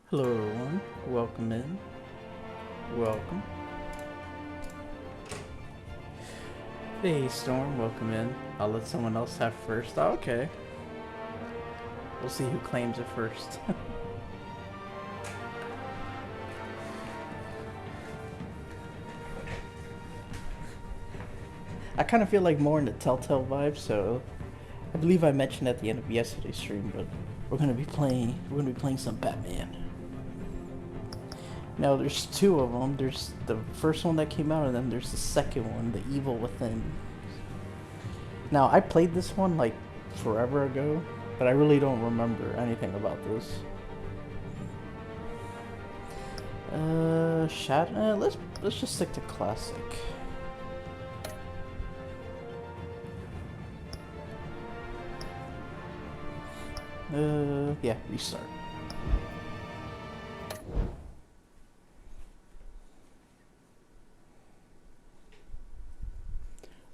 Hello everyone, welcome in. Welcome. Hey Storm, welcome in. I'll let someone else have first. Oh, okay. We'll see who claims it first. I kind of feel like more in the Telltale vibe, so I believe I mentioned at the end of yesterday's stream, but we're gonna be playing some Batman. Now there's two of them. There's the first one that came out, and then there's the second one, The Evil Within. Now I played this one like forever ago, but I really don't remember anything about this. Let's just stick to classic. Yeah, restart.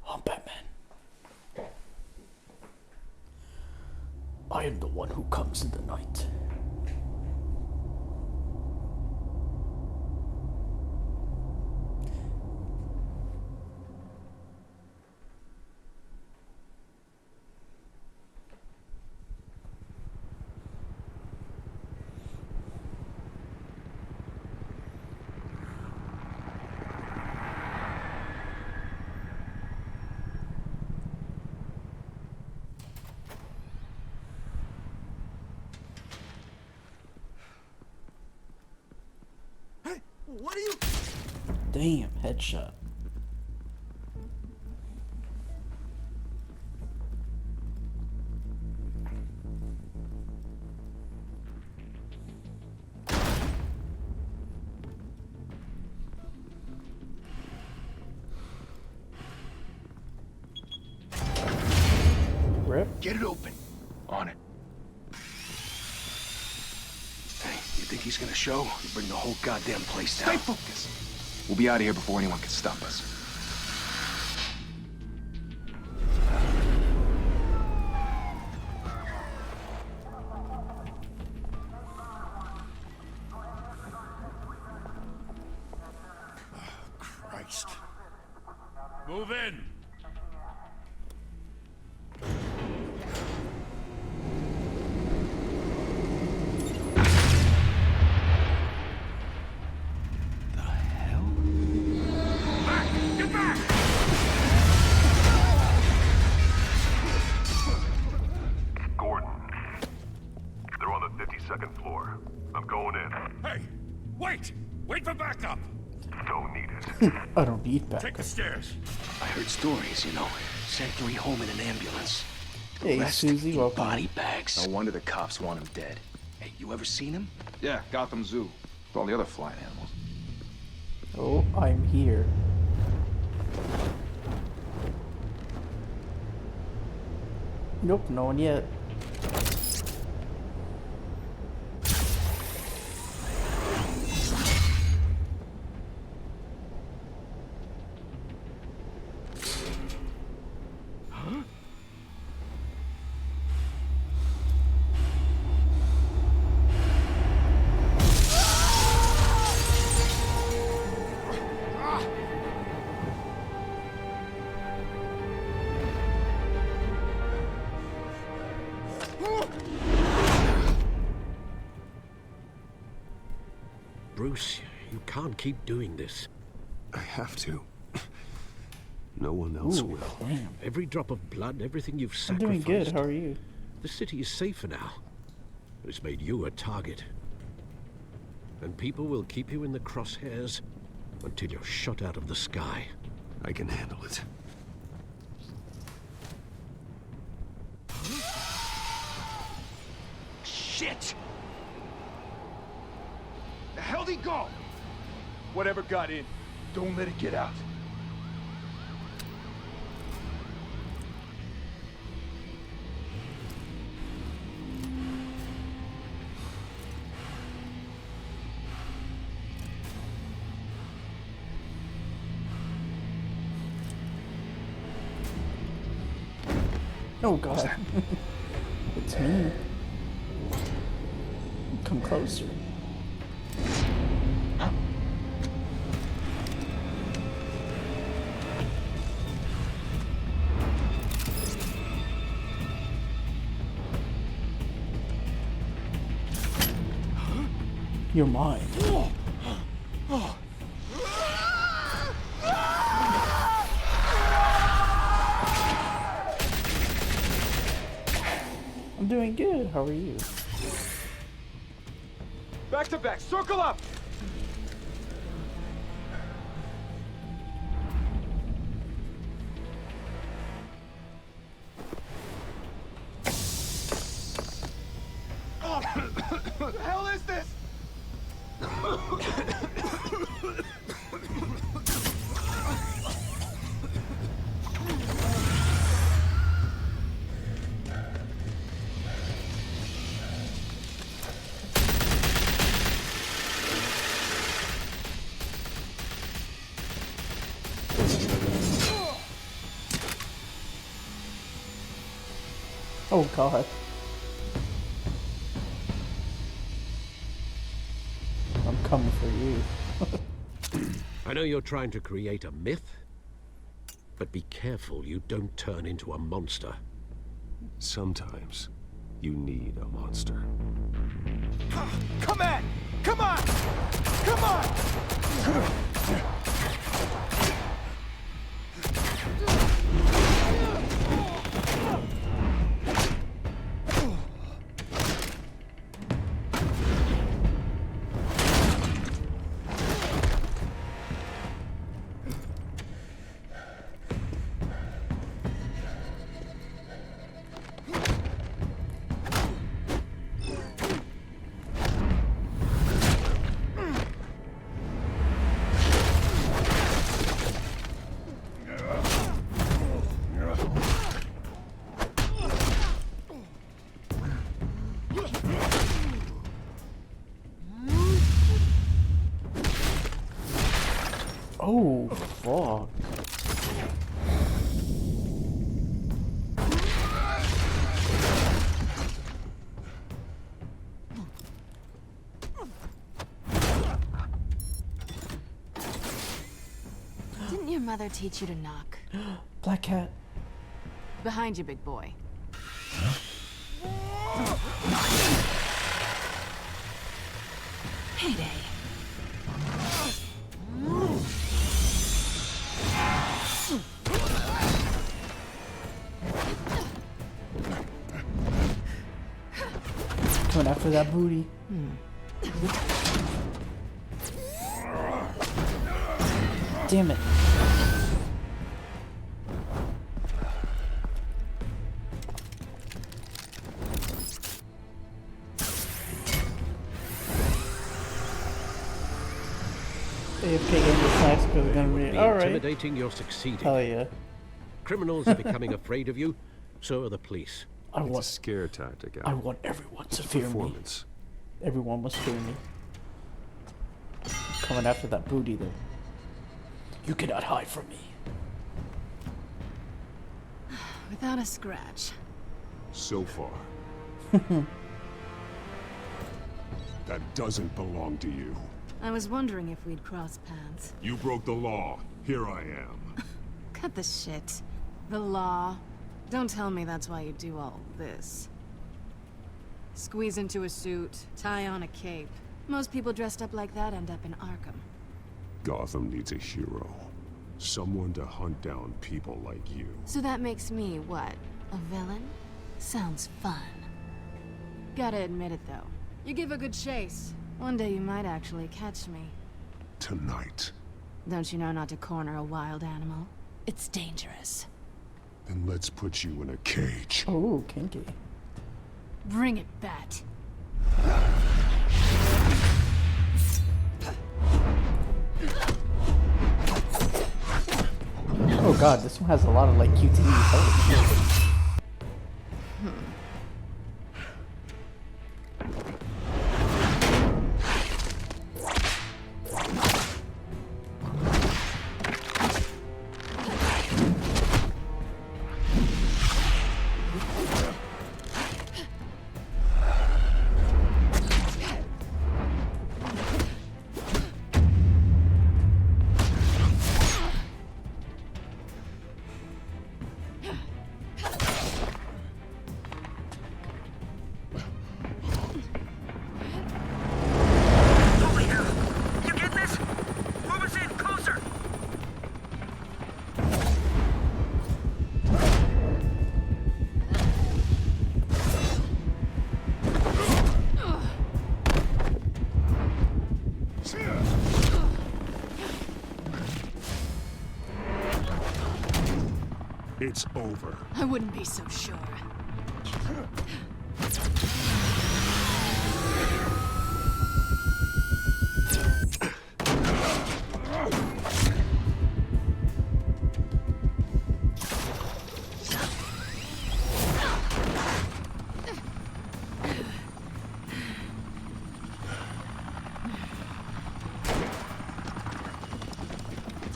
I'm Batman. I am the one who comes in the night. What are you? Damn, headshot. Rip. Get it open. On it. Hey, you think he's gonna show? You bring the whole goddamn place down. Stay focused. We'll be out of here before anyone can stop us. Christ. Move in! The hell? Back! Get back! Gordon. They're on the 52nd floor. I'm going in. Hey! Wait! Wait for backup! Don't need it. I don't need Take backup. the stairs. I heard stories, Sent 3 home in an ambulance. The Hey, rest Susie, in welcome. body bags. No wonder the cops want him dead. Hey, you ever seen him? Yeah, Gotham Zoo. With all the other flying animals. Oh, I'm here. Nope, no one yet. Bruce, you can't keep doing this. I have to. No one else Ooh, will. damn. Every drop of blood, everything you've I'm doing sacrificed. good, how are you? The city is safer now. It's made you a target. And people will keep you in the crosshairs until you're shot out of the sky. I can handle it. Shit! The hell'd he go? Whatever got in, don't let it get out. Oh god. It's me. Come closer. You're mine. I'm doing good. How are you? Back to back, circle up! What the hell is this? Oh god. I'm coming for you. I know you're trying to create a myth, but be careful you don't turn into a monster. Sometimes you need a monster. Come on! Come on! Come on! Oh, fuck. Didn't your mother teach you to knock? Black cat. Behind you, big boy. Heyday. Coming after that booty. Damn it. AFK game the snacks because it's gonna be Be alright. intimidating, you're succeeding. Hell yeah. Criminals are becoming afraid of you, so are the police. I It's a want scare tactic. I want everyone to fear me. Performance. Everyone must fear me. Coming after that booty though. You cannot hide from me. Without a scratch. So far. That doesn't belong to you. I was wondering if we'd cross paths. You broke the law. Here I am. Cut the shit. The law. Don't tell me that's why you do all this. Squeeze into a suit, tie on a cape. Most people dressed up like that end up in Arkham. Gotham needs a hero. Someone to hunt down people like you. So that makes me, what, a villain? Sounds fun. Gotta admit it, though. You give a good chase. One day you might actually catch me. Tonight. Don't you know not to corner a wild animal? It's dangerous. Then let's put you in a cage. Oh, kinky. Bring it, Bat. Oh god, this one has a lot of like QTEs. Holy shit. It's over. I wouldn't be so sure.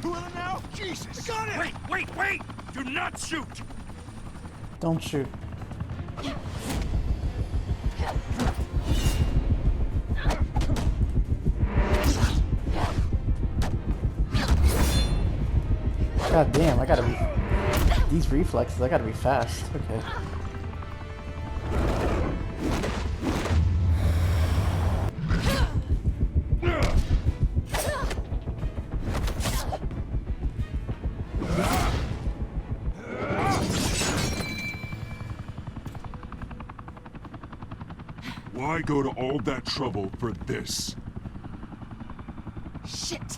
Two of them now? Jesus! Got it! Wait! Do not shoot! Don't shoot. God damn, I gotta be... These reflexes, I gotta be fast. Okay. Why go to all that trouble for this? Shit!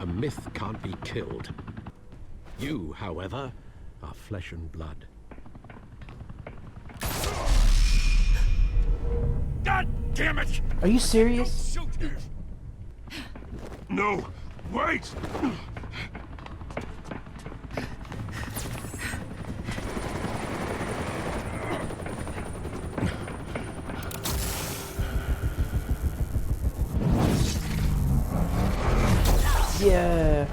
A myth can't be killed. You, however, are flesh and blood. God damn it! Are you serious? Shoot him! No! Wait! Yeah.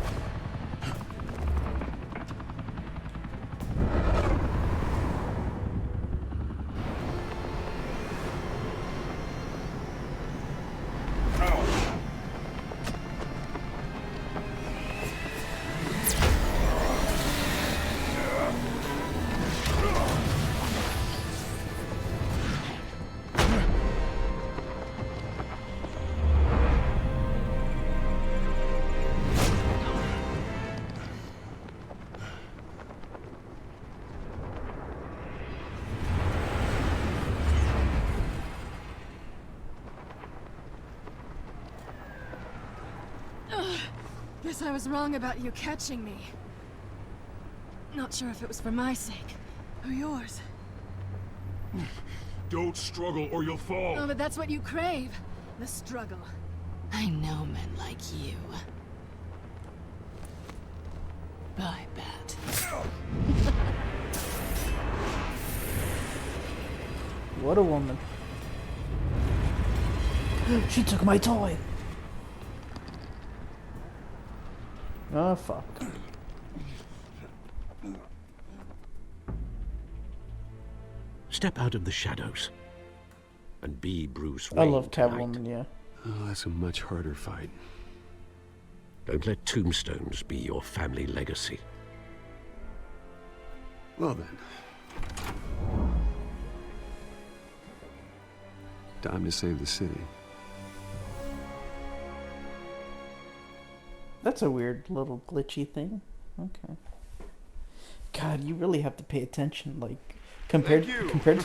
Guess I was wrong about you catching me. Not sure if it was for my sake or yours. Don't struggle or you'll fall. Oh, but that's what you crave. The struggle. I know men like you. I bet. What a woman. She took my toy. Oh, fuck. Step out of the shadows and be Bruce I Wayne love tonight. Catwoman, yeah. Oh, that's a much harder fight. Don't let tombstones be your family legacy. Well then. Time to save the city. That's a weird little glitchy thing. Okay. God, you really have to pay attention. Like, compared to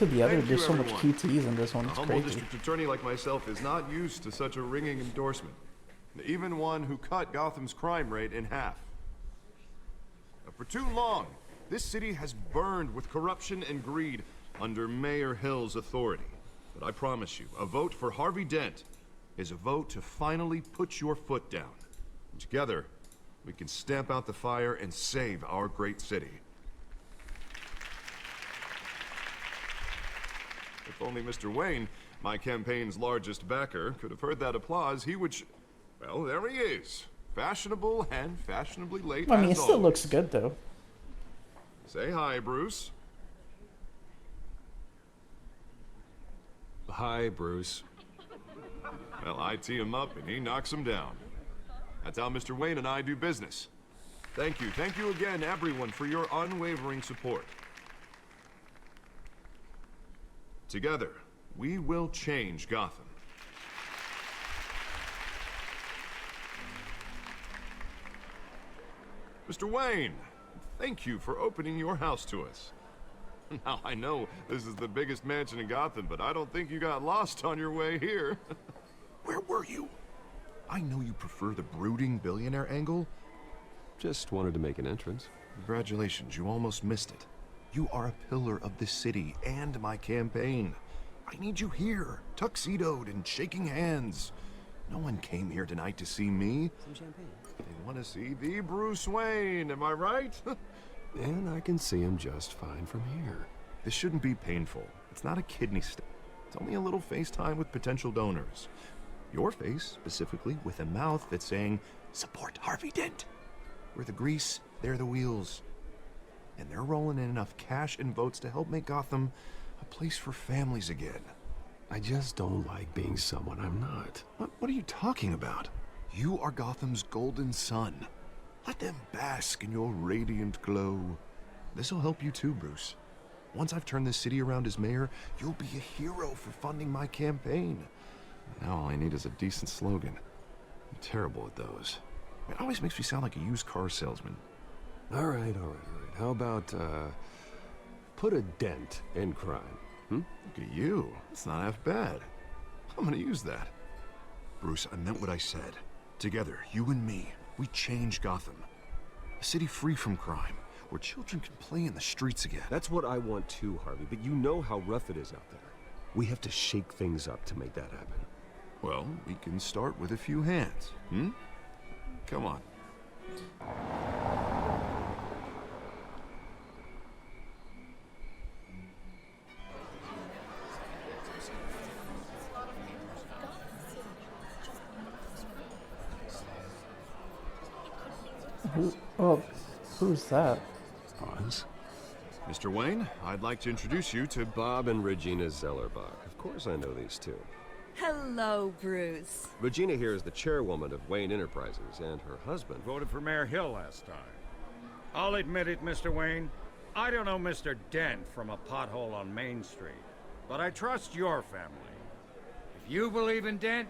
the other, Thank you, there's so much everyone. QTs in this one. A It's humble crazy. district attorney like myself is not used to such a ringing endorsement. Even one who cut Gotham's crime rate in half. For too long, this city has burned with corruption and greed under Mayor Hill's authority. But I promise you, a vote for Harvey Dent is a vote to finally put your foot down. And together, we can stamp out the fire and save our great city. If only Mr. Wayne, my campaign's largest backer, could have heard that applause, he would well, there he is. Fashionable and fashionably late I mean, it as still always. looks good, though. Say hi, Bruce. Hi, Bruce. Well, I tee him up and he knocks him down. That's how Mr. Wayne and I do business. Thank you again, everyone, for your unwavering support. Together, we will change Gotham. Mr. Wayne, thank you for opening your house to us. Now, I know this is the biggest mansion in Gotham, but I don't think you got lost on your way here. Where were you? I know you prefer the brooding billionaire angle. Just wanted to make an entrance. Congratulations, you almost missed it. You are a pillar of this city and my campaign. I need you here, tuxedoed and shaking hands. No one came here tonight to see me. Some champagne. They want to see the Bruce Wayne, am I right? And I can see him just fine from here. This shouldn't be painful. It's not a kidney stone. It's only a little FaceTime with potential donors. Your face, specifically, with a mouth that's saying, support Harvey Dent. We're the grease, they're the wheels. And they're rolling in enough cash and votes to help make Gotham a place for families again. I just don't like being someone I'm not. What are you talking about? You are Gotham's golden sun. Let them bask in your radiant glow. This'll help you too, Bruce. Once I've turned this city around as mayor, you'll be a hero for funding my campaign. Now all I need is a decent slogan. I'm terrible at those. It always makes me sound like a used car salesman. All right. How about, put a dent in crime? Look at you. It's not half bad. I'm gonna use that. Bruce, I meant what I said. Together, you and me, we change Gotham. A city free from crime, where children can play in the streets again. That's what I want too, Harvey, but you know how rough it is out there. We have to shake things up to make that happen. Well, we can start with a few hands, Come on. Who's that? Pause. Mr. Wayne, I'd like to introduce you to Bob and Regina Zellerbach. Of course I know these two. Hello, Bruce. Regina here is the chairwoman of Wayne Enterprises, and her husband... Voted for Mayor Hill last time. I'll admit it, Mr. Wayne. I don't know Mr. Dent from a pothole on Main Street, but I trust your family. If you believe in Dent,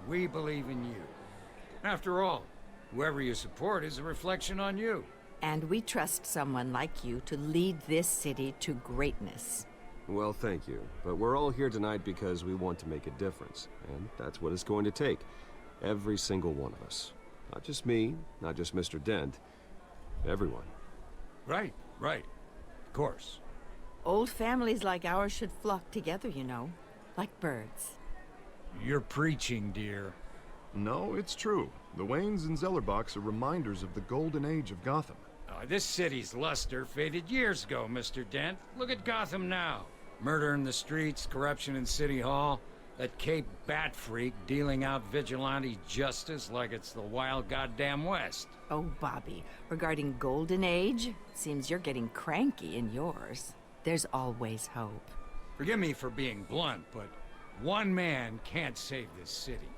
we believe in you. After all, whoever you support is a reflection on you. And we trust someone like you to lead this city to greatness. Well, thank you. But we're all here tonight because we want to make a difference. And that's what it's going to take. Every single one of us. Not just me, not just Mr. Dent. Everyone. Right. Of course. Old families like ours should flock together, you know. Like birds. You're preaching, dear. No, it's true. The Waynes and Zellerbachs are reminders of the golden age of Gotham. This city's luster faded years ago, Mr. Dent. Look at Gotham now. Murder in the streets, corruption in City Hall, that Cape Bat freak dealing out vigilante justice like it's the wild goddamn West. Oh, Bobby, regarding Golden Age, seems you're getting cranky in yours. There's always hope. Forgive me for being blunt, but one man can't save this city.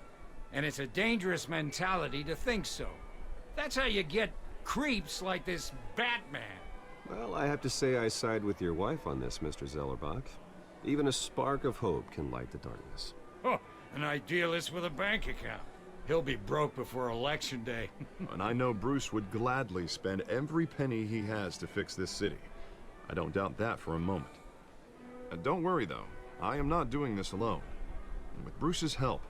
And it's a dangerous mentality to think so. That's how you get creeps like this Batman. Well, I have to say I side with your wife on this, Mr. Zellerbach. Even a spark of hope can light the darkness. Oh, an idealist with a bank account. He'll be broke before Election Day. And I know Bruce would gladly spend every penny he has to fix this city. I don't doubt that for a moment. Don't worry, though. I am not doing this alone. And with Bruce's help,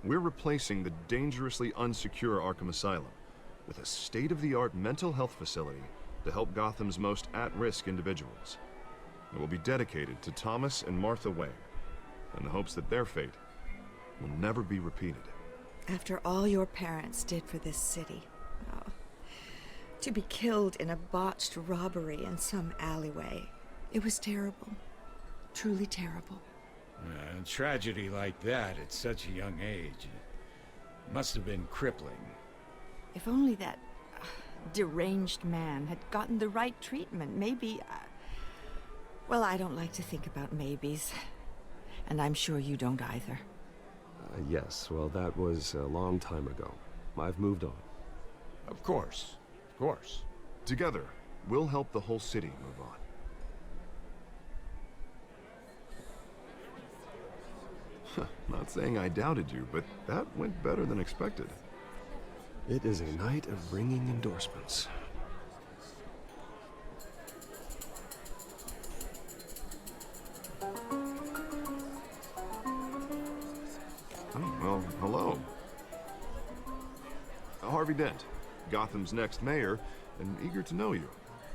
we're replacing the dangerously unsecure Arkham Asylum with a state-of-the-art mental health facility to help Gotham's most at-risk individuals. It will be dedicated to Thomas and Martha Wayne, in the hopes that their fate will never be repeated. After all your parents did for this city, to be killed in a botched robbery in some alleyway, it was terrible. Truly terrible. A tragedy like that at such a young age must have been crippling. If only that deranged man had gotten the right treatment, maybe... well, I don't like to think about maybes. And I'm sure you don't either. Yes, well, that was a long time ago. I've moved on. Of course. Together, we'll help the whole city move on. Not saying I doubted you, but that went better than expected. It is a night of ringing endorsements. Oh, well, hello. Harvey Dent, Gotham's next mayor, and eager to know you.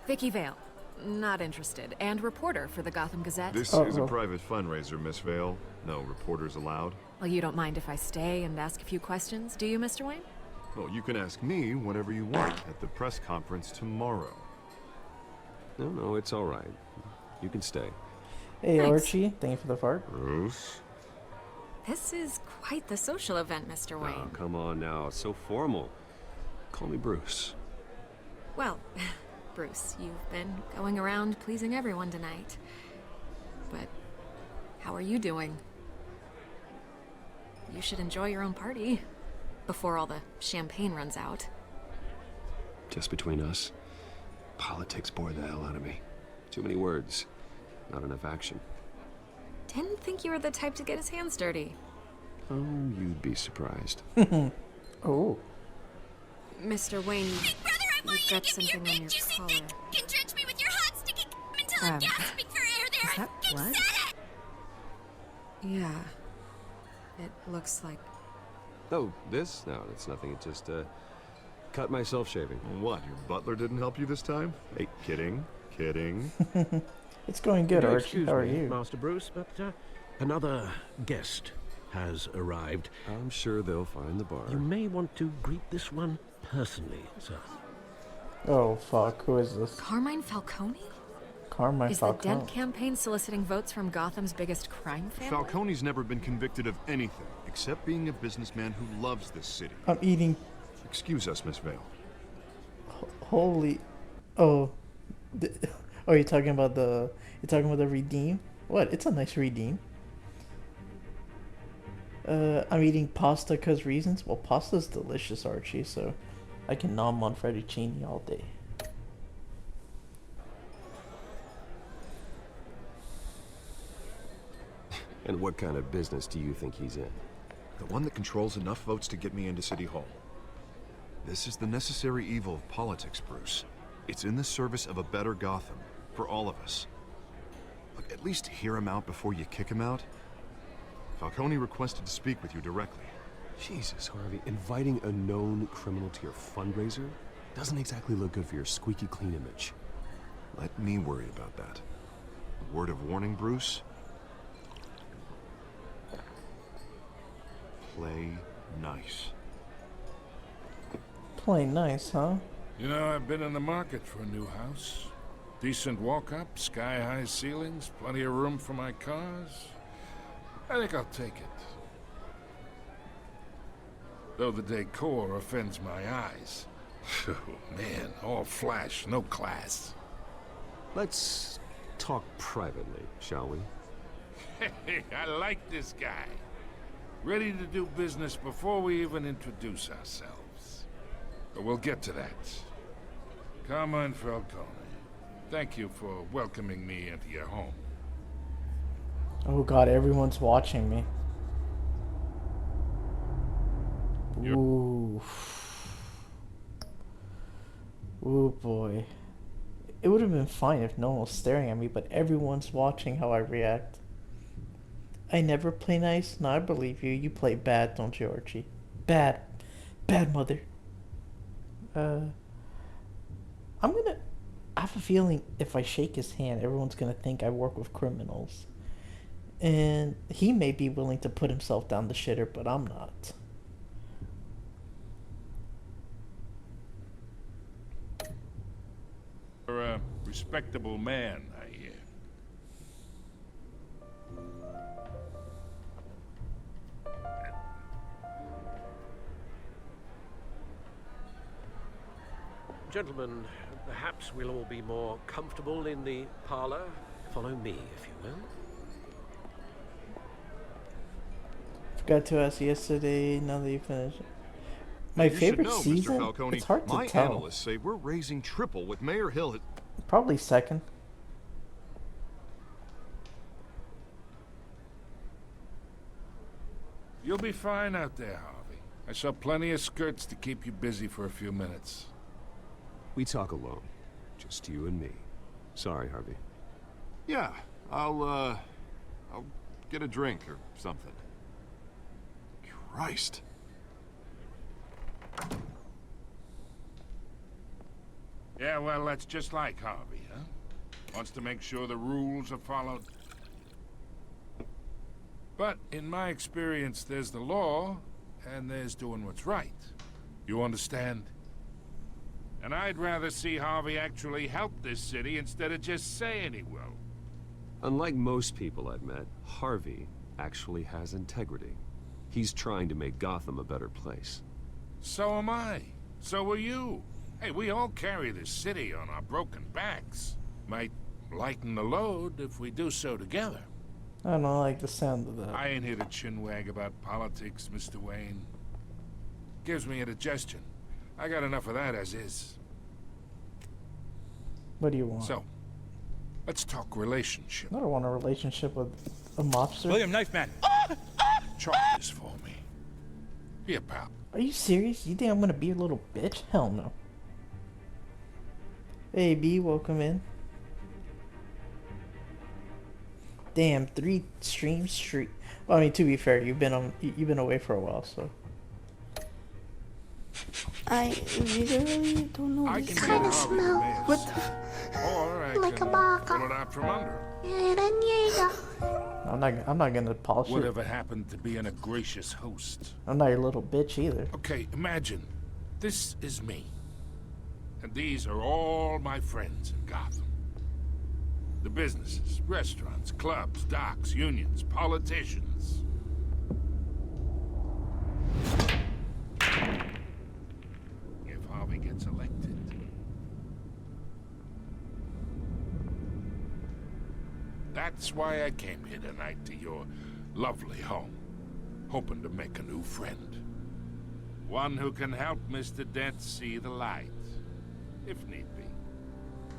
Vicky Vale. Not interested. And reporter for the Gotham Gazette. This is a private fundraiser, Miss Vale. No reporters allowed. Well, you don't mind if I stay and ask a few questions, do you, Mr. Wayne? Well, you can ask me whatever you want at the press conference tomorrow. No, it's all right. You can stay. Hey, Thanks. Archie. Thank you for the fart. Bruce? This is quite the social event, Mr. Wayne. Oh, come on now. It's so formal. Call me Bruce. Well, Bruce, you've been going around pleasing everyone tonight. But how are you doing? You should enjoy your own party before all the champagne runs out. Just between us, politics bore the hell out of me. Too many words, not enough action. Didn't think you were the type to get his hands dirty. Oh, you'd be surprised. Oh. Mr. Wayne, you've got something on your collar. Can drench me with your hot sticky until I'm gasping for air there. Is that Can blood? set it. Yeah. It looks like... Oh, this? No, it's nothing. It just, cut myself shaving. What, your butler didn't help you this time? Hey, kidding. It's going good, Now, Archie. excuse How are me, you? Master Bruce, but another guest has arrived. I'm sure they'll find the bar. You may want to greet this one personally, sir. Oh, fuck. Who is this? Carmine Falcone? Carmine Is Falcone. the Dent campaign soliciting votes from Gotham's biggest crime family? Falcone's never been convicted of anything, except being a businessman who loves this city. I'm eating... Excuse us, Miss Vale. Holy... Oh. Oh, you're talking about the... You're talking about the redeem? What? It's a nice redeem. I'm eating pasta because reasons. Well, pasta's delicious, Archie, so I can nom on fettuccine all day. And what kind of business do you think he's in? The one that controls enough votes to get me into City Hall. This is the necessary evil of politics, Bruce. It's in the service of a better Gotham, for all of us. Look, at least hear him out before you kick him out. Falcone requested to speak with you directly. Jesus, Harvey, inviting a known criminal to your fundraiser doesn't exactly look good for your squeaky clean image. Let me worry about that. A word of warning, Bruce. Play nice. Play nice, huh? You know, I've been in the market for a new house. Decent walk-up, sky-high ceilings, plenty of room for my cars. I think I'll take it. Though the decor offends my eyes. Oh, man, all flash, no class. Let's talk privately, shall we? Hey, I like this guy. Ready to do business before we even introduce ourselves. But we'll get to that. Carmine Falcone, thank you for welcoming me into your home. Oh god, everyone's watching me. Ooh. Ooh boy. It would have been fine if no one was staring at me, but everyone's watching how I react. I never play nice? No, I believe you. You play bad, don't you, Archie? Bad. Bad mother. I have a feeling if I shake his hand, everyone's gonna think I work with criminals. And he may be willing to put himself down the shitter, but I'm not. You're a respectable man, I hear. Gentlemen, perhaps we'll all be more comfortable in the parlor. Follow me, if you will. Forgot to ask yesterday, now that you finished. My You should favorite know, Mr. season? Falcone, It's hard to my tell. analysts say we're raising triple with Mayor Hill. Probably second. You'll be fine out there, Harvey. I saw plenty of skirts to keep you busy for a few minutes. We talk alone. Just you and me. Sorry, Harvey. Yeah, I'll get a drink or something. Christ. Yeah, well, that's just like Harvey, huh? Wants to make sure the rules are followed. But in my experience, there's the law, and there's doing what's right. You understand? And I'd rather see Harvey actually help this city instead of just saying he will. Unlike most people I've met, Harvey actually has integrity. He's trying to make Gotham a better place. So am I. So are you. Hey, we all carry this city on our broken backs. Might lighten the load if we do so together. I don't like the sound of that. I ain't here to chinwag about politics, Mr. Wayne. Gives me indigestion. I got enough of that as is. What do you want? So, let's talk relationship. I don't want a relationship with a mobster. William, knife man. Chalk this for me. Here, pal. Are you serious? You think I'm gonna be a little bitch? Hell no. Hey B, welcome in. Damn, 3 streams straight. Well, I mean, to be fair, you've been away for a while, so. I literally don't know. I can kind of smell what or I like can a baka. pull it out from under. I'm not gonna polish it. Whatever happened to being a gracious host? I'm not your little bitch either. Okay, imagine. This is me. And these are all my friends in Gotham. The businesses, restaurants, clubs, docks, unions, politicians. If Harvey gets elected. That's why I came here tonight to your lovely home. Hoping to make a new friend. One who can help Mr. Dent see the light, if need be.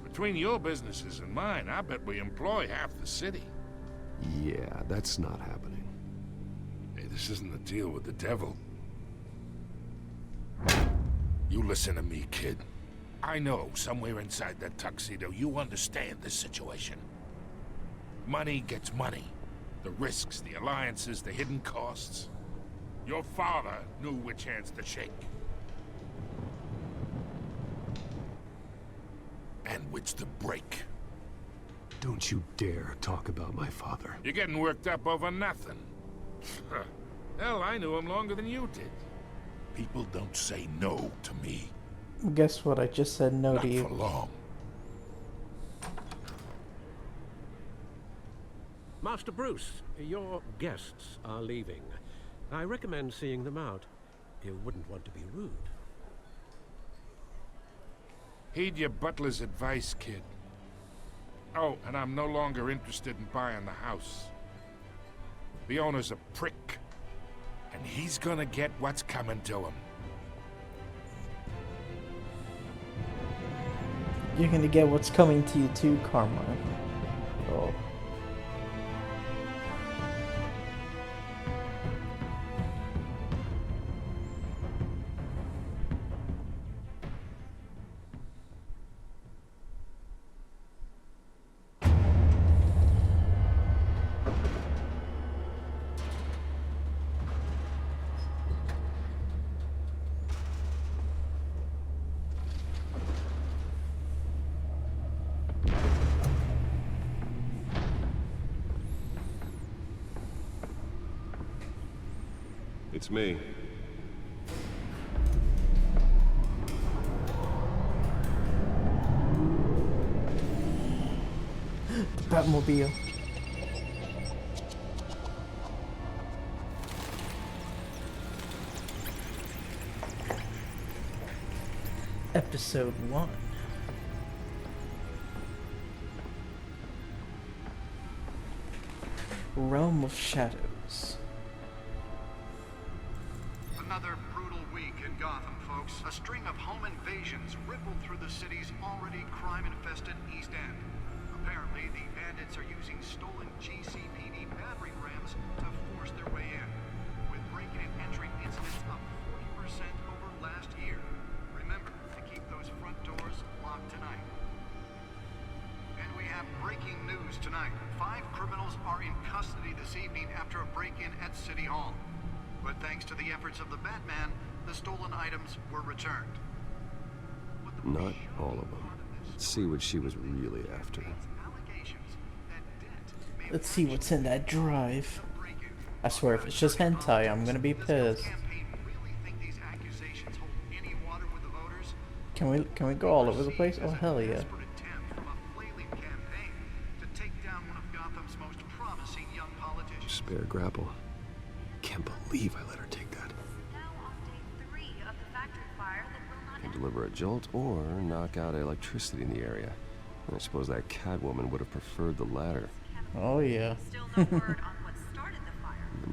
Between your businesses and mine, I bet we employ half the city. Yeah, that's not happening. Hey, this isn't a deal with the devil. You listen to me, kid. I know somewhere inside that tuxedo you understand this situation. Money gets money. The risks, the alliances, the hidden costs. Your father knew which hands to shake. And which to break. Don't you dare talk about my father. You're getting worked up over nothing. Hell, I knew him longer than you did. People don't say no to me. Guess what? I just said no Not to you. for long. Master Bruce, your guests are leaving. I recommend seeing them out. You wouldn't want to be rude. Heed your butler's advice, kid. Oh, and I'm no longer interested in buying the house. The owner's a prick. And he's gonna get what's coming to him. You're gonna get what's coming to you too, Carmine. Oh. It's me. The Batmobile. Episode 1. Realm of Shadows. Another brutal week in Gotham, folks. A string of home invasions rippled through the city's already crime-infested East End. Apparently, the bandits are using stolen GCPD battering rams to force their way in, with break-in and entry incidents up 40% over last year. Remember to keep those front doors locked tonight. And we have breaking news tonight. 5 criminals are in custody this evening after a break-in at City Hall. But thanks to the efforts of the Batman, the stolen items were returned. Not all of them. Let's see what she was really after. Let's see what's in that drive. I swear, if it's just hentai, I'm gonna be pissed. Can we go all over the place? Oh hell yeah! Spare grapple. Can't believe I let her take that. Can deliver a jolt or knock out electricity in the area. I suppose that Catwoman would have preferred the latter. Oh yeah. The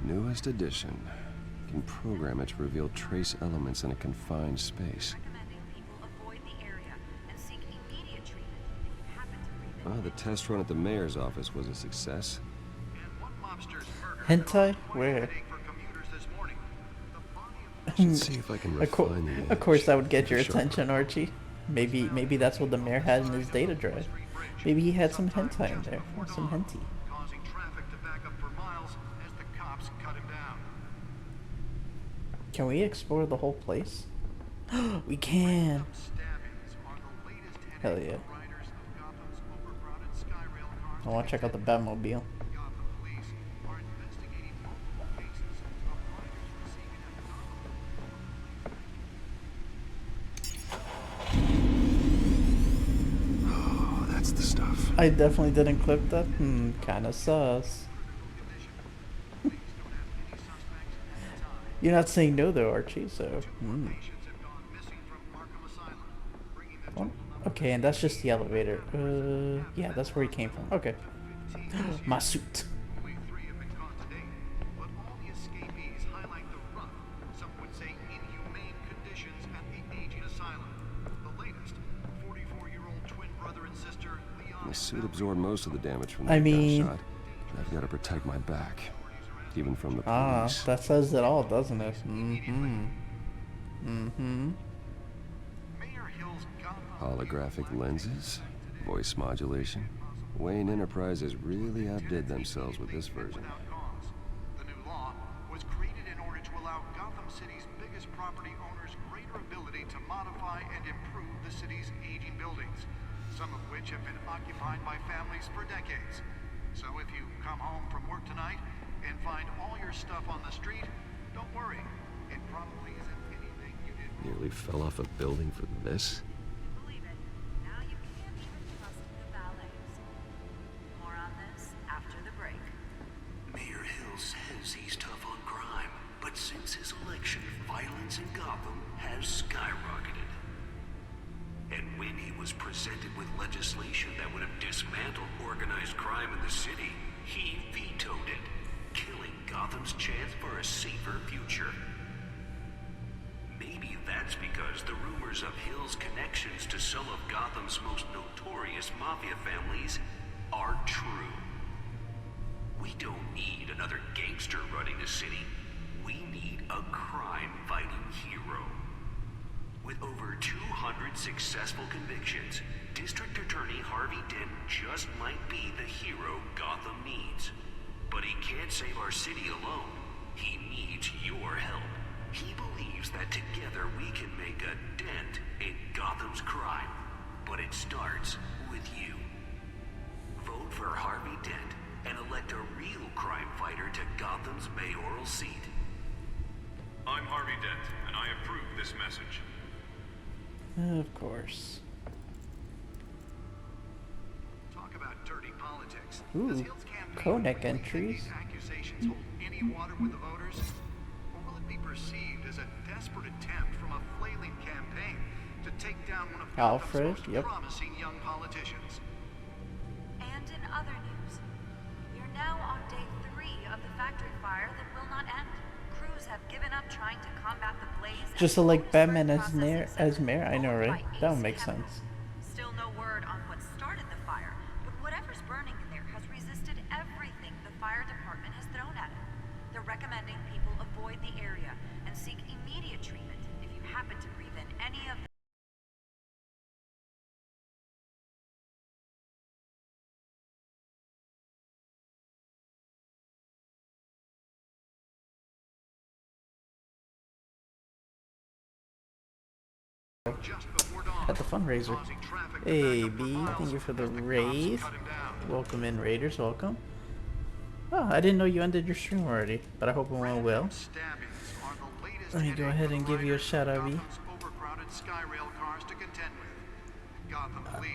newest addition. Can program it to reveal trace elements in a confined space. Well, the test run at the mayor's office was a success. Hentai? Where? Should see if I can refine the image. Of course that would get your attention, Archie. Maybe that's what the mayor had in his data drive. Maybe he had some hentai in there. Some hentai. Can we explore the whole place? We can! Hell yeah. I want to check out the Batmobile. Oh, that's the stuff. I definitely didn't clip that. Kinda sus. You're not saying no though, Archie, so... Well, okay, and that's just the elevator. Yeah, that's where he came from. Okay. My suit. The suit absorbed most of the damage from I that mean... gunshot. I've got to protect my back. Even from the police. Ah, that says it all, doesn't it? Holographic lenses, voice modulation. Wayne Enterprises really outdid themselves with this version. The new law was created in order to allow Gotham City's biggest property owners greater ability to modify and improve the city's aging buildings, some of which have been occupied by families for decades. So if you come home from work tonight and find all your stuff on the street, don't worry. It probably isn't anything you did. Nearly fell off a building for this. Believe it. Now you can't even trust the valets. More on this after the break. Mayor Hill says he's tough on crime, but since his election, violence in Gotham has skyrocketed. And when he was presented with legislation that would have dismantled organized crime in the city, he vetoed it, killing Gotham's chance for a safer future. Maybe that's because the rumors of Hill's connections to some of Gotham's most notorious mafia families are true. We don't need another gangster running the city. We need a crime-fighting hero. With over 200 successful convictions, District Attorney Harvey Dent just might be the hero Gotham needs. But he can't save our city alone. He needs your help. He believes that together we can make a dent in Gotham's crime. But it starts with you. Vote for Harvey Dent and elect a real crime fighter to Gotham's mayoral seat. I'm Harvey Dent, and I approve this message. Of course. Talk about dirty politics. Ooh, Kodak entries. Accusations hold any water with the voters? Or will it be perceived as a desperate attempt from a flailing campaign to take down one of Gotham's most promising young politicians? And in other news, you're now on day 3 of the factory fire that will not end. Crews have given up trying to combat the blaze. Just so like Batman as mayor, I know, right? That would make sense. Still no word on what started the fire, but whatever's burning in there has resisted everything the fire department has thrown at it. They're recommending people avoid the area and seek immediate treatment if you happen to breathe in any of the At the fundraiser. Hey, B, thank you for the raid. Welcome in, Raiders, welcome. Oh, I didn't know you ended your stream already, but I hope it went well. Let me go ahead and give you a shout out, B.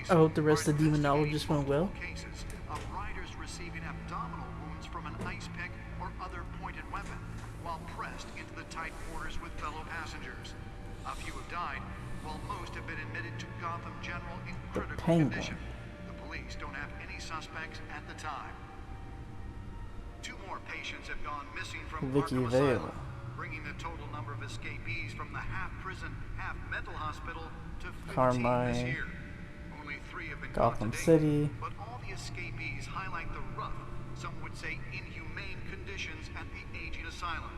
I hope the rest of the demonologists went well. Cases of riders receiving abdominal wounds from an ice pick or other pointed weapon while pressed into the tight quarters with fellow passengers. A few have died, while most have been admitted to Gotham General in critical condition. The police don't have any suspects at the time. 2 more patients have gone missing from Arkham Asylum, bringing the total number of escapees from the half-prison, half-mental hospital to 15 this year. Only 3 have been Gotham caught to date, City. but all the escapees highlight the rough, some would say inhumane conditions at the aging asylum.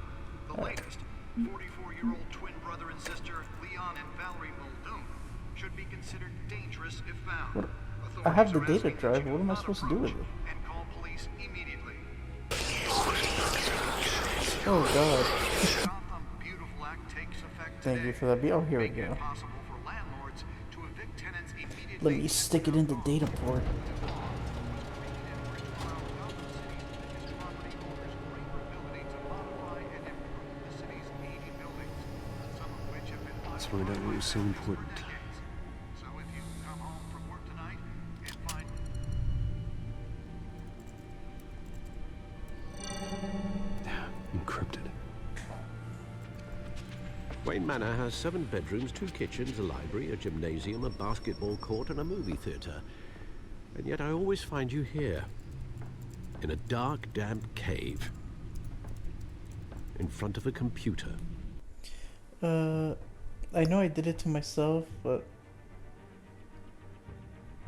The latest, 44-year-old twin brother and sister Leon and Valerie Muldoon, should be considered dangerous if found. I have the data drive. What am I supposed to do with it? And call police immediately. Oh god. Thank you for that. Oh, here we go. Let me stick it in the data port. Let's find out what was so important. Encrypted. Wayne Manor has 7 bedrooms, 2 kitchens, a library, a gymnasium, a basketball court, and a movie theater. And yet I always find you here, in a dark, damp cave, in front of a computer. I know I did it to myself, but...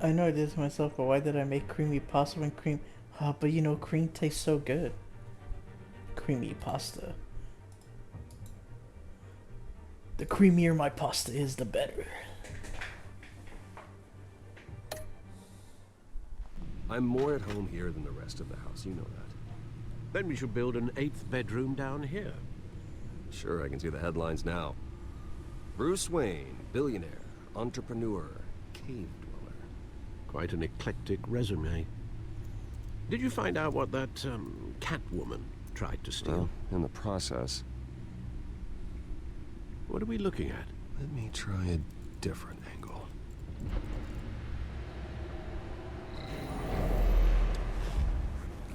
why did I make creamy pasta when cream... but you know, cream tastes so good. Creamy pasta. The creamier my pasta is, the better. I'm more at home here than the rest of the house, you know that. Then we should build an 8th bedroom down here. Sure, I can see the headlines now. Bruce Wayne, billionaire, entrepreneur, cave dweller. Quite an eclectic resume. Did you find out what that, Catwoman tried to steal? Well, in the process. What are we looking at? Let me try a different angle.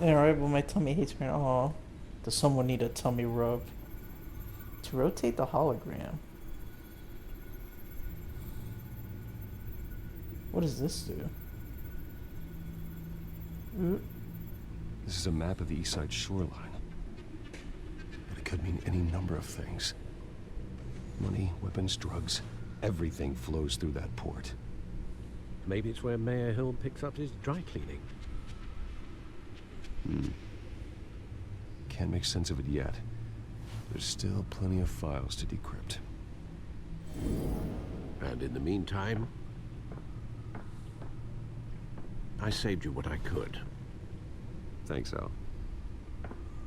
Alright, well my tummy hates me. Aw. Does someone need a tummy rub? To rotate the hologram. What does this do? This is a map of the East Side shoreline. But it could mean any number of things. Money, weapons, drugs, everything flows through that port. Maybe it's where Mayor Hill picks up his dry cleaning. Can't make sense of it yet. There's still plenty of files to decrypt. And in the meantime, I saved you what I could. Thanks, Al.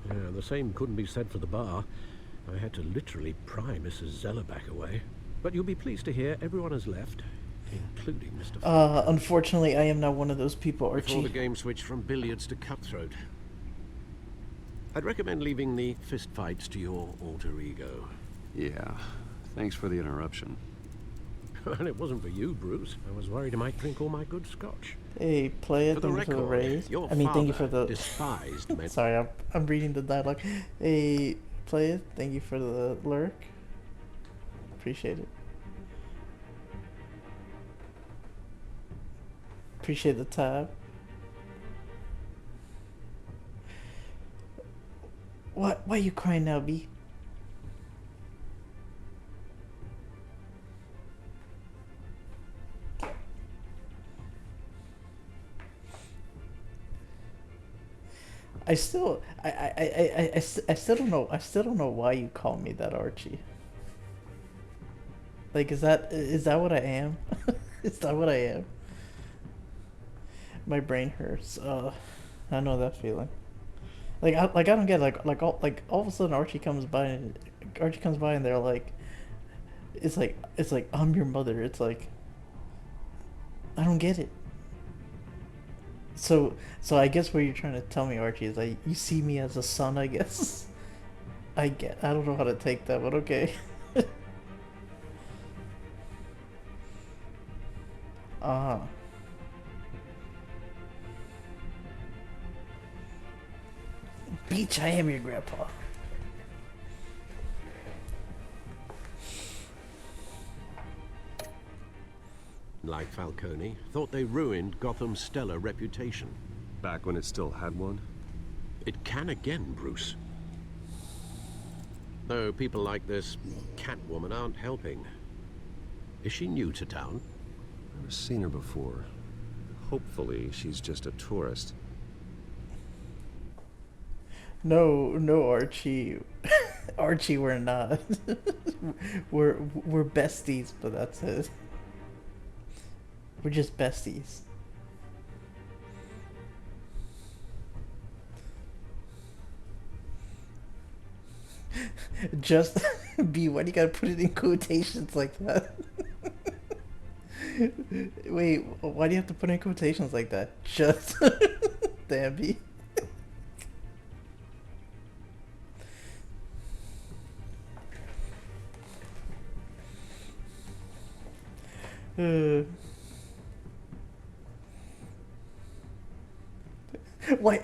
Yeah, the same couldn't be said for the bar. I had to literally pry Mrs. Zellerback away. But you'll be pleased to hear everyone has left, including Mr. Unfortunately, I am not one of those people, Archie. Before the game switched from billiards to cutthroat. I'd recommend leaving the fistfights to your alter ego. Yeah, thanks for the interruption. Well, it wasn't for you, Bruce. I was worried I might drink all my good scotch. Hey, player, thank you for the raise. Thank you for the... despised Sorry, I'm reading the dialogue. Hey, player, thank you for the lurk. Appreciate it. Appreciate the tab. What? Why are you crying now, B? I still don't know. I still don't know why you call me that, Archie. Like, is that what I am? Is that what I am? My brain hurts. I know that feeling. Like I don't get all of a sudden Archie comes by and they're like, it's like I'm your mother. It's like I don't get it. So I guess what you're trying to tell me, Archie, is like you see me as a son, I guess. I don't know how to take that, but okay. Ah. Beach, I am your grandpa. Like Falcone, thought they ruined Gotham's stellar reputation. Back when it still had one? It can again, Bruce. Though people like this Catwoman aren't helping. Is she new to town? Never seen her before. Hopefully, she's just a tourist. No, Archie. Archie, we're not. we're besties, but that's it. We're just besties. Just B, why do you gotta put it in quotations like that? Wait, why do you have to put in quotations like that? Just damn B. Why?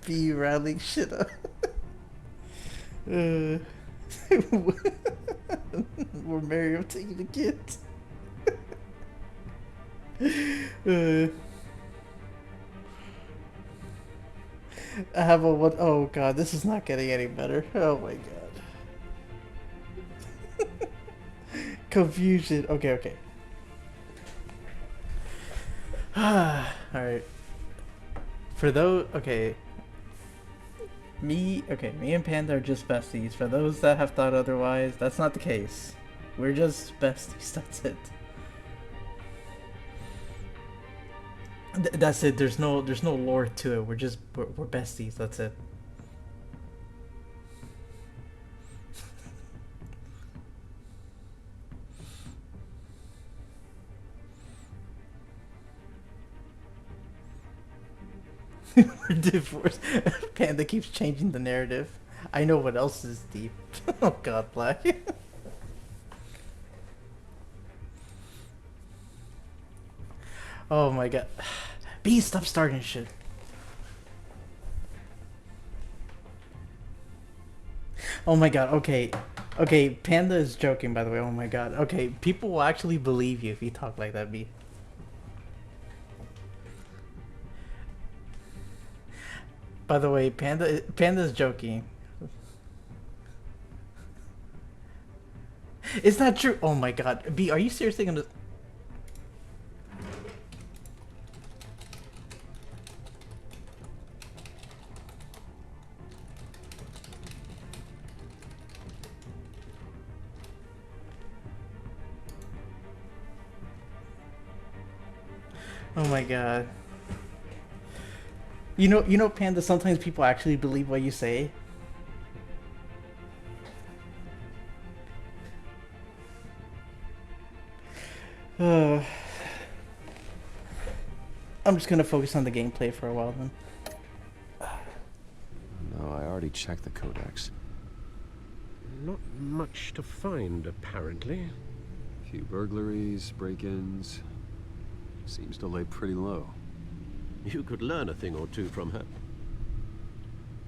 B rallying shit up. We're married. I'm taking the kids. I have a what? Oh god, this is not getting any better. Oh my god. Confusion. Okay. Alright. For those, me and Panda are just besties. For those that have thought otherwise, that's not the case. We're just besties, that's it. That's it, there's no lore to it. We're besties, that's it. We're divorced. Panda keeps changing the narrative. I know what else is deep. Oh god, Black. Oh my god. B, stop starting shit. Oh my god, okay. Okay, Panda is joking, by the way. Oh my god. Okay, people will actually believe you if you talk like that, B. By the way, Panda's joking. It's not true. Oh my god. B, are you seriously gonna... Oh my god. You know, Panda, sometimes people actually believe what you say. I'm just gonna focus on the gameplay for a while then. No, I already checked the codex. Not much to find, apparently. A few burglaries, break-ins. Seems to lay pretty low. You could learn a thing or two from her.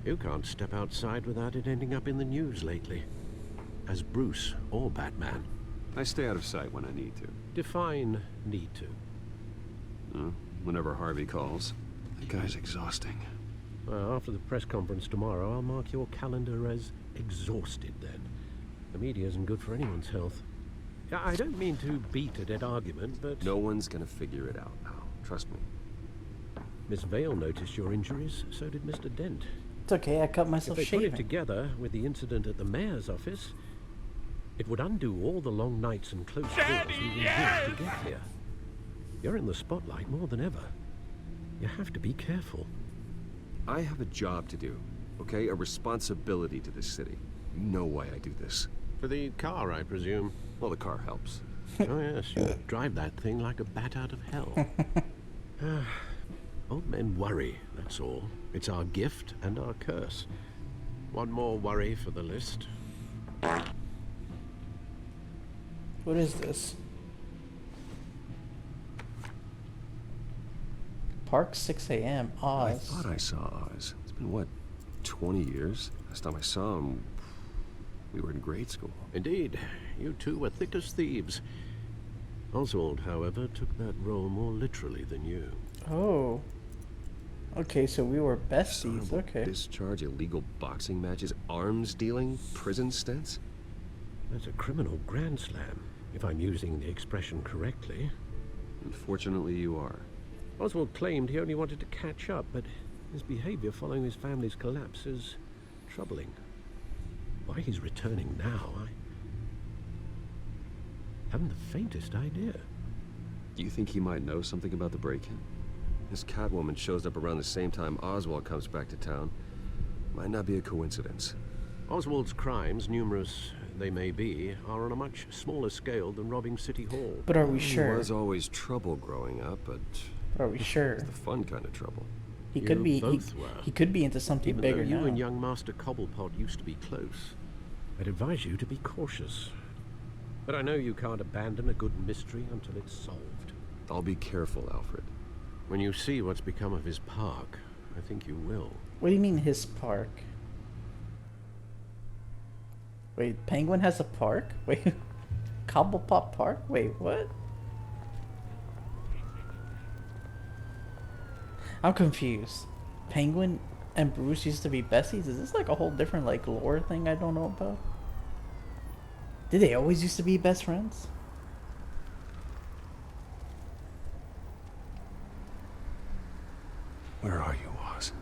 You can't step outside without it ending up in the news lately. As Bruce or Batman. I stay out of sight when I need to. Define need to. Whenever Harvey calls. That guy's exhausting. Well, after the press conference tomorrow, I'll mark your calendar as exhausted then. The media isn't good for anyone's health. I don't mean to beat a dead argument, but... No one's gonna figure it out now. Trust me. Miss Vale noticed your injuries, so did Mr. Dent. It's okay, I cut myself shaving. If they shaving. put it together with the incident at the mayor's office, it would undo all the long nights and close calls we've endured to get here. You're in the spotlight more than ever. You have to be careful. I have a job to do. okay? A responsibility to this city. You know why I do this. For the car, I presume. Well, the car helps. Oh yes, you drive that thing like a bat out of hell. Old men worry, that's all. It's our gift and our curse. One more worry for the list. What is this? Park 6 a.m. Oz. I thought I saw Oz. It's been, what, 20 years? Last time I saw him, we were in grade school. Indeed. You two were thick as thieves. Oswald, however, took that role more literally than you. Oh. Okay, so we were besties. Dishonorable Okay. discharge, illegal boxing matches, arms dealing, prison stints. That's a criminal grand slam, if I'm using the expression correctly. Unfortunately, you are. Oswald claimed he only wanted to catch up, but his behavior following his family's collapse is troubling. Why he's returning now, I haven't the faintest idea. Do you think he might know something about the break-in? This Catwoman shows up around the same time Oswald comes back to town. Might not be a coincidence. Oswald's crimes, numerous they may be, are on a much smaller scale than robbing City Hall. But are we There sure? was always trouble growing up, but Are we sure? it's the fun kind of trouble. He could be. He could be into something Even bigger though you now. and young Master Cobblepot used to be close, I'd advise you to be cautious. But I know you can't abandon a good mystery until it's solved. I'll be careful, Alfred. When you see what's become of his park, I think you will. What do you mean his park? Wait, Penguin has a park? Wait, Cobblepot Park? Wait, what? I'm confused. Penguin and Bruce used to be besties? Is this like a whole different like lore thing I don't know about? Did they always used to be best friends? Where are you, Oz?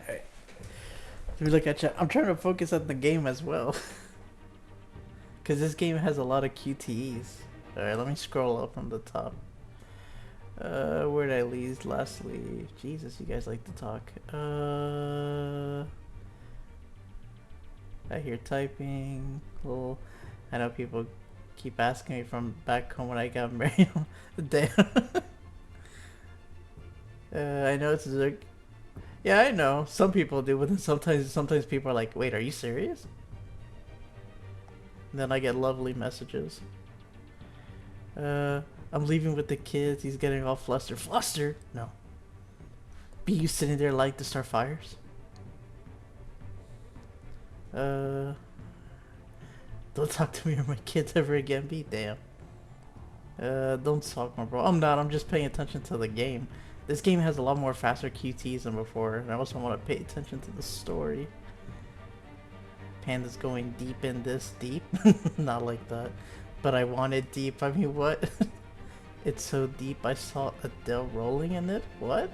Hey. Let me look at chat. I'm trying to focus on the game as well. Because this game has a lot of QTEs. Alright, let me scroll up from the top. Where did I leave lastly? Jesus, you guys like to talk. I hear typing. Cool. I know people keep asking me from back home when I got married. Damn. I know it's Zerk. Yeah, I know. Some people do, but then sometimes people are like, wait, are you serious? And then I get lovely messages. I'm leaving with the kids. He's getting all flustered. Flustered? No. Be you sitting there like to start fires? Don't talk to me or my kids ever again. Be damn. Don't talk more, bro. I'm not. I'm just paying attention to the game. This game has a lot more faster QTs than before, and I also want to pay attention to the story. Panda's going deep in this deep. Not like that. But I want it deep. I mean, what? It's so deep I saw Adele rolling in it? What?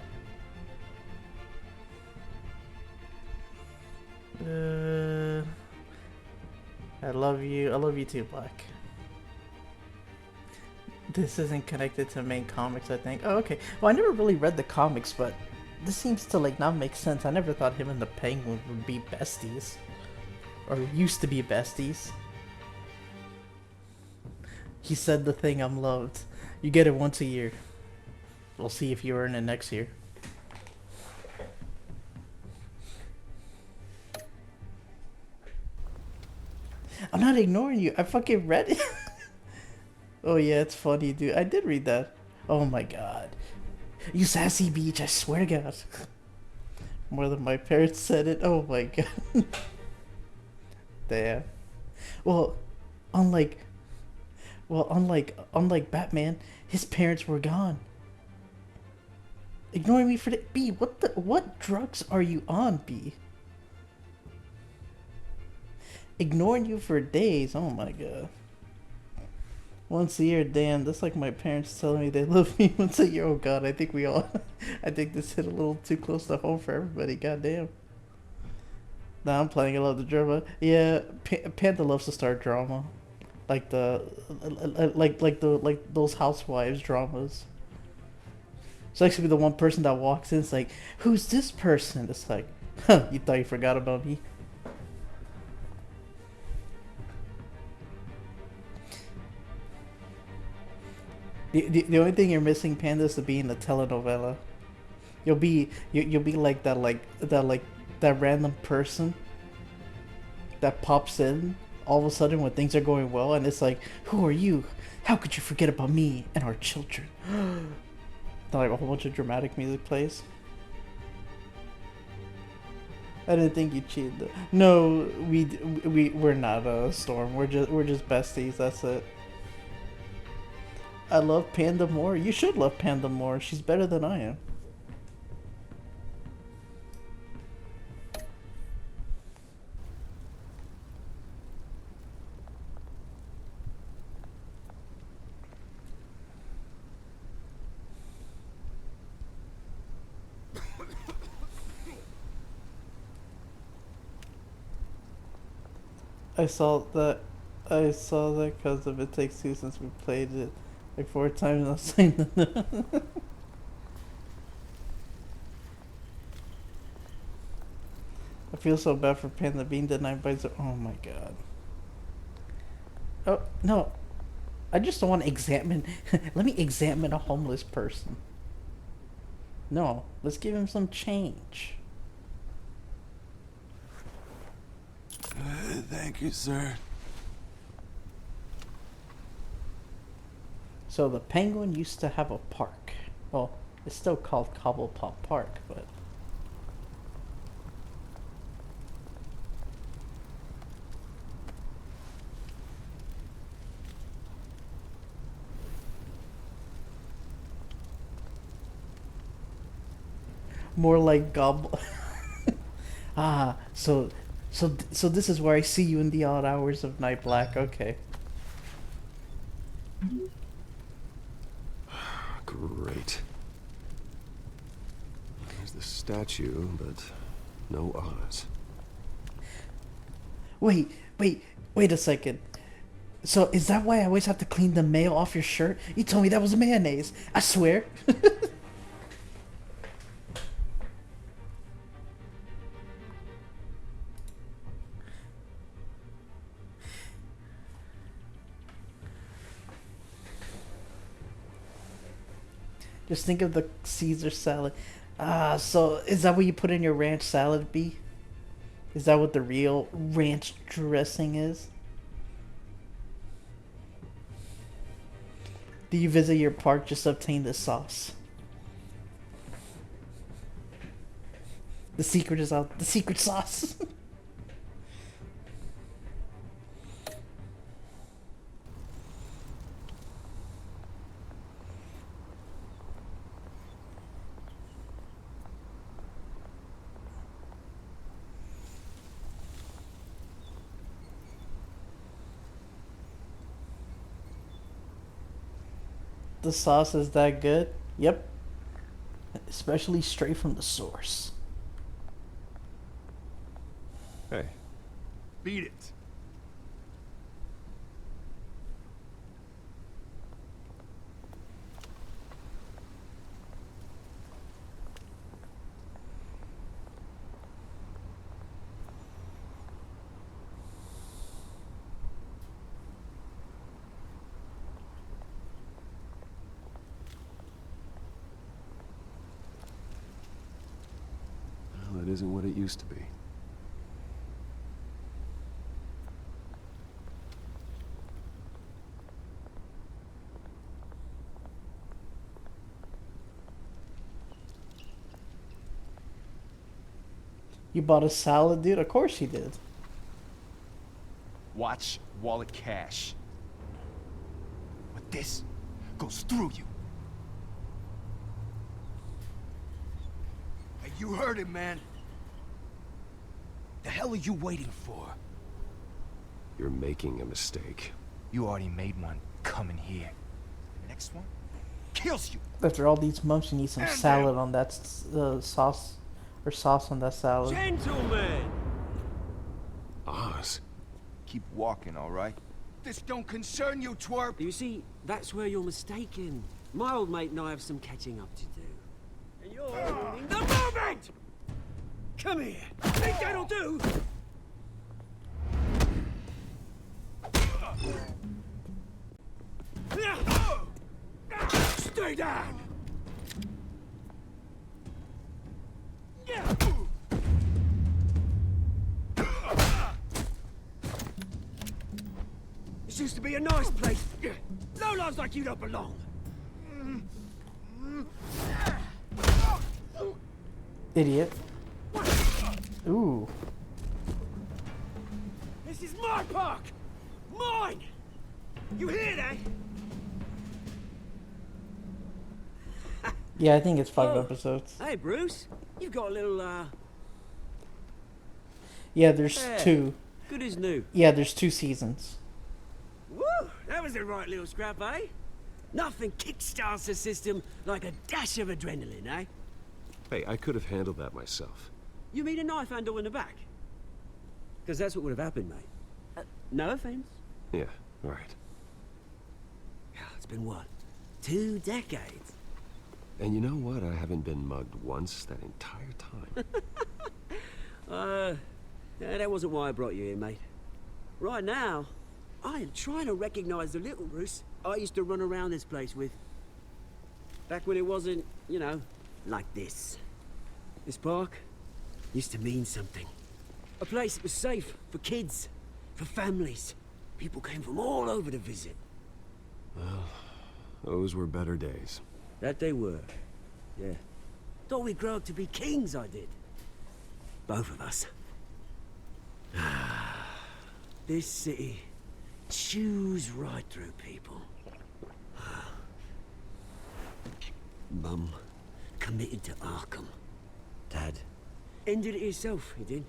I love you. I love you too, Black. This isn't connected to main comics, I think. Oh, okay. Well, I never really read the comics, but this seems to like not make sense. I never thought him and the Penguin would be besties. Or used to be besties. He said the thing, I'm loved. You get it once a year. We'll see if you earn it next year. I'm not ignoring you. I fucking read it. Oh yeah, it's funny, dude. I did read that. Oh my god. You sassy beach, I swear to God. More than my parents said it. Oh my god. Damn. Well, unlike Batman, his parents were gone. Ignoring me for the B. What drugs are you on, B? Ignoring you for days. Oh my god. Once a year, damn. That's like my parents telling me they love me once a year. Oh god, I think we all. I think this hit a little too close to home for everybody. Goddamn. Nah, I'm playing. I love the drama. Yeah, Panda loves to start drama, like those housewives dramas. It's like to be the one person that walks in. It's like, who's this person? It's like, huh, you thought you forgot about me? The only thing you're missing, Panda, is to be in a telenovela. You'll be like that random person that pops in all of a sudden when things are going well, and it's like, who are you? How could you forget about me and our children? Then like a whole bunch of dramatic music plays. I didn't think you cheated. No, we're not a Storm. We're just besties. That's it. I love Panda more. You should love Panda more. She's better than I am. I saw that because of It Takes Two since we played it like 4 times. I was saying I feel so bad for Panda being denied by oh my god. Oh no, I just don't want to examine. Let me examine a homeless person. No, let's give him some change. Thank you, sir. So the Penguin used to have a park. Well, it's still called Cobblepot Park, but more like Gobble. So this is where I see you in the odd hours of night, Black. Okay. Great. There's the statue, but no Oz. Wait a second. So is that why I always have to clean the mayo off your shirt? You told me that was mayonnaise. I swear. Just think of the Caesar salad. So is that what you put in your ranch salad, B? Is that what the real ranch dressing is? Do you visit your park just to obtain the sauce? The secret is out. The secret sauce. The sauce is that good? Yep. Especially straight from the source. Hey. Beat it. Well, it isn't what it used to be. You bought a salad, dude? Of course you did. Watch wallet cash. But this goes through you. Hey, you heard it, man. The hell are you waiting for? You're making a mistake. You already made one coming here. The next one kills you. After all these months, you need some salad on that sauce. Or sauce on that salad. Gentlemen! Oz. Keep walking, all right? This don't concern you, twerp. You see, that's where you're mistaken. My old mate and I have some catching up to do. You're ruining the moment! Come here. Think that'll do? Stay down! This used to be a nice place. Lowlifes like you don't belong. Idiot. Ooh. This is my park! Mine! You hear that? Yeah, I think it's 5 Oh. episodes. Hey, Bruce. You've got a little, Yeah, there's hair. 2. Good as new. Yeah, there's 2 seasons. Woo! That was the right little scrap, eh? Nothing kickstarts the system like a dash of adrenaline, eh? Hey, I could have handled that myself. You mean a knife handle in the back? Because that's what would have happened, mate. No offense. Yeah, right. It's been what? 2 decades? And you know what? I haven't been mugged once that entire time. Yeah, that wasn't why I brought you here, mate. Right now, I am trying to recognize the little Bruce I used to run around this place with. Back when it wasn't, you know, like this. This park used to mean something. A place that was safe for kids, for families. People came from all over to visit. Well, those were better days. That they were. Yeah. Thought we'd grow up to be kings, I did. Both of us. This city chews right through people. Mum committed to Arkham. Dad ended it himself, he did.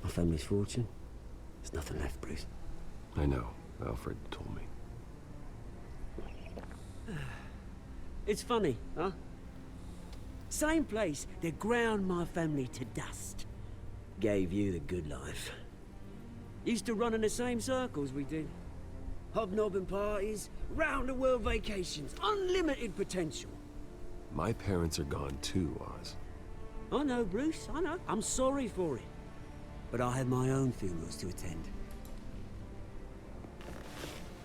My family's fortune. There's nothing left, Bruce. I know. Alfred told me. It's funny, huh? Same place that ground my family to dust. Gave you the good life. Used to run in the same circles we did. Hobnobbing parties, round-the-world vacations, unlimited potential. My parents are gone too, Oz. I know, Bruce, I know. I'm sorry for it. But I have my own funerals to attend.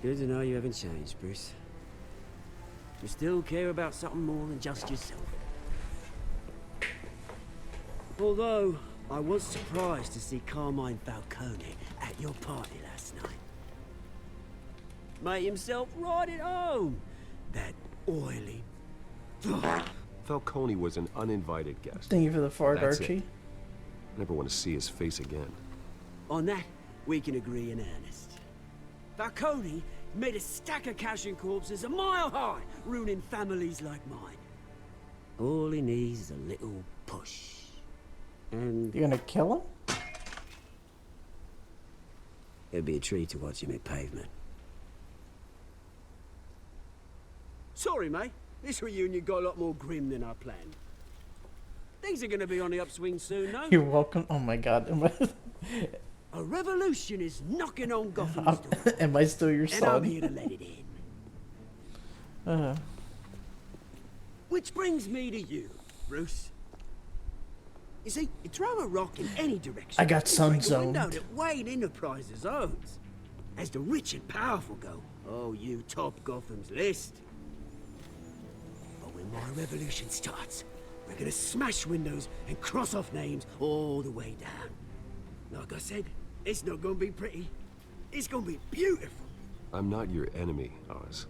Good to know you haven't changed, Bruce. You still care about something more than just yourself. Although, I was surprised to see Carmine Falcone at your party last night. Made himself right at home. That oily... Falcone was an uninvited guest. Thank you for the fart, That's Archie. it. Never want to see his face again. On that, we can agree in earnest. Falcone made a stack of cash and corpses a mile high, ruining families like mine. All he needs is a little push. And... You're gonna kill him? It'd be a treat to watch him hit pavement. Sorry, mate. This reunion got a lot more grim than I planned. Things are gonna be on the upswing soon, no? You're welcome. Oh my god. A revolution is knocking on Gotham's door. Am I still your And son? I'm here to let it in. Which brings me to you, Bruce. You see, you throw a rock in any direction. I got sun break a window zoned. that Wayne Enterprises owns. As the rich and powerful go, oh, you top Gotham's list. But when my revolution starts, we're gonna smash windows and cross off names all the way down. Like I said, it's not gonna be pretty. It's gonna be beautiful. I'm not your enemy, Oz.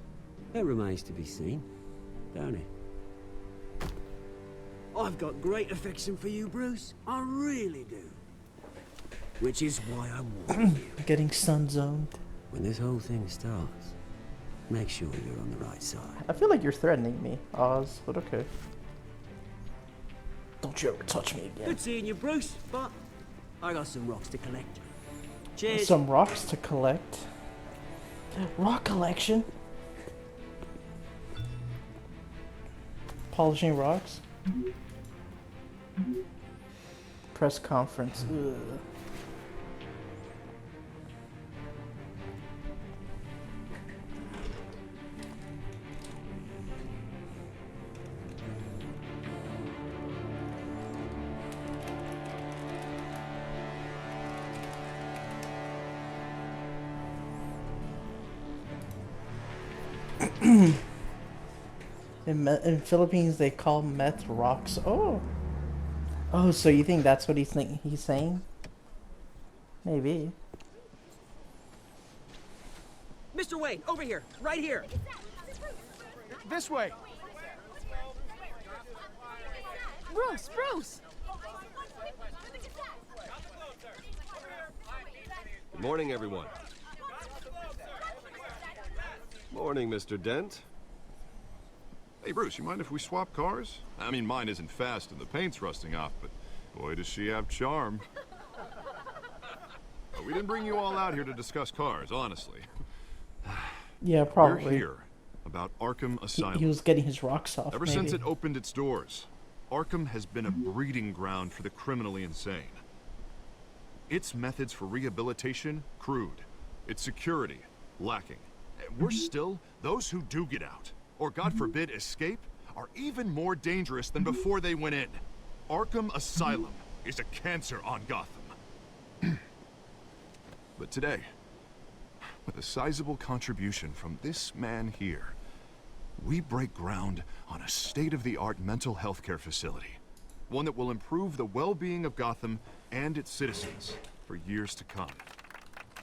That remains to be seen, don't it? I've got great affection for you, Bruce. I really do. Which is why I'm warning you. Getting sun zoned. When this whole thing starts, make sure you're on the right side. I feel like you're threatening me, Oz, but okay. Don't you ever touch me again. Good seeing you, Bruce, but I got some rocks to collect. Cheers. Some rocks to collect. Rock collection. Polishing rocks. Press conference. Ugh. In Philippines, they call meth rocks. Oh. Oh, so you think that's what he's saying? Maybe. Mr. Wayne, over here, right here. This way. Bruce, Bruce! Good morning, everyone. Morning, Mr. Dent. Hey, Bruce, you mind if we swap cars? I mean, mine isn't fast and the paint's rusting off, but boy, does she have charm. We didn't bring you all out here to discuss cars, honestly. Yeah, probably. We're here about Arkham Asylum. He was getting his rocks off, Ever since it opened its doors, Arkham has been a breeding ground for the criminally insane. Its methods for rehabilitation, crude. Its security, lacking. Worse still, those who do get out, or God forbid escape, are even more dangerous than before they went in. Arkham Asylum is a cancer on Gotham. But today, with a sizable contribution from this man here, we break ground on a state-of-the-art mental health care facility. One that will improve the well-being of Gotham and its citizens for years to come.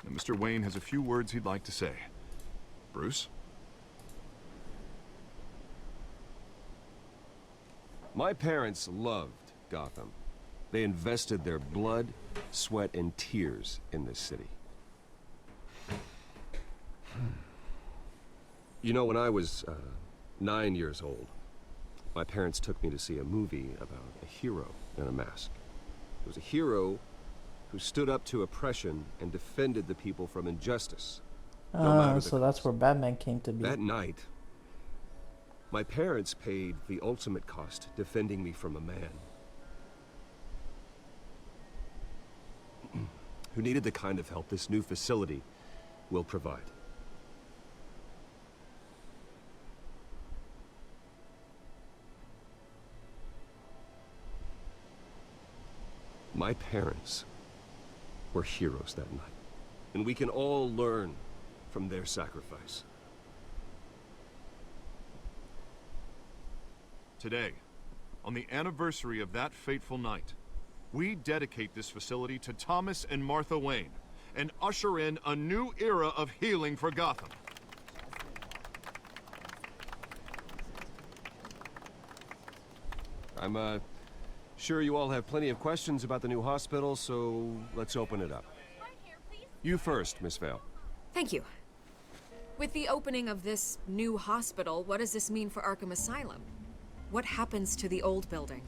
And Mr. Wayne has a few words he'd like to say. Bruce? My parents loved Gotham. They invested their blood, sweat, and tears in this city. You know, when I was 9 years old, my parents took me to see a movie about a hero in a mask. It was a hero who stood up to oppression and defended the people from injustice. So that's where Batman came to be. That night, my parents paid the ultimate cost defending me from a man who needed the kind of help this new facility will provide. My parents were heroes that night, and we can all learn from their sacrifice. Today, on the anniversary of that fateful night, we dedicate this facility to Thomas and Martha Wayne and usher in a new era of healing for Gotham. I'm sure you all have plenty of questions about the new hospital, so let's open it up. You first, Miss Vale. Thank you. With the opening of this new hospital, what does this mean for Arkham Asylum? What happens to the old building?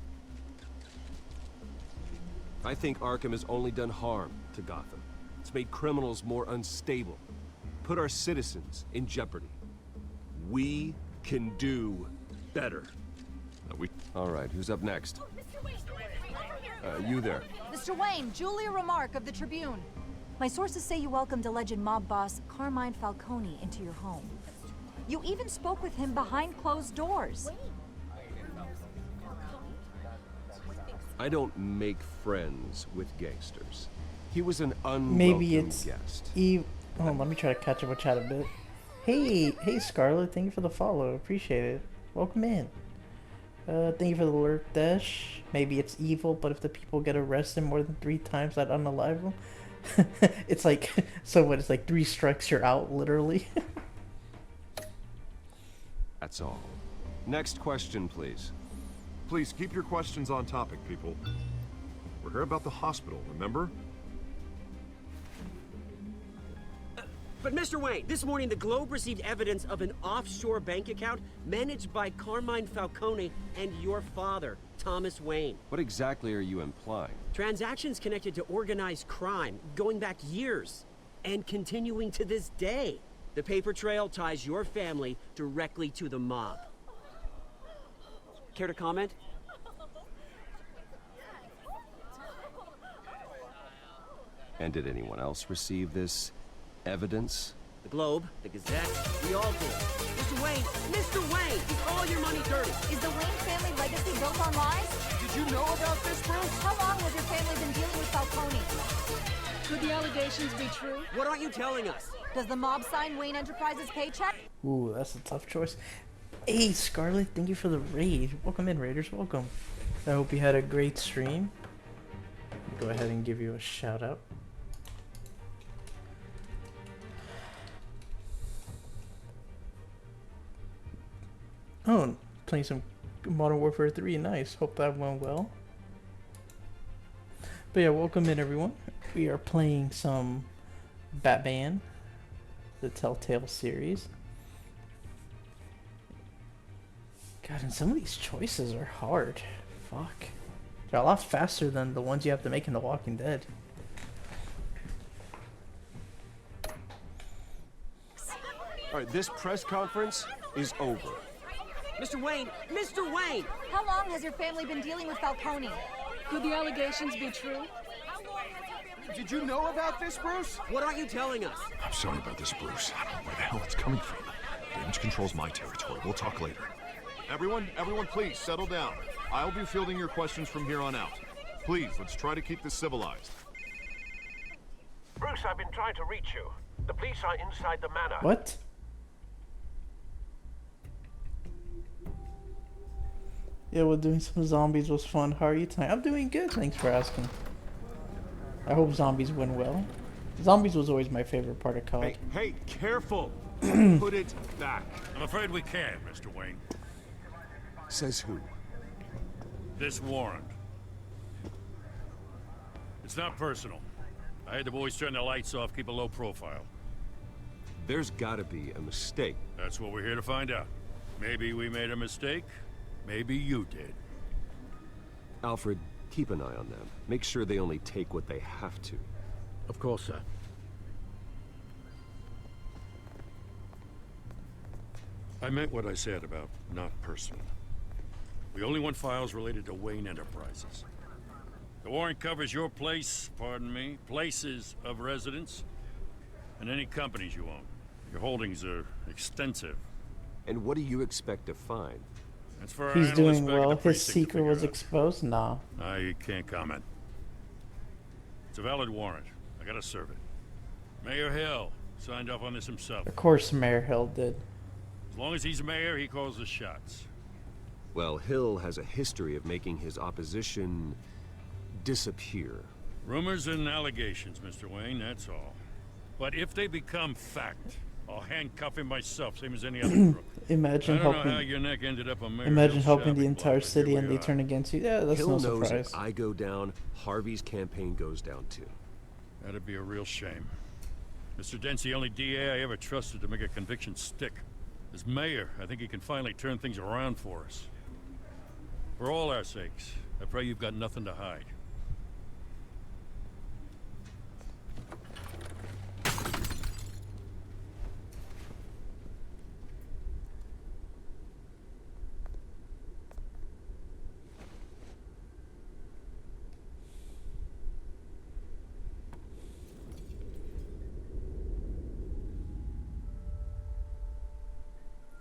I think Arkham has only done harm to Gotham. It's made criminals more unstable, put our citizens in jeopardy. We can do better. All right, who's up next? You there. Mr. Wayne, Julia Remark of the Tribune. My sources say you welcomed alleged mob boss Carmine Falcone into your home. You even spoke with him behind closed doors. I don't make friends with gangsters. He was an unwelcome Maybe it's guest. Oh, let me try to catch up with chat a bit. Hey Scarlet, thank you for the follow. Appreciate it. Welcome in. Thank you for the lurk dash. Maybe it's evil, but if the people get arrested more than 3 times, that unalive them. It's like, so what? It's like 3 strikes, you're out, literally. That's all. Next question, please. Please keep your questions on topic, people. We're here about the hospital, remember? But Mr. Wayne, this morning the Globe received evidence of an offshore bank account managed by Carmine Falcone and your father, Thomas Wayne. What exactly are you implying? Transactions connected to organized crime, going back years, and continuing to this day. The paper trail ties your family directly to the mob. Care to comment? And did anyone else receive this evidence? The Globe, the Gazette, we all did. Mr. Wayne, is all your money dirty? Is the Wayne family legacy built on lies? Did you know about this, Bruce? How long has your family been dealing with Falcone? Could the allegations be true? What aren't you telling us? Does the mob sign Wayne Enterprises paycheck? Ooh, that's a tough choice. Hey, Scarlet, thank you for the raid. Welcome in, Raiders. Welcome. I hope you had a great stream. Go ahead and give you a shout out. Oh, playing some Modern Warfare 3. Nice. Hope that went well. But yeah, welcome in, everyone. We are playing some Batman, the Telltale series. God, and some of these choices are hard. Fuck. They're a lot faster than the ones you have to make in The Walking Dead. Alright, this press conference is over. Mr. Wayne! Mr. Wayne! How long has your family been dealing with Falcone? Could the allegations be true? Did you know about this, Bruce? What aren't you telling us? I'm sorry about this, Bruce. I don't know where the hell it's coming from. Damage control's my territory. We'll talk later. Everyone, please, settle down. I'll be fielding your questions from here on out. Please, let's try to keep this civilized. Bruce, I've been trying to reach you. The police are inside the manor. What? Yeah, well, doing some zombies was fun. How are you tonight? I'm doing good, thanks for asking. I hope zombies win well. Zombies was always my favorite part of COD. Hey, careful! Put it back. I'm afraid we can't, Mr. Wayne. Says who? This warrant. It's not personal. I had the boys turn the lights off, keep a low profile. There's gotta be a mistake. That's what we're here to find out. Maybe we made a mistake. Maybe you did. Alfred, keep an eye on them. Make sure they only take what they have to. Of course, sir. I meant what I said about not personal. We only want files related to Wayne Enterprises. The warrant covers your place, pardon me, places of residence, and any companies you own. Your holdings are extensive. And what do you expect to find? That's for our He's analysts doing back at well. the His precinct to secret was figure out. exposed? Nah. I can't comment. It's a valid warrant. I gotta serve it. Mayor Hill signed off on this himself. Of course Mayor Hill did. As long as he's mayor, he calls the shots. Well, Hill has a history of making his opposition disappear. Rumors and allegations, Mr. Wayne, that's all. But if they become fact, I'll handcuff him myself, same as any other crook. Imagine I don't know helping. how your neck ended up on Mayor Imagine Hill's helping the shopping entire block, but city here and we they are. turn against you. Yeah, that's Hill no knows surprise. if I go down, Harvey's campaign goes down too. That'd be a real shame. Mr. Dent's the only DA I ever trusted to make a conviction stick. As mayor, I think he can finally turn things around for us. For all our sakes, I pray you've got nothing to hide.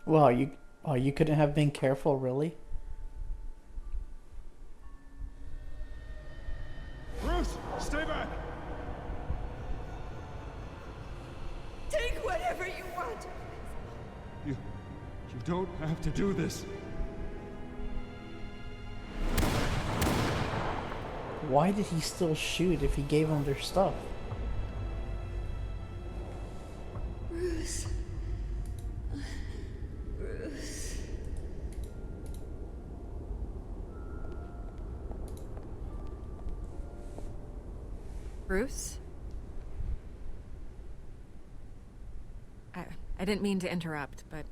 Wow, you couldn't have been careful, really? Bruce, stay back! Take whatever you want. You don't have to do this. Why did he still shoot if he gave them their stuff? Bruce. Bruce. Bruce? I didn't mean to interrupt, but...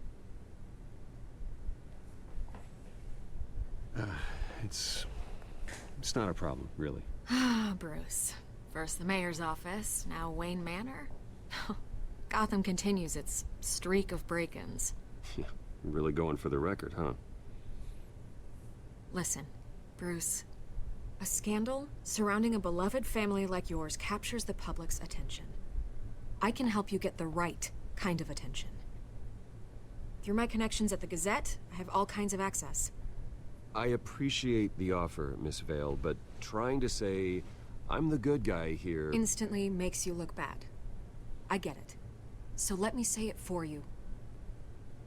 It's not a problem, really. Ah, Bruce. First the mayor's office, now Wayne Manor. Gotham continues its streak of break-ins. Yeah, really going for the record, huh? Listen, Bruce. A scandal surrounding a beloved family like yours captures the public's attention. I can help you get the right kind of attention. Through my connections at the Gazette, I have all kinds of access. I appreciate the offer, Miss Vale, but trying to say I'm the good guy here. Instantly makes you look bad. I get it. So let me say it for you.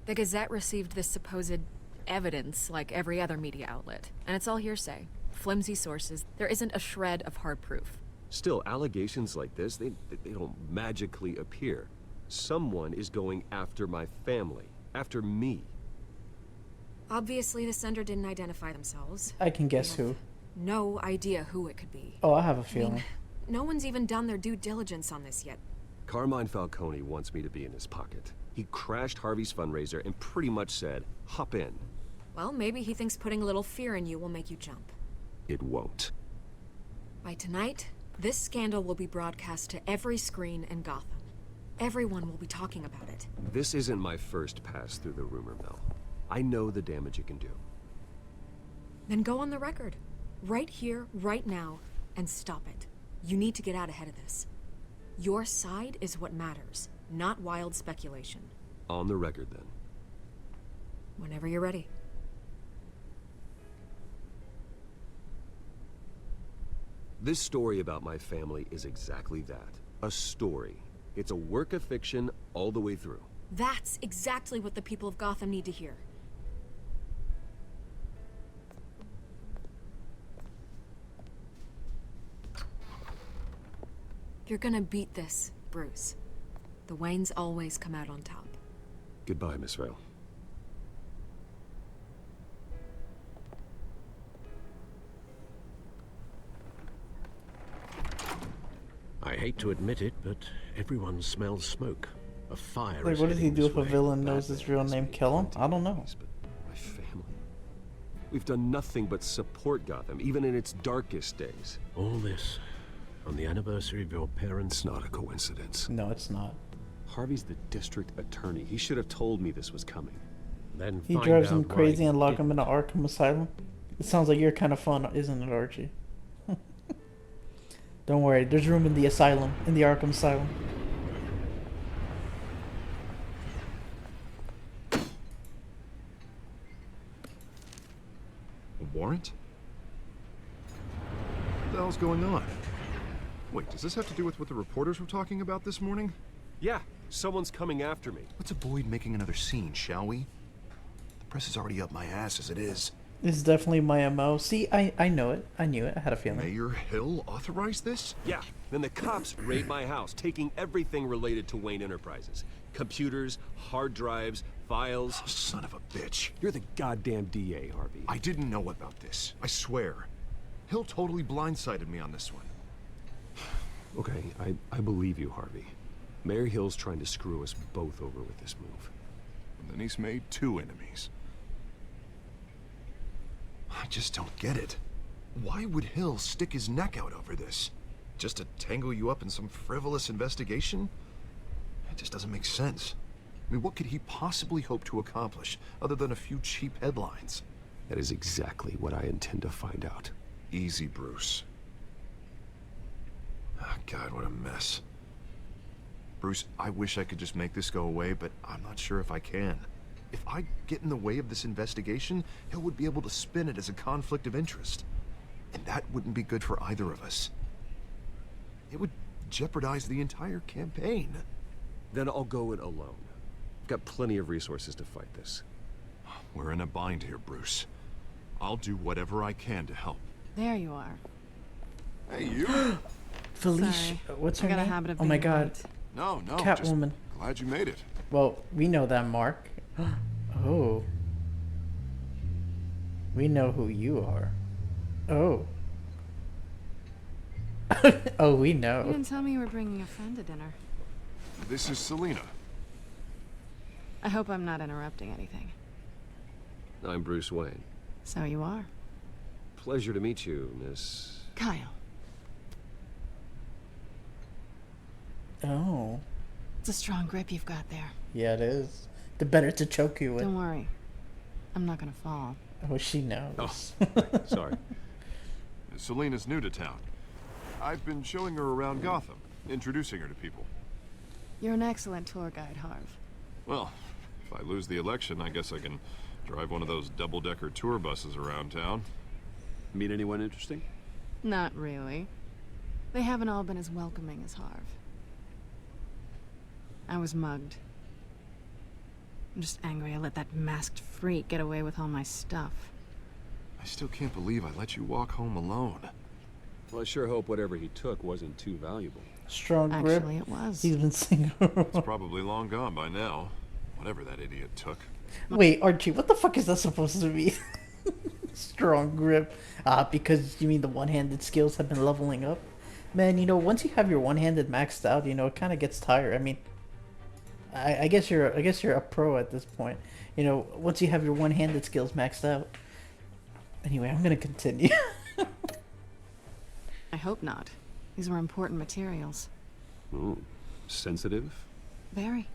The Gazette received this supposed evidence like every other media outlet, and it's all hearsay. Flimsy sources. There isn't a shred of hard proof. Still, allegations like this, they don't magically appear. Someone is going after my family, after me. Obviously, the sender didn't identify themselves. I can guess who. No idea who it could be. Oh, I have a feeling. No one's even done their due diligence on this yet. Carmine Falcone wants me to be in his pocket. He crashed Harvey's fundraiser and pretty much said, hop in. Well, maybe he thinks putting a little fear in you will make you jump. It won't. By tonight, this scandal will be broadcast to every screen in Gotham. Everyone will be talking about it. This isn't my first pass through the rumor mill. I know the damage it can do. Then go on the record. Right here, right now, and stop it. You need to get out ahead of this. Your side is what matters, not wild speculation. On the record, then. Whenever you're ready. This story about my family is exactly that. A story. It's a work of fiction all the way through. That's exactly what the people of Gotham need to hear. You're gonna beat this, Bruce. The Waynes always come out on top. Goodbye, Miss Vale. I hate to admit it, but everyone smells smoke. A fire. Like, what does he do if a villain knows his real name? Kill him? I don't know. My family. We've done nothing but support Gotham, even in its darkest days. All this on the anniversary of your parents'. It's not a coincidence. No, it's not. Harvey's the district attorney. He should have told me this was coming. Then he drives him crazy and lock him in an Arkham Asylum. It sounds like you're kind of fun, isn't it, Archie? Don't worry, there's room in the asylum, in the Arkham Asylum. A warrant? What the hell's going on? Wait, does this have to do with what the reporters were talking about this morning? Yeah, someone's coming after me. Let's avoid making another scene, shall we? The press is already up my ass as it is. This is definitely my MO. See, I know it. I knew it. I had a feeling. Mayor Hill authorized this? Yeah. Then the cops raid my house, taking everything related to Wayne Enterprises. Computers, hard drives, files. Oh, son of a bitch. You're the goddamn DA, Harvey. I didn't know about this. I swear. Hill totally blindsided me on this one. Okay, I believe you, Harvey. Mayor Hill's trying to screw us both over with this move. And then he's made two enemies. I just don't get it. Why would Hill stick his neck out over this? Just to tangle you up in some frivolous investigation? It just doesn't make sense. I mean, what could he possibly hope to accomplish other than a few cheap headlines? That is exactly what I intend to find out. Easy, Bruce. Oh, God, what a mess. Bruce, I wish I could just make this go away, but I'm not sure if I can. If I get in the way of this investigation, Hill would be able to spin it as a conflict of interest. And that wouldn't be good for either of us. It would jeopardize the entire campaign. Then I'll go it alone. I've got plenty of resources to fight this. We're in a bind here, Bruce. I'll do whatever I can to help. There you are. Hey, you! Felicia, Sorry. what's her I got a name? habit of Oh my being God. late. No, Catwoman. Just glad you made it. Well, we know that, Mark. Oh. We know who you are. Oh. Oh, we You know. didn't tell me you were bringing a friend to dinner. This is Selina. I hope I'm not interrupting anything. I'm Bruce Wayne. So you are. Pleasure to meet you, Miss... Kyle. Oh. It's a strong grip you've got there. Yeah, it is. The better to choke you with. Don't worry. I'm not gonna fall. Oh, she knows. Oh, sorry. Selina's new to town. I've been showing her around Gotham, introducing her to people. You're an excellent tour guide, Harv. Well, if I lose the election, I guess I can drive one of those double-decker tour buses around town. Meet anyone interesting? Not really. They haven't all been as welcoming as Harv. I was mugged. I'm just angry I let that masked freak get away with all my stuff. I still can't believe I let you walk home alone. Well, I sure hope whatever he took wasn't too valuable. Strong grip. Actually, it was. He's been single. It's probably long gone by now. Whatever that idiot took. Wait, Archie, what the fuck is that supposed to be? Strong grip. Because you mean the one-handed skills have been leveling up? Man, you know, once you have your one-handed maxed out, you know, it kind of gets tired. I mean, I guess you're a pro at this point. You know, once you have your one-handed skills maxed out. Anyway, I'm gonna continue. I hope not. These were important materials. Ooh, sensitive? Very.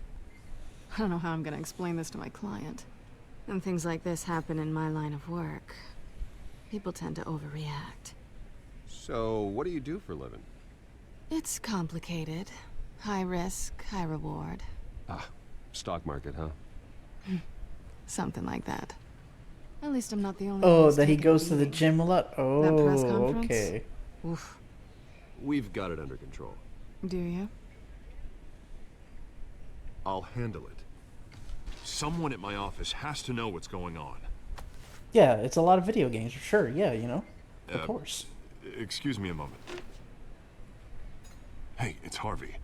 I don't know how I'm gonna explain this to my client. And things like this happen in my line of work. People tend to overreact. So, what do you do for a living? It's complicated. High risk, high reward. Ah, stock market, huh? Something like that. At least I'm not the only Oh, one that he taking goes to the beating. gym a lot? Oh, That press conference? okay. Oof. We've got it under control. Do you? I'll handle it. Someone at my office has to know what's going on. Yeah, it's a lot of video games, sure, yeah, you know. Of course. Excuse me a moment. Hey, it's Harvey.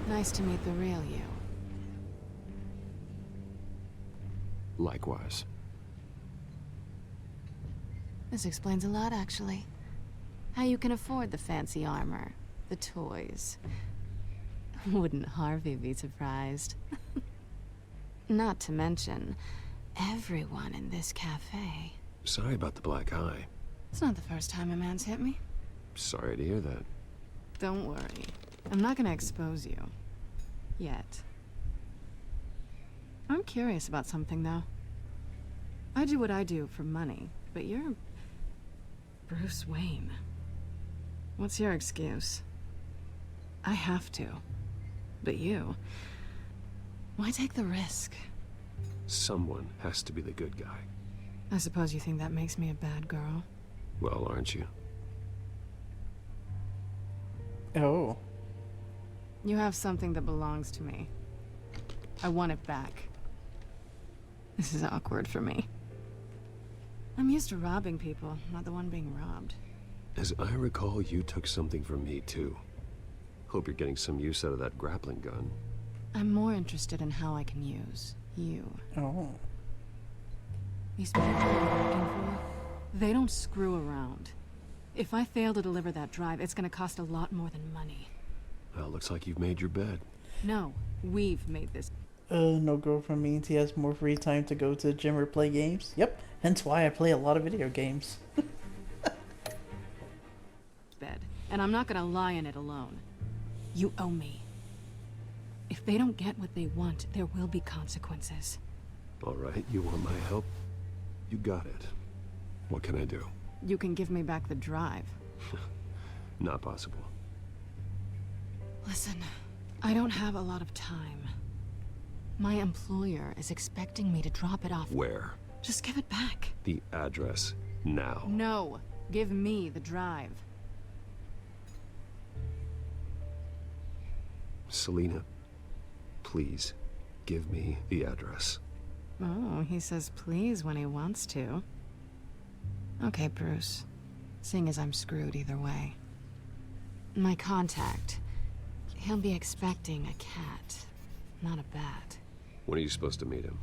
Nice to meet the real you. Likewise. This explains a lot, actually. How you can afford the fancy armor, the toys. Wouldn't Harvey be surprised? Not to mention, everyone in this cafe. Sorry about the black eye. It's not the first time a man's hit me. Sorry to hear that. Don't worry. I'm not gonna expose you. Yet. I'm curious about something, though. I do what I do for money, but you're Bruce Wayne. What's your excuse? I have to. But you... why take the risk? Someone has to be the good guy. I suppose you think that makes me a bad girl? Well, aren't you? Oh. You have something that belongs to me. I want it back. This is awkward for me. I'm used to robbing people, not the one being robbed. As I recall, you took something from me, too. Hope you're getting some use out of that grappling gun. I'm more interested in how I can use you. Oh. These people I'm working for, they don't screw around. If I fail to deliver that drive, it's gonna cost a lot more than money. Well, looks like you've made your bed. No, we've made this. No girlfriend means he has more free time to go to the gym or play games. Yep, hence why I play a lot of video games. Bed, and I'm not gonna lie in it alone. You owe me. If they don't get what they want, there will be consequences. All right, you want my help? You got it. What can I do? You can give me back the drive. Not possible. Listen, I don't have a lot of time. My employer is expecting me to drop it off. Where? Just give it back. The address, now. No, give me the drive. Selina, please, give me the address. Oh, he says please when he wants to. Okay, Bruce. Seeing as I'm screwed either way. My contact. He'll be expecting a cat, not a bat. When are you supposed to meet him?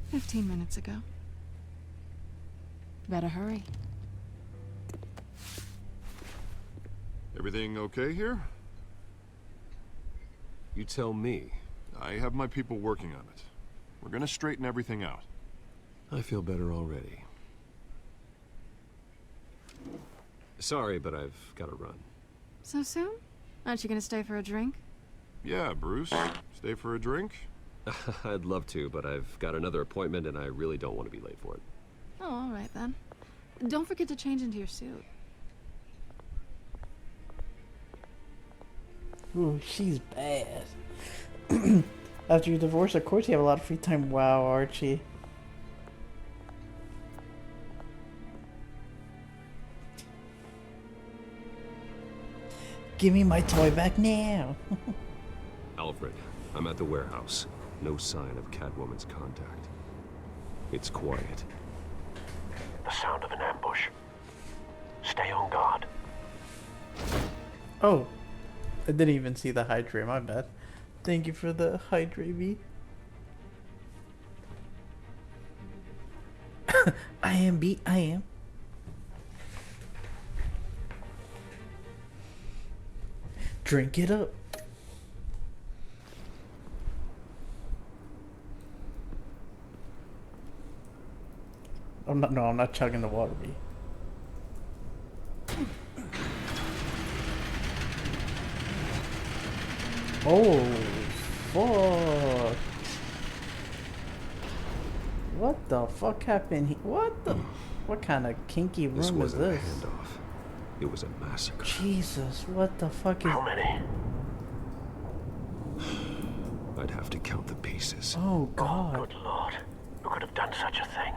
15 minutes ago. Better hurry. Everything okay here? You tell me. I have my people working on it. We're gonna straighten everything out. I feel better already. Sorry, but I've got to run. So soon? Aren't you gonna stay for a drink? Yeah, Bruce. Stay for a drink? I'd love to, but I've got another appointment and I really don't want to be late for it. Oh, all right then. Don't forget to change into your suit. Ooh, she's bad. After you divorce, of course you have a lot of free time. Wow, Archie. Give me my toy back now. Alfred, I'm at the warehouse. No sign of Catwoman's contact. It's quiet. The sound of an ambush. Stay on guard. Oh, I didn't even see the hydrate, my bad. Thank you for the hydrate, V. I am B, I am. Drink it up. I'm not chugging the water, B. Oh, fuck. What the fuck happened here? What kind of kinky room This is wasn't a this? handoff. It was a massacre. Jesus, what the fuck is... How many? I'd have to count the pieces. Oh, God. Good Lord. Who could have done such a thing?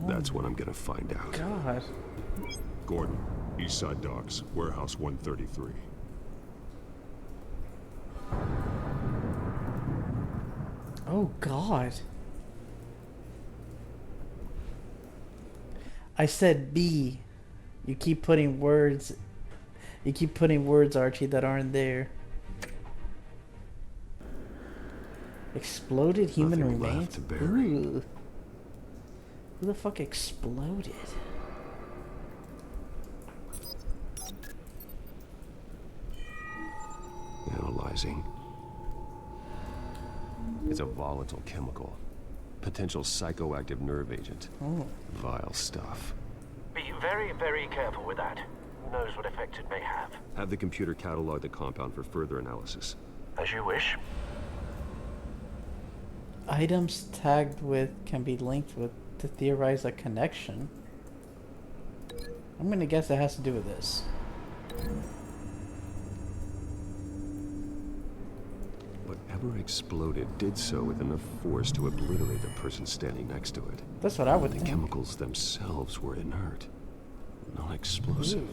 That's what I'm gonna find out. God. Gordon, Eastside Docks, Warehouse 133. Oh, God. I said B. You keep putting words... You keep putting words, Archie, that aren't there. Exploded human Nothing remains? left to bury. Ooh. Who the fuck exploded? Analyzing. It's a volatile chemical. Potential psychoactive nerve agent. Oh. Vile stuff. Be very, very careful with that. Who knows what effect it may have. Have the computer catalog the compound for further analysis. As you wish. Items tagged with can be linked with to theorize a connection. I'm gonna guess it has to do with this. Whatever exploded did so with enough force to obliterate the person standing next to it. That's what I would think. The chemicals themselves were inert, non-explosive.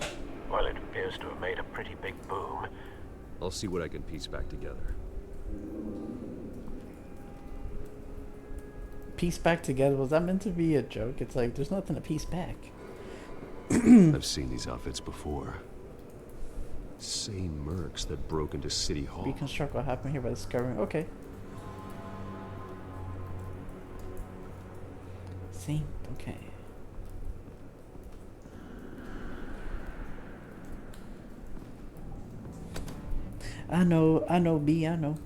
Well, it appears to have made a pretty big boom. I'll see what I can piece back together. Piece back together, was that meant to be a joke? It's like, there's nothing to piece back. I've seen these outfits before. Same mercs that broke into City Hall. Reconstruct what happened here by discovering. Okay. See? Okay. I know, B, I know.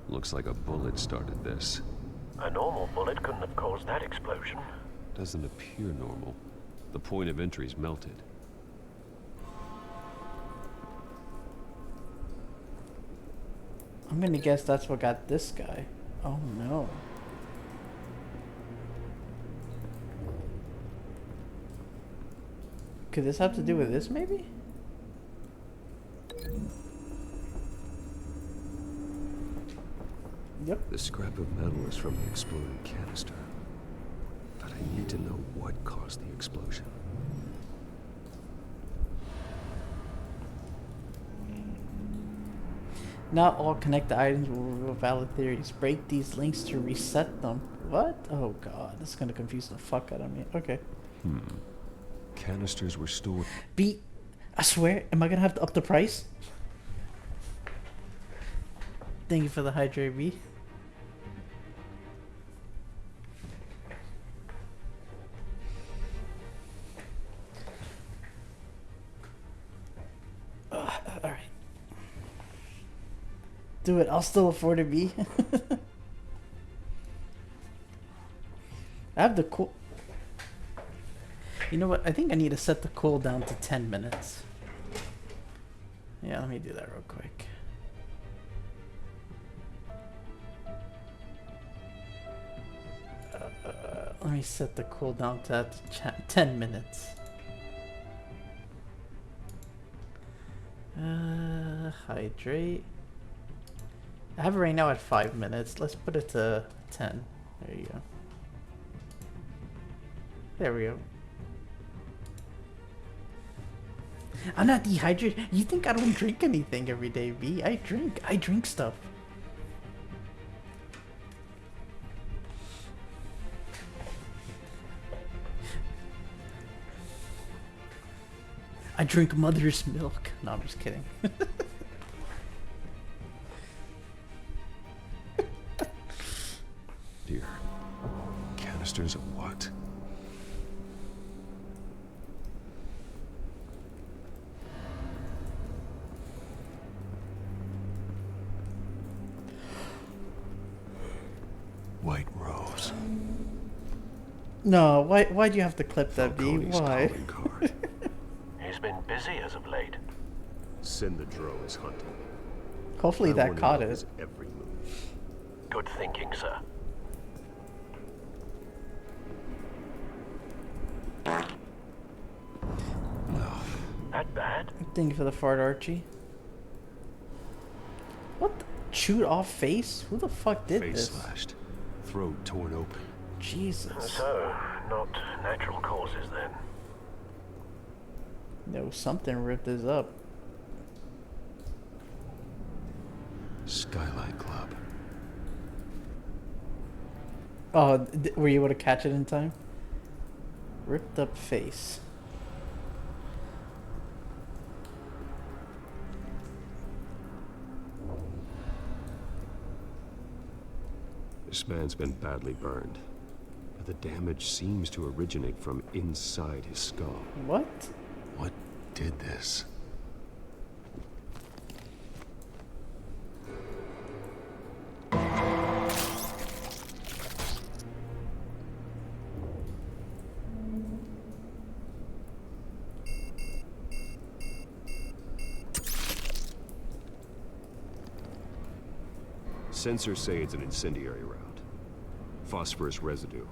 Looks like a bullet started this. A normal bullet couldn't have caused that explosion. Doesn't appear normal. The point of entry's melted. I'm gonna guess that's what got this guy. Oh no. Could this have to do with this, maybe? Yep. The scrap of metal is from the exploded canister. But I need to know what caused the explosion. Not all connected items will reveal valid theories. Break these links to reset them. What? Oh god, this is gonna confuse the fuck out of me. Okay. Canisters were stored. B, I swear, am I gonna have to up the price? Thank you for the hydrate, B. Alright. Do it, I'll still afford it, B. I have the cool. You know what? I think I need to set the cooldown to 10 minutes. Yeah, let me do that real quick. Let me set the cooldown to 10 minutes. Hydrate. I have it right now at 5 minutes. Let's put it to 10. There you go. There we go. I'm not dehydrated. You think I don't drink anything every day, B? I drink stuff. I drink mother's milk. No, I'm just kidding. Dear, canisters of what? White Rose. No, why'd you have to clip that, B? Why? He's been busy as of late. Cinderdro is hunting. Hopefully that caught it. Every move. Good thinking, sir. That bad? Thank you for the fart, Archie. What? Chewed off face? Who the fuck did Face this? slashed, throat torn open. Jesus. So, not natural causes then. No, something ripped this up. Skylight Club. Oh, were you able to catch it in time? Ripped up face. This man's been badly burned, but the damage seems to originate from inside his skull. What? What did this? Sensors say it's an incendiary round. Phosphorus residue. What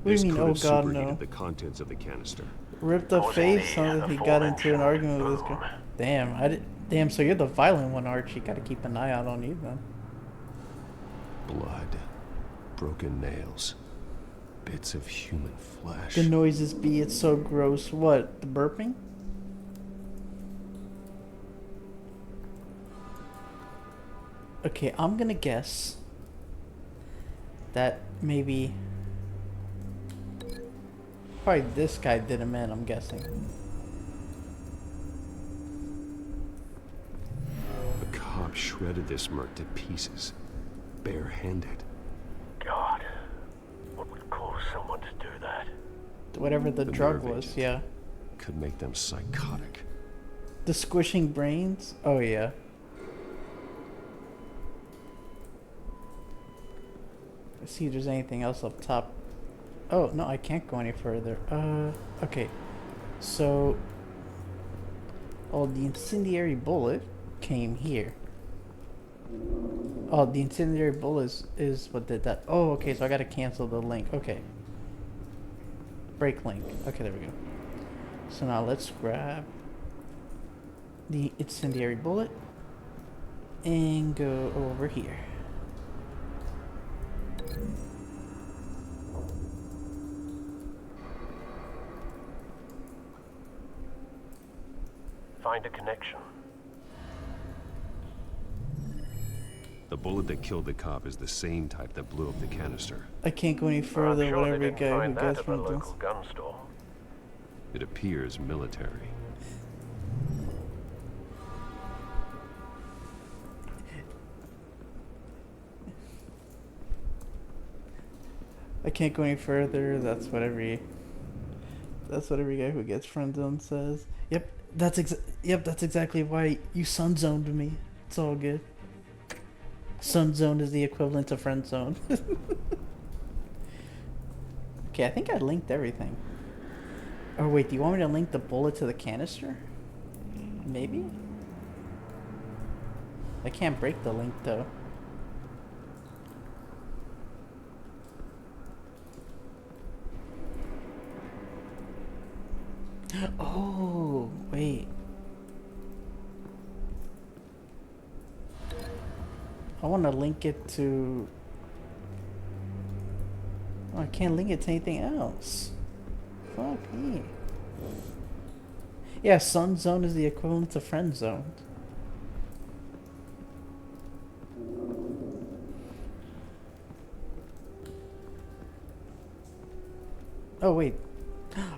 do This you mean, could oh have god, superheated no? the contents of the canister. Ripped up face? Sounds like he got into an argument with this guy. Damn, damn, so you're the violent one, Archie. Gotta keep an eye out on you, then. Blood. Broken nails. Bits of human flesh. The noises be it's so gross. What? The burping? Okay, I'm gonna guess that maybe probably this guy did him in, I'm guessing. A cop shredded this merc to pieces. Barehanded. God, what would cause someone to do that? Whatever the drug nerve was, agent yeah. Could make them psychotic. The squishing brains? Oh yeah. Let's see if there's anything else up top. Oh, no, I can't go any further. Okay. So, oh, the incendiary bullet came here. Oh, the incendiary bullet is what did that. Oh, okay, so I gotta cancel the link. Okay. Break link. Okay, there we go. So now let's grab the incendiary bullet and go over here. Find a connection. The bullet that killed the cop is the same type that blew up the canister. I can't go any further. I'm sure Whatever they didn't guy who find that gets at a from this. local gun store. It appears military. I can't go any further. That's what every guy who gets friend zone says. Yep, that's exactly why you sun zoned me. It's all good. Sun zone is the equivalent to friend zone. Okay, I think I linked everything. Oh wait, do you want me to link the bullet to the canister? Maybe? I can't break the link though. Oh, wait. I want to link it to... Oh, I can't link it to anything else. Fuck me. Yeah, Sun Zone is the equivalent to Friend Zone. Oh, wait.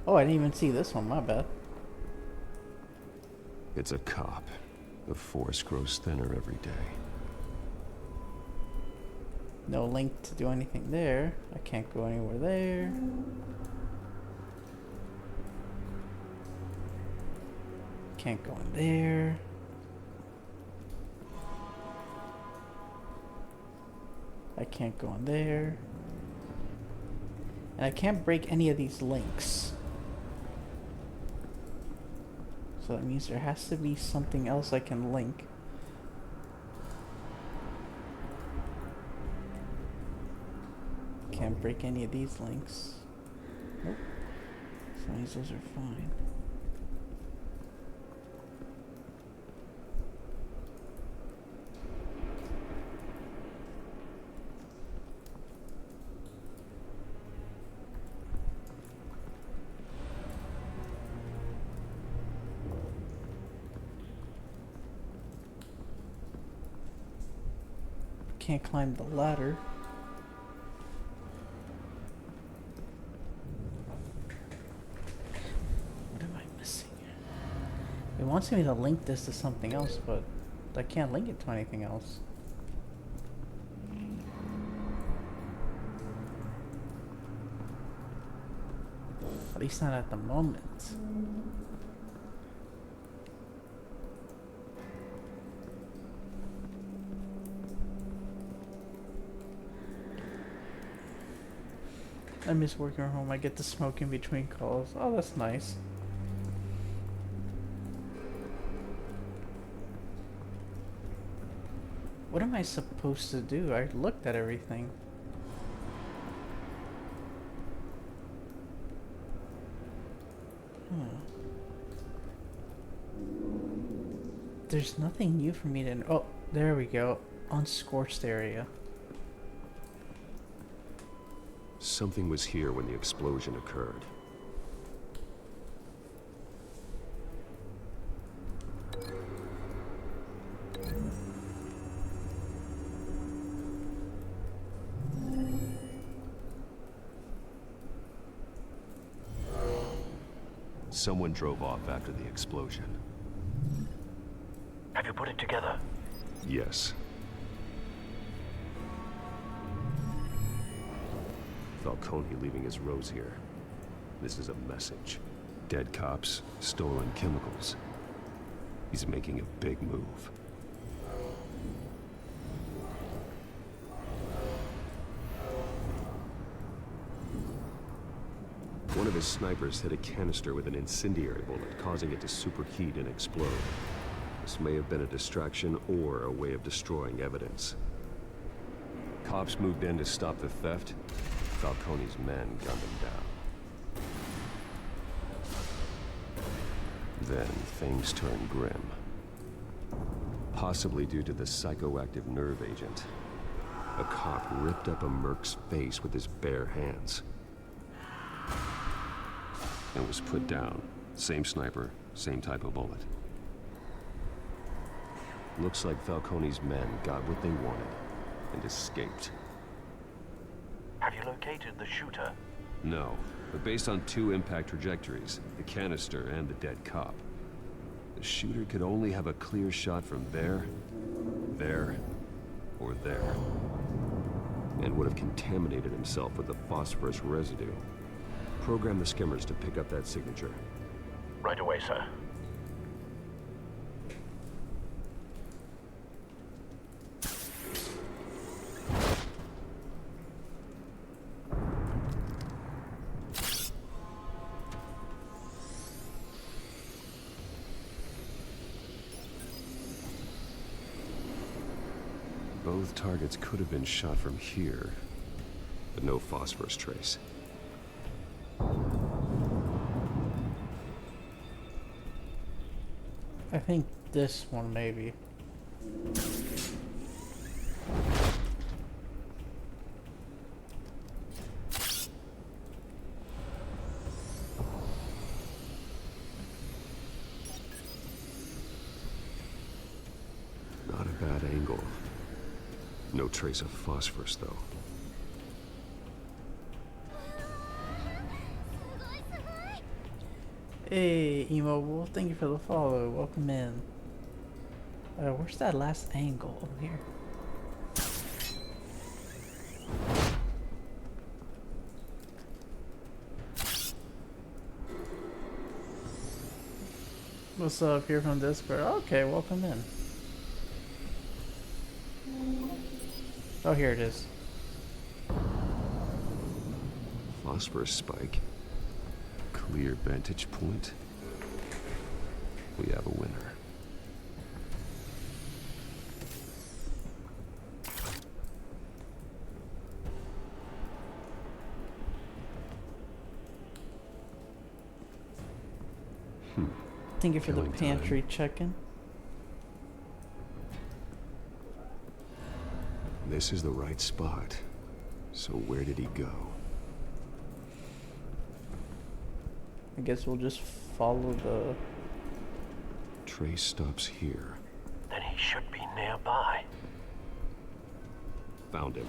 Oh, I didn't even see this one. My bad. It's a cop. The force grows thinner every day. No link to do anything there. I can't go anywhere there. Can't go in there. I can't go in there. And I can't break any of these links. So that means there has to be something else I can link. Can't break any of these links. Nope. So that means those are fine. Can't climb the ladder. What am I missing? It wants me to link this to something else, but I can't link it to anything else. At least not at the moment. I miss working from home. I get to smoke in between calls. Oh, that's nice. What am I supposed to do? I looked at everything. There's nothing new for me to... Oh, there we go. Unscorched area. Something was here when the explosion occurred. Someone drove off after the explosion. Have you put it together? Yes. Falcone leaving his rose here. This is a message. Dead cops, stolen chemicals. He's making a big move. One of his snipers hit a canister with an incendiary bullet, causing it to superheat and explode. This may have been a distraction or a way of destroying evidence. Cops moved in to stop the theft. Falcone's men gunned him down. Then things turned grim. Possibly due to the psychoactive nerve agent. A cop ripped up a merc's face with his bare hands. And was put down. Same sniper, same type of bullet. Looks like Falcone's men got what they wanted and escaped. Have you located the shooter? No, but based on two impact trajectories, the canister and the dead cop, the shooter could only have a clear shot from there, or there, and would have contaminated himself with the phosphorus residue. Program the skimmers to pick up that signature. Right away, sir. Both targets could have been shot from here, but no phosphorus trace. I think this one maybe. Not a bad angle. No trace of phosphorus, though. Hey, Immobile, thank you for the follow. Welcome in. Where's that last angle? Over here. What's up here from Discord? Okay, welcome in. Oh, here it is. Phosphorus spike. Clear vantage point. We have a winner. Thank you for the Killing pantry time. check-in. This is the right spot. So where did he go? I guess we'll just follow the... Trace stops here. Then he should be nearby. Found him.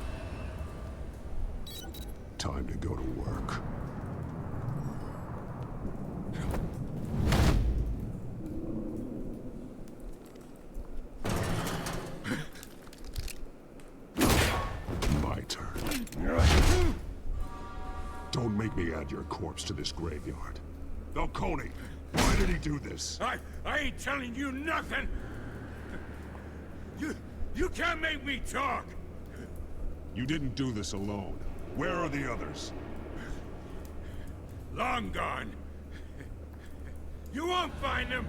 Time to go to work. My turn. Don't make me add your corpse to this graveyard. Falcone, why did he do this? I ain't telling you nothing! You can't make me talk! You didn't do this alone. Where are the others? Long gone. You won't find them!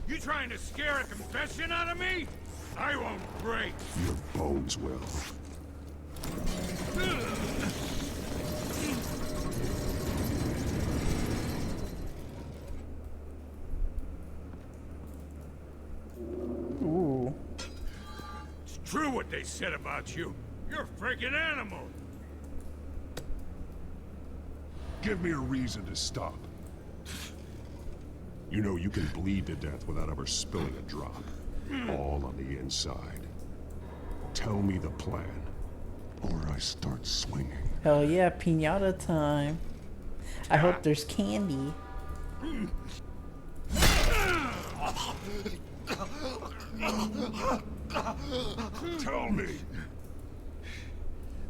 You trying to scare a confession out of me? I won't break! Your bones will. Ooh. It's true what they said about you. You're a freaking animal. Give me a reason to stop. You know you can bleed to death without ever spilling a drop. All on the inside. Tell me the plan, or I start swinging. Hell yeah, piñata time. I hope there's candy. Tell me.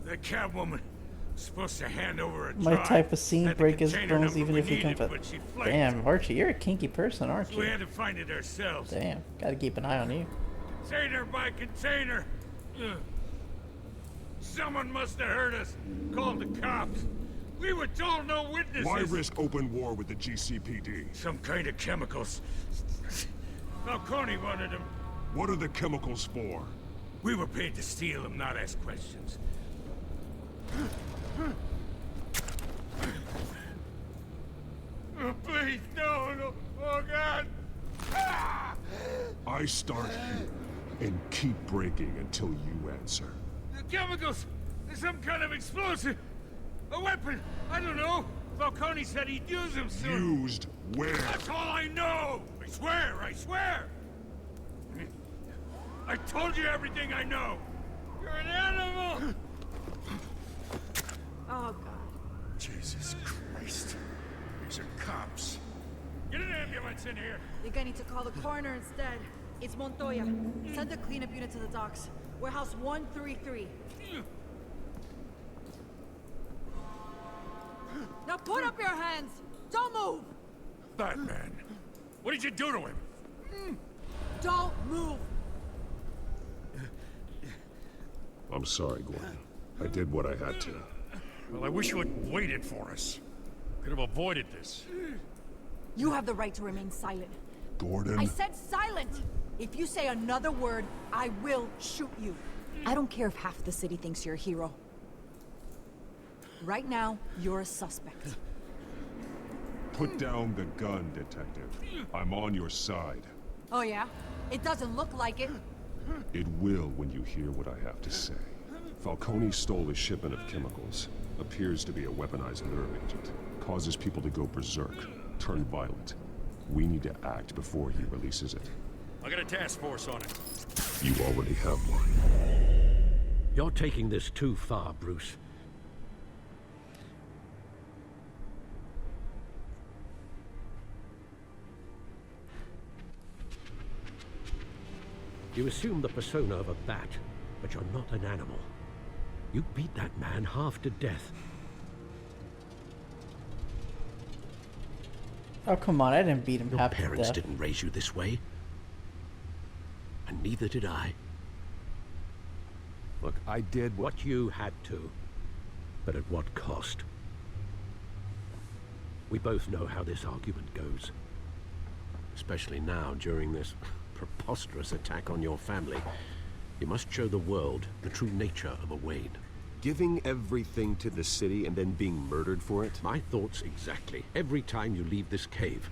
The Catwoman was supposed to hand over a My drive. type of scene, Had the break his container bones number even we if he needed, comes but she flaked. Damn, Archie, you're a kinky person, aren't So we you? had to find it ourselves. Damn, gotta keep an eye on you. Container by container. Ugh. Someone must have heard us. Called the cops. We were told no witnesses. Why risk open war with the GCPD? Some kind of chemicals. Falcone wanted them. What are the chemicals for? We were paid to steal them, not ask questions. Oh, please, no. Oh, God. I start here and keep breaking until you answer. The chemicals! There's some kind of explosive! A weapon! I don't know! Falcone said he'd use them soon! Used where? That's all I know! I swear! I told you everything I know! You're an animal! Oh, God. Jesus Christ. These are cops. Get an ambulance in here! Think I need to call the coroner instead. It's Montoya. Send the cleanup unit to the docks. Warehouse 133. Now put up your hands! Don't move! Batman! What did you do to him? Don't move! I'm sorry, Gordon. I did what I had to. Well, I wish you had waited for us. Could have avoided this. You have the right to remain silent. Gordon? I said silent! If you say another word, I will shoot you. I don't care if half the city thinks you're a hero. Right now, you're a suspect. Put down the gun, detective. I'm on your side. Oh yeah? It doesn't look like it. It will when you hear what I have to say. Falcone stole a shipment of chemicals. Appears to be a weaponized nerve agent. Causes people to go berserk, turn violent. We need to act before he releases it. I got a task force on it. You already have one. You're taking this too far, Bruce. You assume the persona of a bat, but you're not an animal. You beat that man half to death. Oh, come on, I didn't beat him Your half to parents death. didn't raise you this way. And neither did I. Look, I did what you had to. But at what cost? We both know how this argument goes. Especially now, during this preposterous attack on your family. You must show the world the true nature of a Wayne. Giving everything to the city and then being murdered for it? My thoughts exactly. Every time you leave this cave.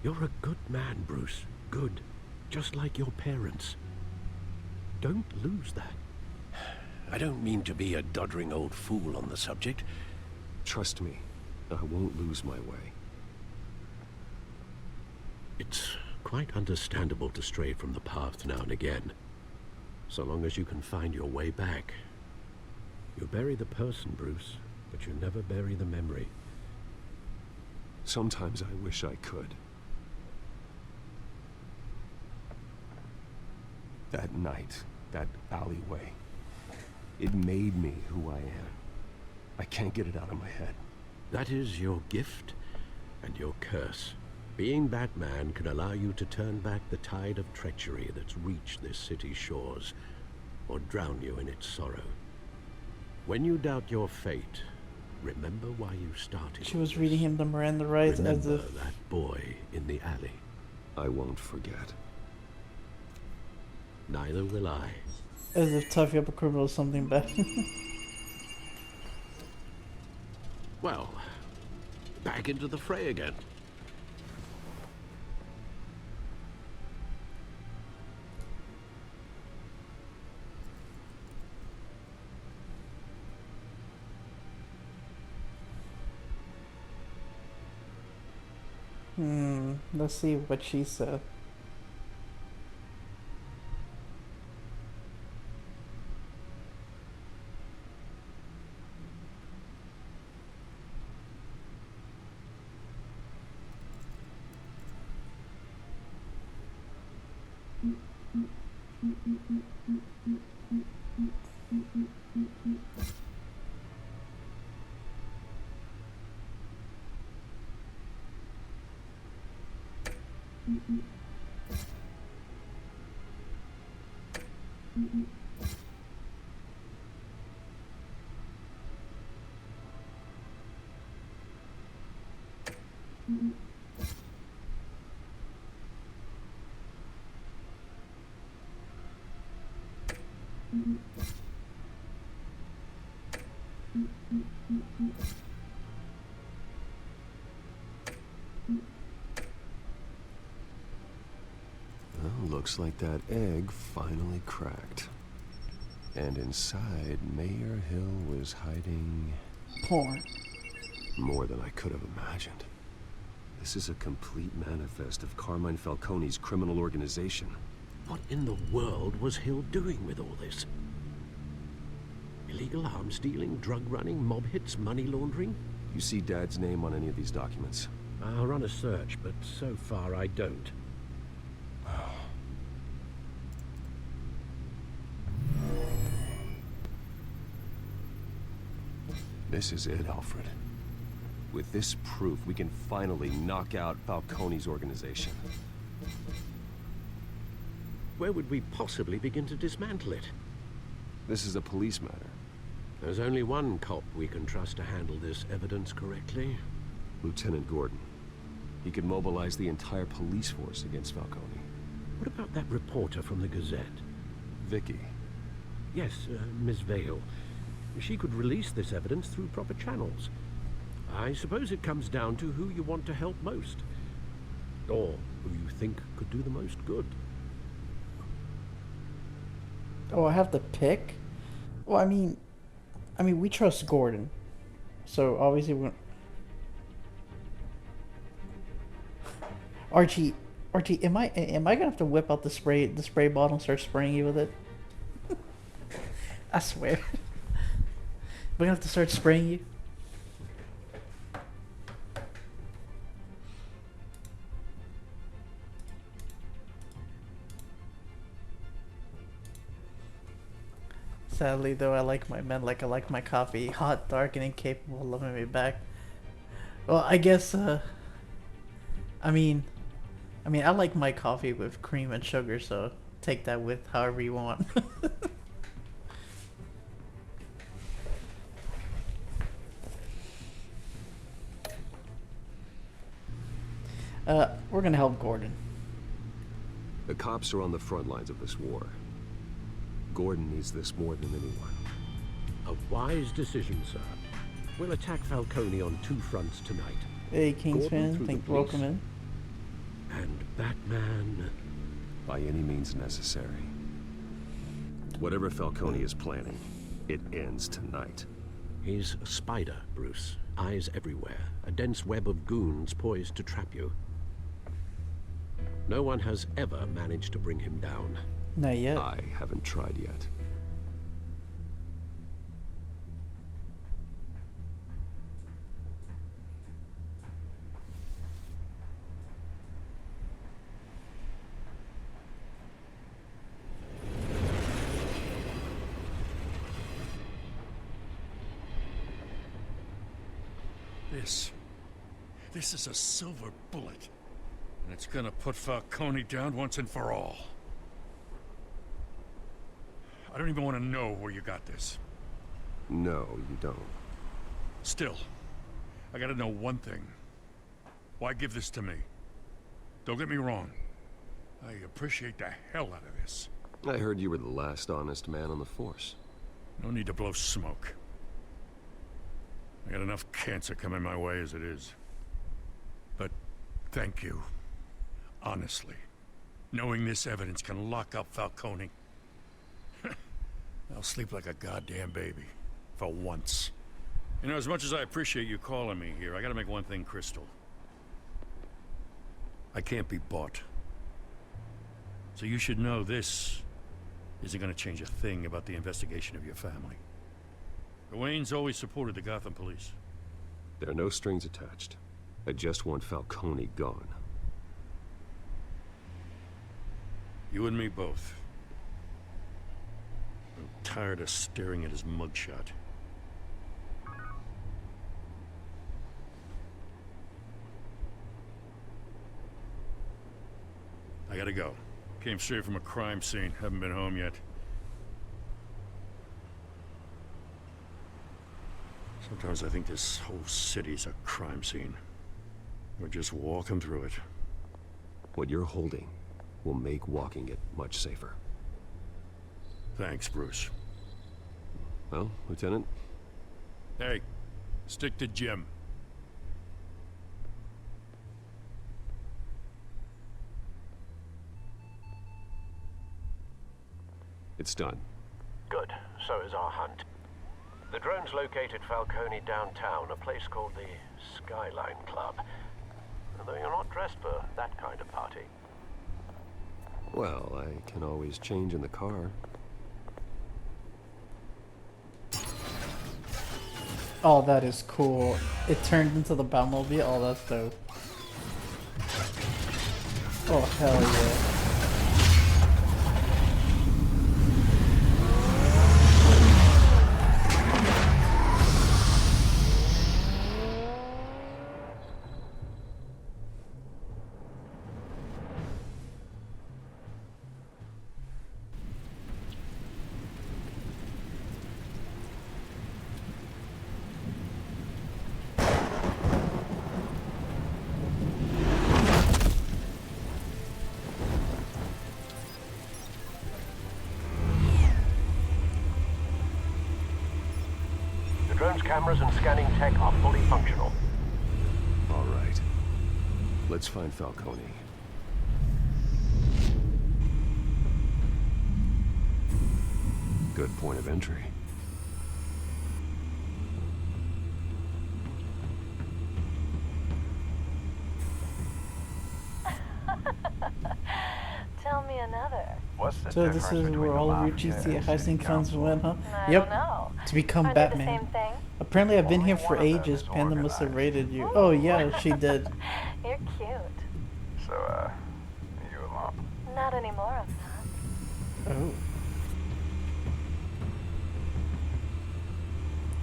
You're a good man, Bruce. Good. Just like your parents. Don't lose that. I don't mean to be a doddering old fool on the subject. Trust me, I won't lose my way. It's quite understandable to stray from the path now and again. So long as you can find your way back. You bury the person, Bruce, but you never bury the memory. Sometimes I wish I could. That night, that alleyway, it made me who I am. I can't get it out of my head. That is your gift and your curse. Being Batman can allow you to turn back the tide of treachery that's reached this city's shores, or drown you in its sorrow. When you doubt your fate, remember why you started. She was reading him the Miranda rights as Remember if... that boy in the alley. I won't forget. Neither will I. As if tough up a criminal is something bad. Well, back into the fray again. Let's see what she said. Well, looks like that egg finally cracked. And inside, Mayor Hill was hiding... porn. More than I could have imagined. This is a complete manifest of Carmine Falcone's criminal organization. What in the world was Hill doing with all this? Illegal arms dealing, drug running, mob hits, money laundering? You see Dad's name on any of these documents? I'll run a search, but so far I don't. This is it, Alfred. With this proof, we can finally knock out Falcone's organization. Where would we possibly begin to dismantle it? This is a police matter. There's only one cop we can trust to handle this evidence correctly. Lieutenant Gordon. He could mobilize the entire police force against Falcone. What about that reporter from the Gazette? Vicky. Yes, Miss Vale. She could release this evidence through proper channels. I suppose it comes down to who you want to help most. Or who you think could do the most good. Oh, I have to pick? Well, I mean, we trust Gordon. So, obviously, we're... Archie, am I gonna have to whip out the spray bottle and start spraying you with it? I swear. We're gonna have to start spraying you. Sadly, though, I like my men like I like my coffee hot, dark, and incapable of loving me back. Well, I guess, I mean, I like my coffee with cream and sugar, so take that with however you want. We're gonna help Gordon. The cops are on the front lines of this war. Gordon needs this more than anyone. A wise decision, sir. We'll attack Falcone on two fronts tonight. Hey, Kingsman, welcome in. And Batman. By any means necessary. Whatever Falcone is planning, it ends tonight. He's a spider, Bruce. Eyes everywhere. A dense web of goons poised to trap you. No one has ever managed to bring him down. Not yet. I haven't tried yet. This is a silver bullet. And it's gonna put Falcone down once and for all. I don't even want to know where you got this. No, you don't. Still, I gotta know one thing. Why give this to me? Don't get me wrong. I appreciate the hell out of this. I heard you were the last honest man on the force. No need to blow smoke. I got enough cancer coming my way as it is. But thank you. Honestly. Knowing this evidence can lock up Falcone. I'll sleep like a goddamn baby. For once. You know, as much as I appreciate you calling me here, I gotta make one thing crystal. I can't be bought. So you should know this isn't gonna change a thing about the investigation of your family. The Waynes always supported the Gotham police. There are no strings attached. I just want Falcone gone. You and me both. I'm tired of staring at his mugshot. I gotta go. Came straight from a crime scene. Haven't been home yet. Sometimes I think this whole city's a crime scene. We're just walking through it. What you're holding will make walking it much safer. Thanks, Bruce. Well, Lieutenant? Hey, stick to Jim. It's done. Good. So is our hunt. The drones located Falcone downtown, a place called the Skyline Club. Although you're not dressed for that kind of party. Well, I can always change in the car. Oh, that is cool. It turned into the Batmobile. Oh, that's dope. Oh, hell yeah. Drone's cameras and scanning tech are fully functional. All right. Let's find Falcone. Good point of entry. Tell me another. What's the So this is where all of your GTA heisting funds went, huh? Yep. To become Aren't they the Batman. same thing? Apparently I've been here for ages. Panda must have raided you. Oh yeah, she did. You're cute. So, you alone? Not anymore, I'm not. Oh.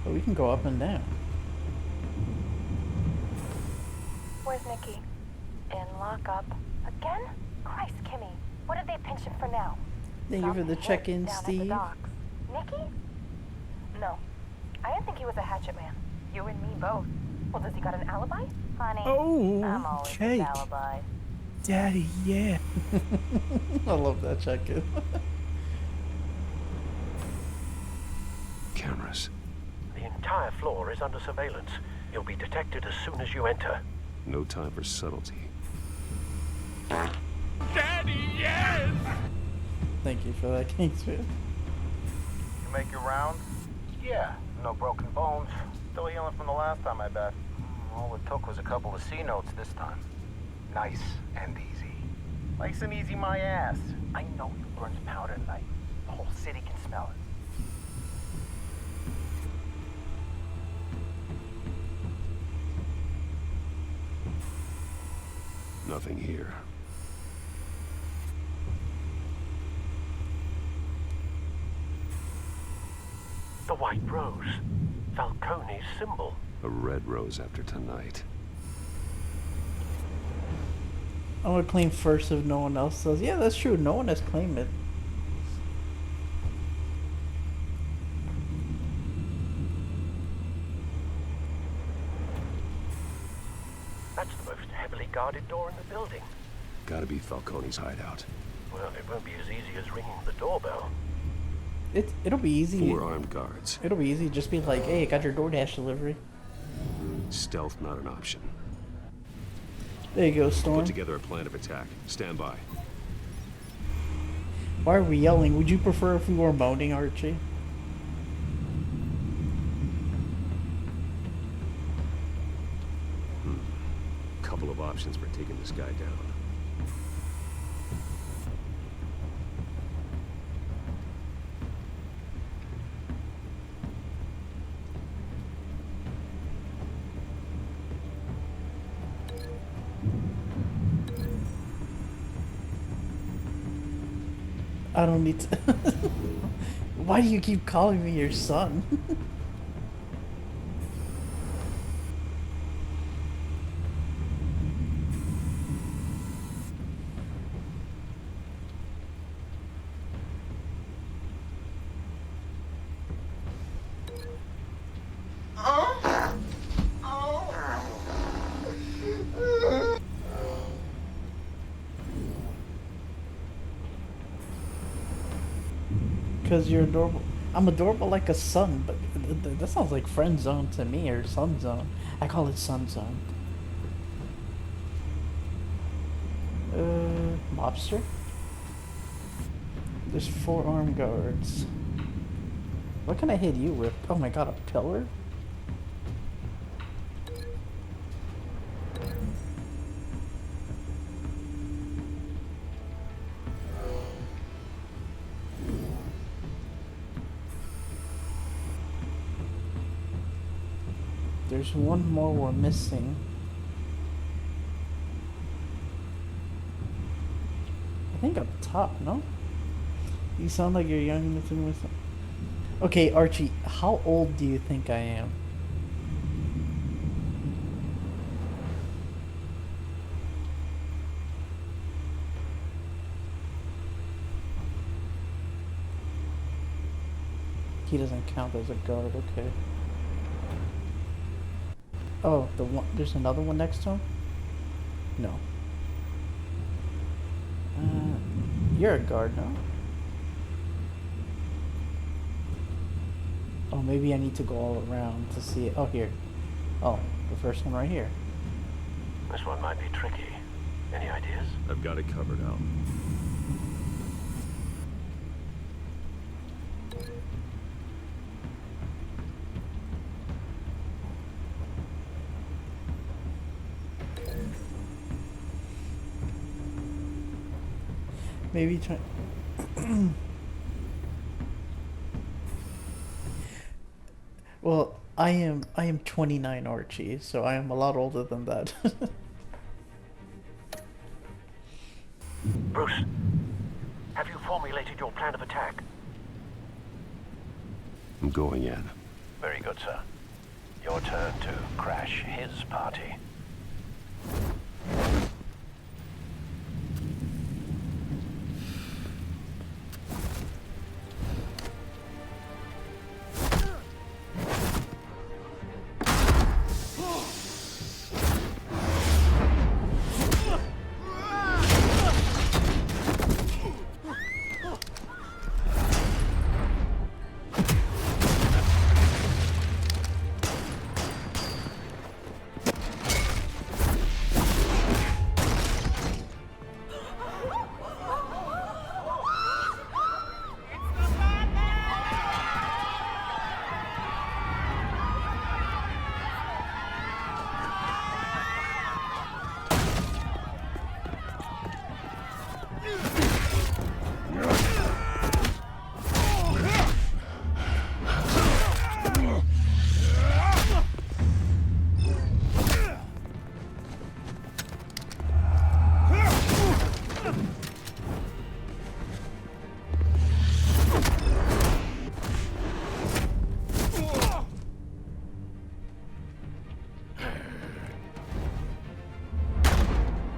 Oh, we can go up and down. Where's Nikki? In lockup. Again? Christ, Kimmy. What did they pinch him for now? Thank you for the check-in, Down at the Steve. docks. Nikki? No. I didn't think he was a hatchet man. You and me both. Well, does he got an alibi? Honey, Oh, I'm always cake. his alibi. Daddy, yeah. I love that check-in. Cameras. The entire floor is under surveillance. You'll be detected as soon as you enter. No time for subtlety. Daddy, yes! Thank you for that, Kingsfield. You make your rounds? Yeah, no broken bones. Still healing from the last time, I bet. All it took was a couple of C notes this time. Nice and easy. Nice and easy, my ass. I know you burns powder tonight. The whole city can smell it. Nothing here. The white rose. Falcone's symbol. A red rose after tonight. I'm gonna claim first if no one else does. Yeah, that's true. No one has claimed it. That's the most heavily guarded door in the building. Gotta be Falcone's hideout. Well, it won't be as easy as ringing the doorbell. It'll be easy. 4 armed guards. It'll be easy. Just be like, hey, I got your DoorDash delivery. Stealth not an option. There you go, Storm. Put together a plan of attack. Stand by. Why are we yelling? Would you prefer if we were moaning, Archie? Couple of options for taking this guy down. I don't need to. Why do you keep calling me your son? Because you're adorable. I'm adorable like a son, but that sounds like friend zone to me, or son zone. I call it son zone. Mobster? There's 4 armed guards. What can I hit you with? Oh my god, a pillar? There's one more we're missing. I think up top, no? You sound like you're young missing with. Okay, Archie, how old do you think I am? He doesn't count as a guard, okay. Oh, the one. There's another one next to him? No. You're a guard, no? Oh, maybe I need to go all around to see it. Oh, here. Oh, the first one right here. This one might be tricky. Any ideas? I've got it covered out. Maybe try. Well, I am 29, Archie, so I am a lot older than that. Bruce, have you formulated your plan of attack? I'm going in. Very good, sir. Your turn to crash his party.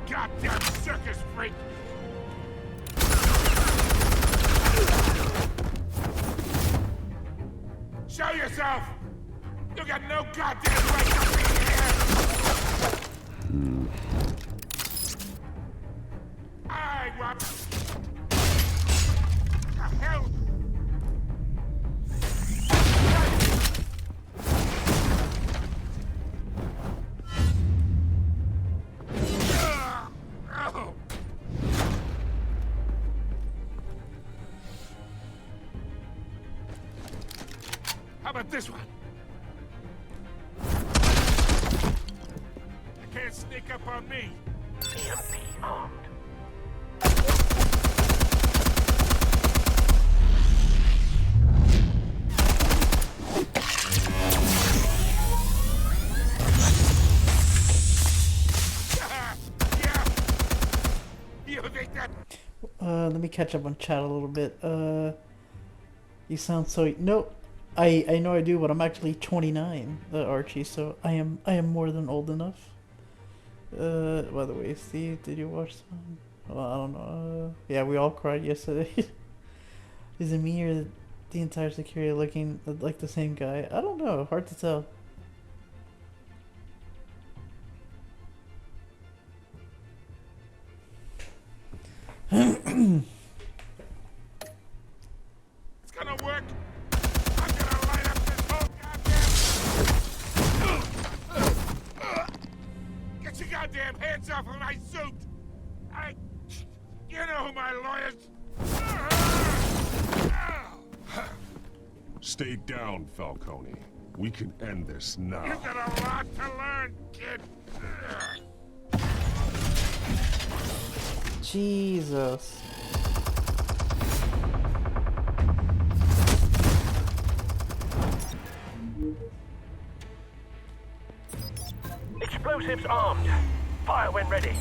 Goddamn circus freak! Show yourself! You got no goddamn right to be here! I want... The hell? How about this one? You can't sneak up on me. EMP armed. Yeah. You think that? Let me catch up on chat a little bit. You sound so... No, I know I do, but I'm actually 29, Archie, so I am more than old enough. By the way, Steve, did you watch some? Well, I don't know. Yeah, we all cried yesterday. Is it me or the entire security looking like the same guy? I don't know. Hard to tell. It's gonna work. I'm gonna light up this whole goddamn... Get your goddamn hands off of my suit! You know who my lawyers... Stay down, Falcone. We can end this now. You've got a lot to learn, kid. Jesus. Explosives armed. Fire when ready.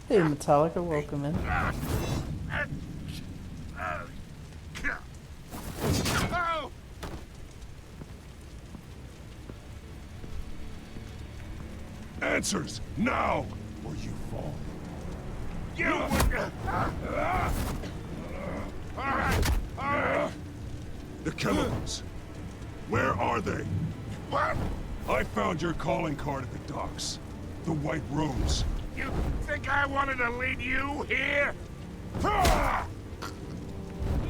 Hey, Metallica, welcome in. Answers, now, or you fall. You would... All right, all right. The chemicals. Where are they? What? I found your calling card at the docks. The White Rose. You think I wanted to lead you here?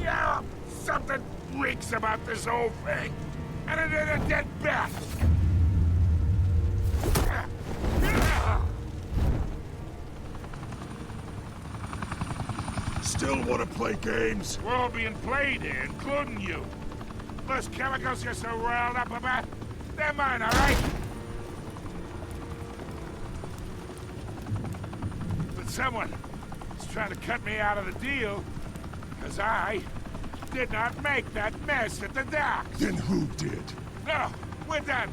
Yeah, something reeks about this whole thing. And it ain't a dead bat. Still want to play games? We're all being played here, including you. Those chemicals you're so riled up about, they're mine, all right? But someone is trying to cut me out of the deal, because I did not make that mess at the docks. Then who did? No, we're done.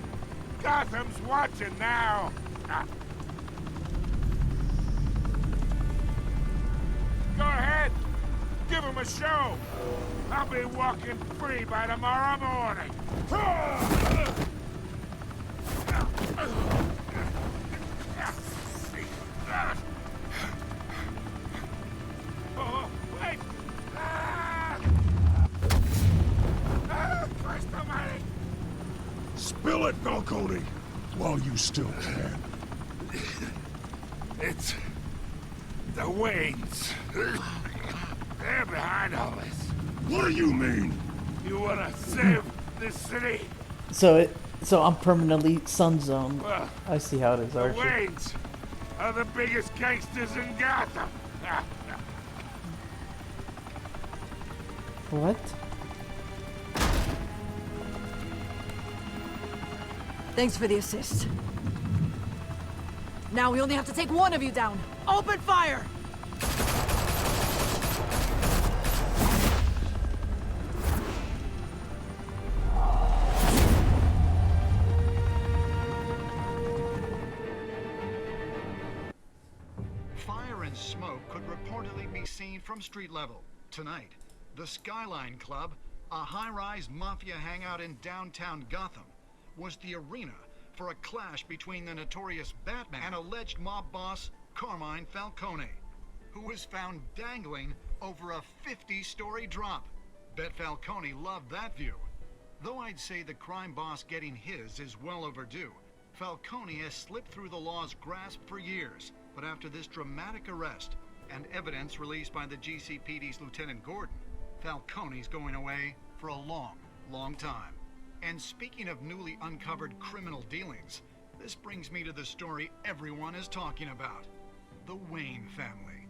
Gotham's watching now. Go ahead. Give him a show. I'll be walking free by tomorrow morning. Oh, wait. Christ almighty. Spill it, Falcone, while you still can. It's the Waynes. They're behind all this. What do you mean? You wanna save this city? So I'm permanently sun zoned. Well, I see how it is, the Archie. Waynes are the biggest gangsters in Gotham. What? Thanks for the assist. Now we only have to take one of you down. Open fire! Fire and smoke could reportedly be seen from street level. Tonight, the Skyline Club, a high-rise mafia hangout in downtown Gotham, was the arena for a clash between the notorious Batman and alleged mob boss Carmine Falcone, who was found dangling over a 50-story drop. Bet Falcone loved that view. Though I'd say the crime boss getting his is well overdue, Falcone has slipped through the law's grasp for years. But after this dramatic arrest and evidence released by the GCPD's Lieutenant Gordon, Falcone's going away for a long, long time. And speaking of newly uncovered criminal dealings, this brings me to the story everyone is talking about. The Wayne family.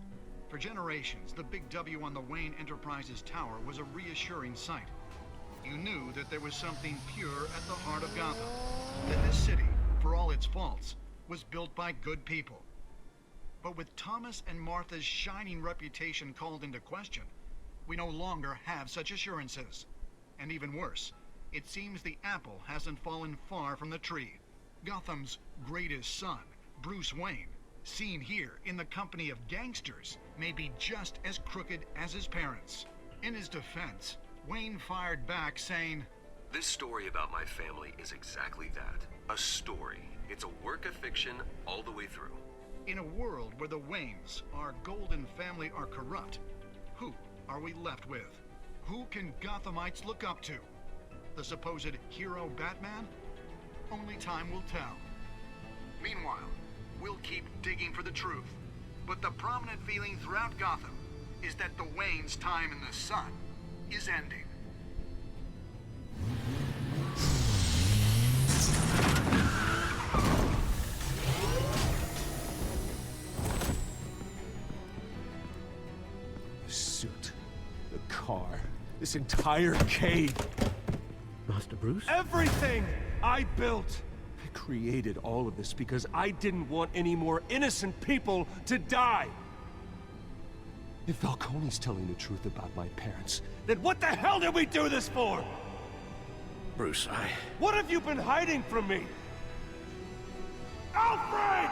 For generations, the big W on the Wayne Enterprises Tower was a reassuring sight. You knew that there was something pure at the heart of Gotham. That this city, for all its faults, was built by good people. But with Thomas and Martha's shining reputation called into question, we no longer have such assurances. And even worse, it seems the apple hasn't fallen far from the tree. Gotham's greatest son, Bruce Wayne, seen here in the company of gangsters, may be just as crooked as his parents. In his defense, Wayne fired back saying, "This story about my family is exactly that. A story. It's a work of fiction all the way through." In a world where the Waynes, our golden family, are corrupt, who are we left with? Who can Gothamites look up to? The supposed hero Batman? Only time will tell. Meanwhile, we'll keep digging for the truth. But the prominent feeling throughout Gotham is that the Waynes' time in the sun is ending. The suit, the car, this entire cave. Master Bruce? Everything I built! I created all of this because I didn't want any more innocent people to die! If Falcone's telling the truth about my parents, then what the hell did we do this for? Bruce, What have you been hiding from me? Alfred!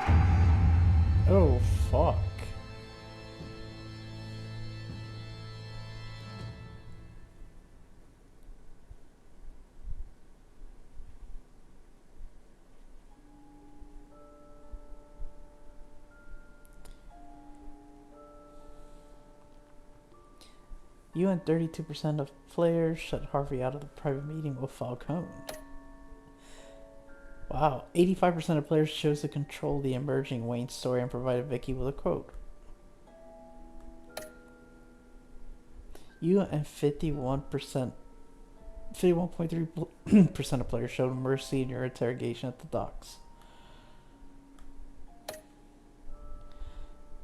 Oh, fuck. You and 32% of players shut Harvey out of the private meeting with Falcone. Wow, 85% of players chose to control the emerging Wayne story and provided Vicky with a quote. You and 51.3% of players showed mercy in your interrogation at the docks.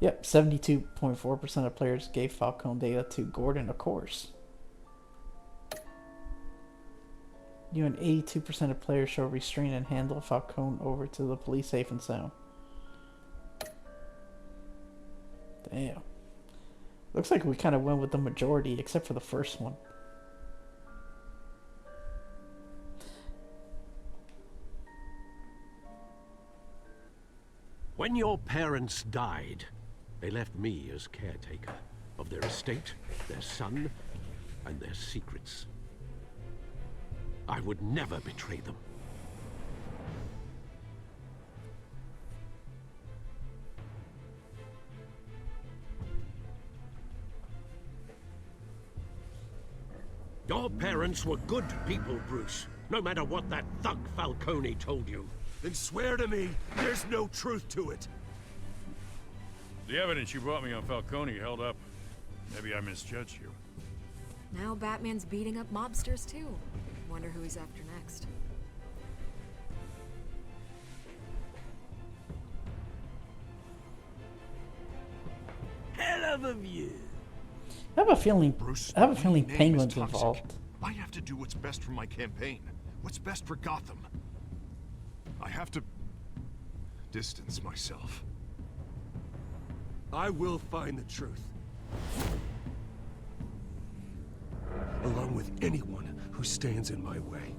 Yep, 72.4% of players gave Falcone data to Gordon, of course. You and 82% of players showed restraint and handled Falcone over to the police safe and sound. Damn. Looks like we kind of went with the majority, except for the first one. When your parents died, they left me as caretaker of their estate, their son, and their secrets. I would never betray them. Your parents were good people, Bruce. No matter what that thug Falcone told you. Then swear to me there's no truth to it. The evidence you brought me on Falcone held up. Maybe I misjudged you. Now Batman's beating up mobsters too. Wonder who he's after next. Hell of a view. I have a feeling. Bruce, I have a feeling my name is Penguin's toxic. involved. I have to do what's best for my campaign. What's best for Gotham. I have to distance myself. I will find the truth. Along with anyone who stands in my way.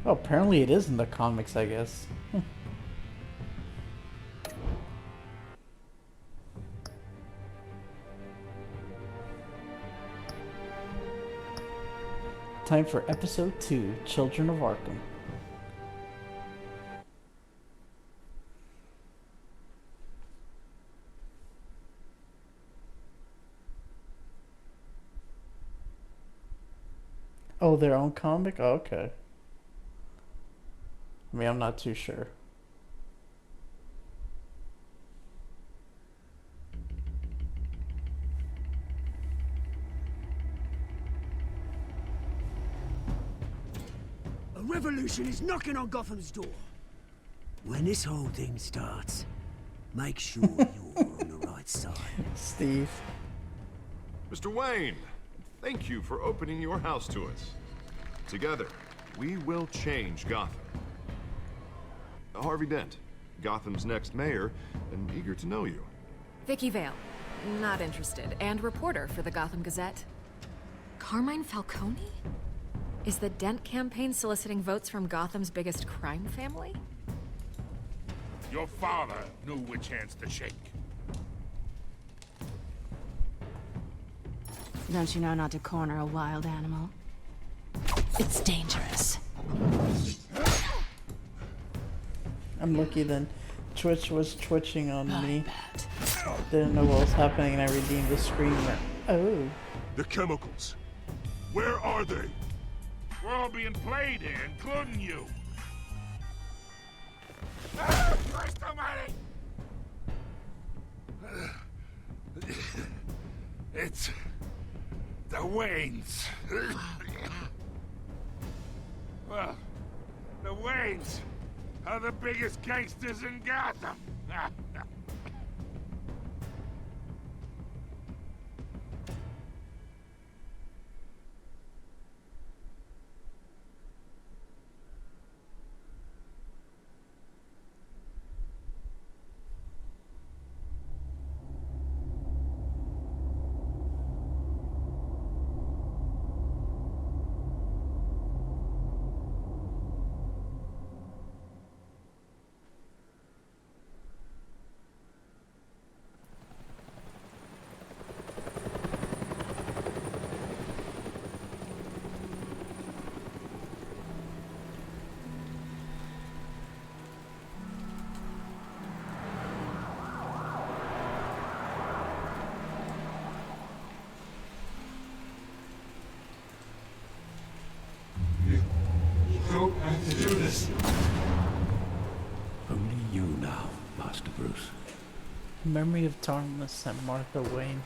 Oh, apparently it is in the comics, I guess. Time for episode 2, Children of Arkham. Oh, their own comic? Oh, okay. I mean, I'm not too sure. A revolution is knocking on Gotham's door. When this whole thing starts, make sure you're on the right side. Steve. Mr. Wayne, thank you for opening your house to us. Together, we will change Gotham. Harvey Dent, Gotham's next mayor, and eager to know you. Vicky Vale, not interested, and reporter for the Gotham Gazette. Carmine Falcone? Is the Dent campaign soliciting votes from Gotham's biggest crime family? Your father knew which hands to shake. Don't you know not to corner a wild animal? It's dangerous. I'm lucky then. Twitch was twitching on me. Didn't know what was happening and I redeemed the screamer. Oh. The chemicals. Where are they? We're all being played here, including you. Christ almighty! It's the Waynes. Well, the Waynes are the biggest gangsters in Gotham. Memory of Thomas and Martha Wayne.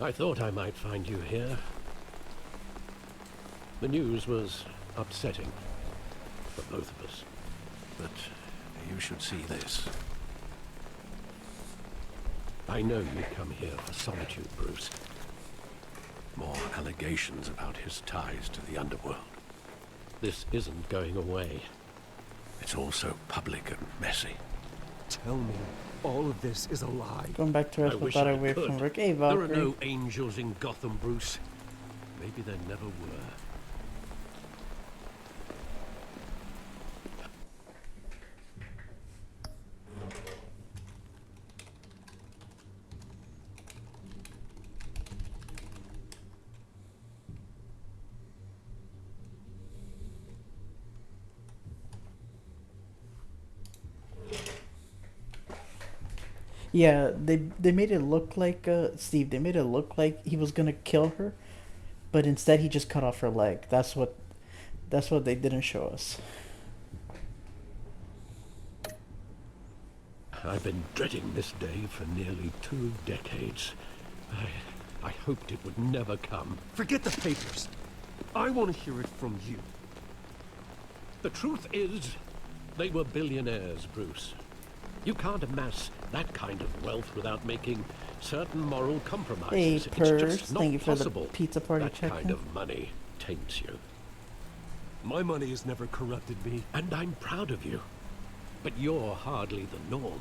I thought I might find you here. The news was upsetting for both of us. But you should see this. I know you come here for solitude, Bruce. More allegations about his ties to the underworld. This isn't going away. It's all so public and messy. Tell me all of this is a lie. Going back to I us wish without I away could. from Rick. Hey, There are Valkyrie. no angels in Gotham, Bruce. Maybe there never were. Yeah, they made it look like Steve. They made it look like he was gonna kill her, but instead he just cut off her leg. That's what they didn't show us. I've been dreading this day for nearly 2 decades. I hoped it would never come. Forget the papers. I want to hear it from you. The truth is, they were billionaires, Bruce. You can't amass that kind of wealth without making certain moral compromises. Hey, It's Purse, just not thank you for the possible. pizza party That check-in. kind of money taints you. My money has never corrupted me. And I'm proud of you. But you're hardly the norm.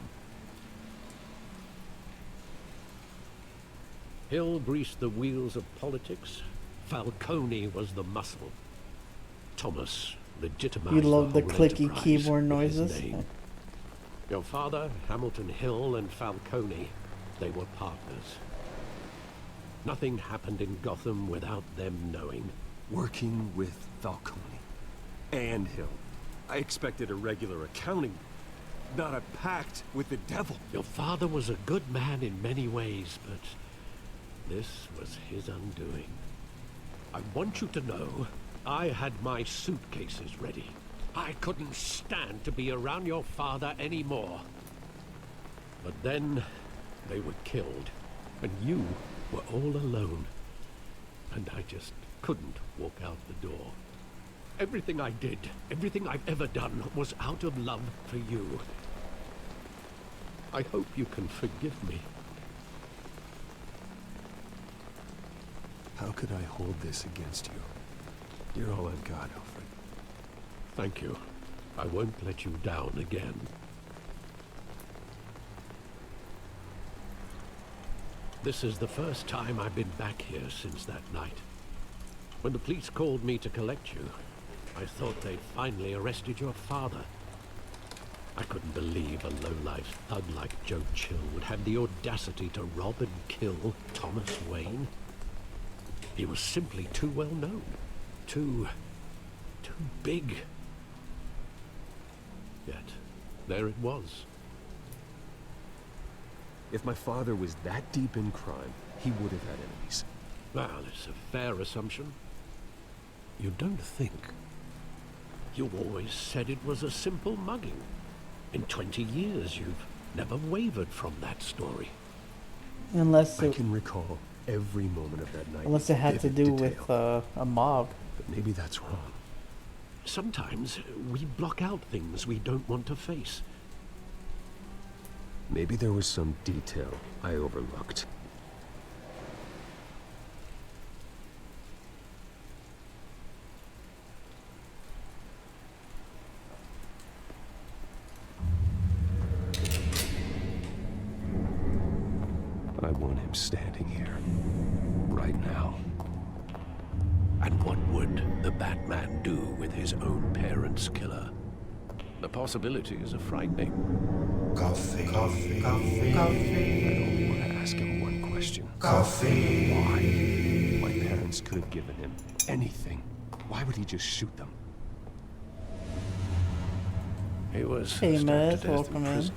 Hill greased the wheels of politics. Falcone was the muscle. Thomas legitimized You love the whole clicky enterprise keyboard with his noises. name. Your father, Hamilton Hill, and Falcone, they were partners. Nothing happened in Gotham without them knowing. Working with Falcone and Hill. I expected a regular accounting, not a pact with the devil. Your father was a good man in many ways, but this was his undoing. I want you to know, I had my suitcases ready. I couldn't stand to be around your father anymore. But then, they were killed, and you were all alone. And I just couldn't walk out the door. Everything I did, everything I've ever done, was out of love for you. I hope you can forgive me. How could I hold this against you? You're all I've got, Alfred. Thank you. I won't let you down again. This is the first time I've been back here since that night. When the police called me to collect you, I thought they'd finally arrested your father. I couldn't believe a low-life thug like Joe Chill would have the audacity to rob and kill Thomas Wayne. He was simply too well known. Too big. Yet, there it was. If my father was that deep in crime, he would have had enemies. Well, it's a fair assumption. You don't think. You always said it was a simple mugging. In 20 years, you've never wavered from that story. Unless I it, can recall every moment of that night. unless it had to do with a mob. But maybe that's wrong. Sometimes we block out things we don't want to face. Maybe there was some detail I overlooked. I want him standing here, right now. And what would the Batman do with his own parents' killer? The possibilities are frightening. Coffee. I only want to ask him one question. Coffee. Why? My parents could have given him anything. Why would he just shoot them? He was Hey, stabbed Mez, to death in welcome in. prison.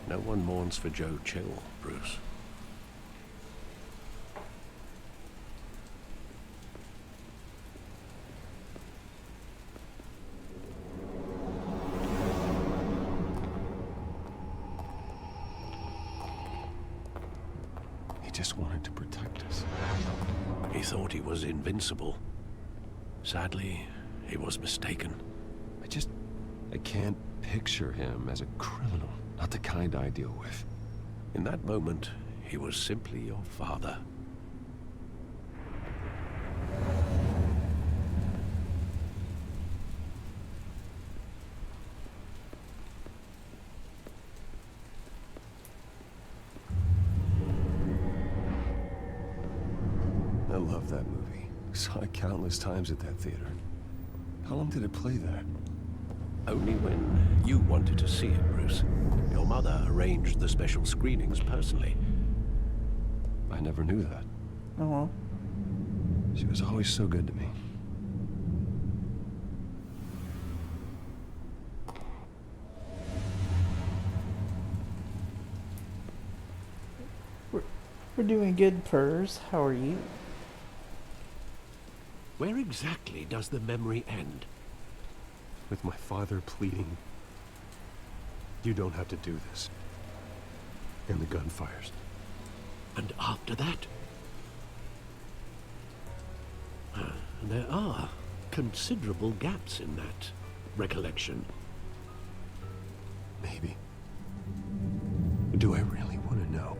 No one mourns for Joe Chill, Bruce. He just wanted to protect us. He thought he was invincible. Sadly, he was mistaken. I can't picture him as a criminal. Not the kind I deal with. In that moment, he was simply your father. I love that movie. Saw it countless times at that theater. How long did it play there? Only when you wanted to see it, Bruce. Your mother arranged the special screenings personally. I never knew that. Oh. She was always so good to me. We're doing good, Purrs. How are you? Where exactly does the memory end? With my father pleading, "You don't have to do this." And the gun fires. And after that? There are considerable gaps in that recollection. Maybe. Do I really want to know?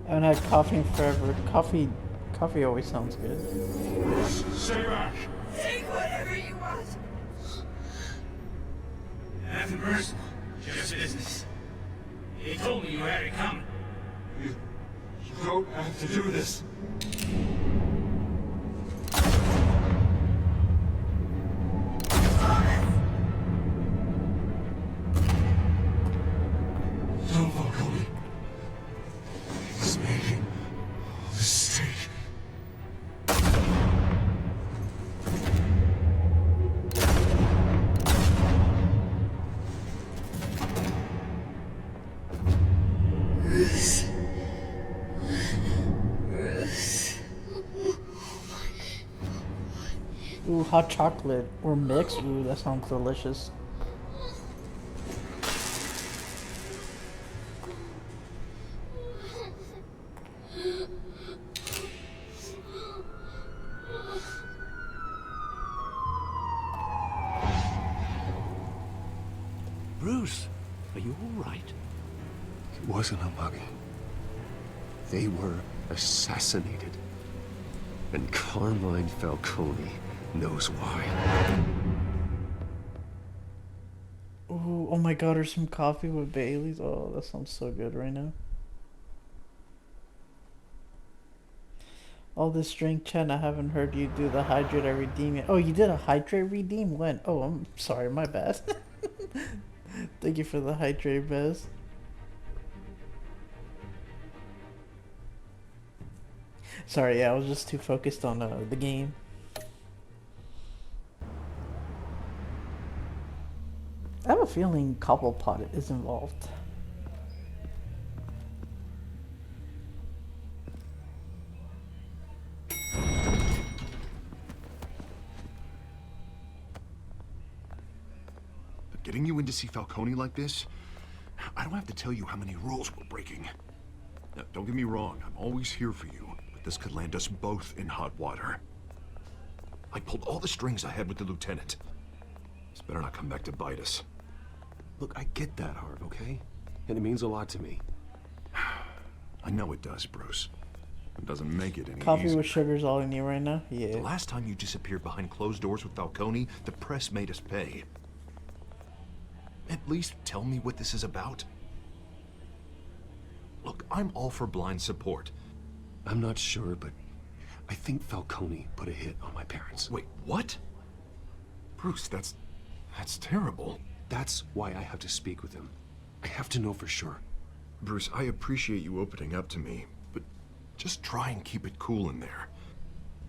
I haven't had coffee in forever. Coffee always sounds good. Stay back! Take whatever you want! Nothing personal, just business. He told me you had it coming. You don't have to do this. Don't follow me. He's making a mistake. Ooh, hot chocolate or mix. Ooh, that sounds delicious. Bruce, are you all right? It wasn't a mugging. They were assassinated. And Carmine Falcone knows why. Ooh, oh my god, there's some coffee with Bailey's. Oh, that sounds so good right now. All this drink, Chen, I haven't heard you do the hydrate I redeem yet. Oh, you did a hydrate redeem? When? Oh, I'm sorry, my bad. Thank you for the hydrate, Bez. Sorry, yeah, I was just too focused on the game. I have a feeling Cobblepot is involved. Getting you in to see Falcone like this, I don't have to tell you how many rules we're breaking. Now, don't get me wrong, I'm always here for you, but this could land us both in hot water. I pulled all the strings I had with the lieutenant. This better not come back to bite us. Look, I get that, Harv, okay? And it means a lot to me. I know it does, Bruce. It doesn't make it any Coffee easier. with sugar's all I need right now? Yeah. The last time you disappeared behind closed doors with Falcone, the press made us pay. At least tell me what this is about. Look, I'm all for blind support. I'm not sure, but I think Falcone put a hit on my parents. Wait, what? Bruce, that's terrible. That's why I have to speak with him. I have to know for sure. Bruce, I appreciate you opening up to me, but just try and keep it cool in there.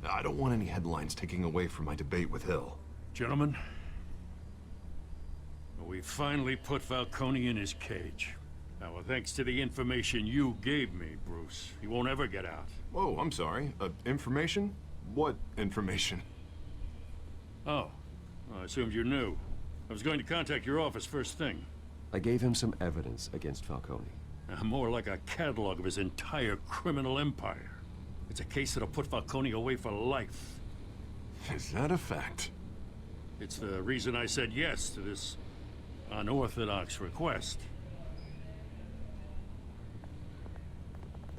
I don't want any headlines taking away from my debate with Hill. Gentlemen, we finally put Falcone in his cage. Well, thanks to the information you gave me, Bruce, he won't ever get out. Oh, I'm sorry. Information? What information? Oh, well, I assumed you knew. I was going to contact your office first thing. I gave him some evidence against Falcone. More like a catalog of his entire criminal empire. It's a case that'll put Falcone away for life. Is that a fact? It's the reason I said yes to this unorthodox request.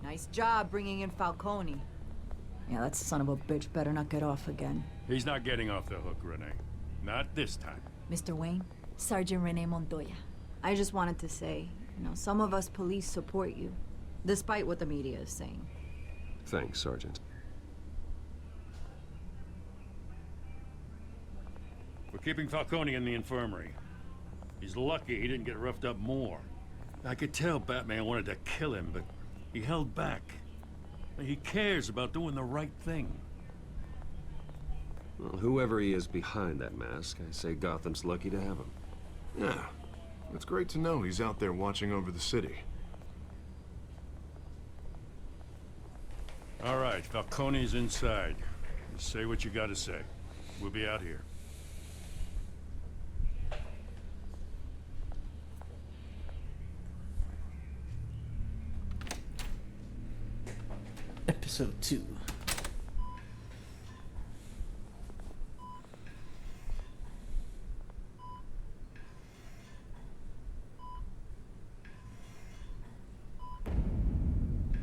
Nice job bringing in Falcone. Yeah, that son of a bitch better not get off again. He's not getting off the hook, Renee. Not this time. Mr. Wayne, Sergeant Renee Montoya. I just wanted to say, some of us police support you, despite what the media is saying. Thanks, Sergeant. We're keeping Falcone in the infirmary. He's lucky he didn't get roughed up more. I could tell Batman wanted to kill him, but he held back. He cares about doing the right thing. Well, whoever he is behind that mask, I say Gotham's lucky to have him. Yeah, it's great to know he's out there watching over the city. All right, Falcone's inside. You say what you gotta say. We'll be out here. Episode 2.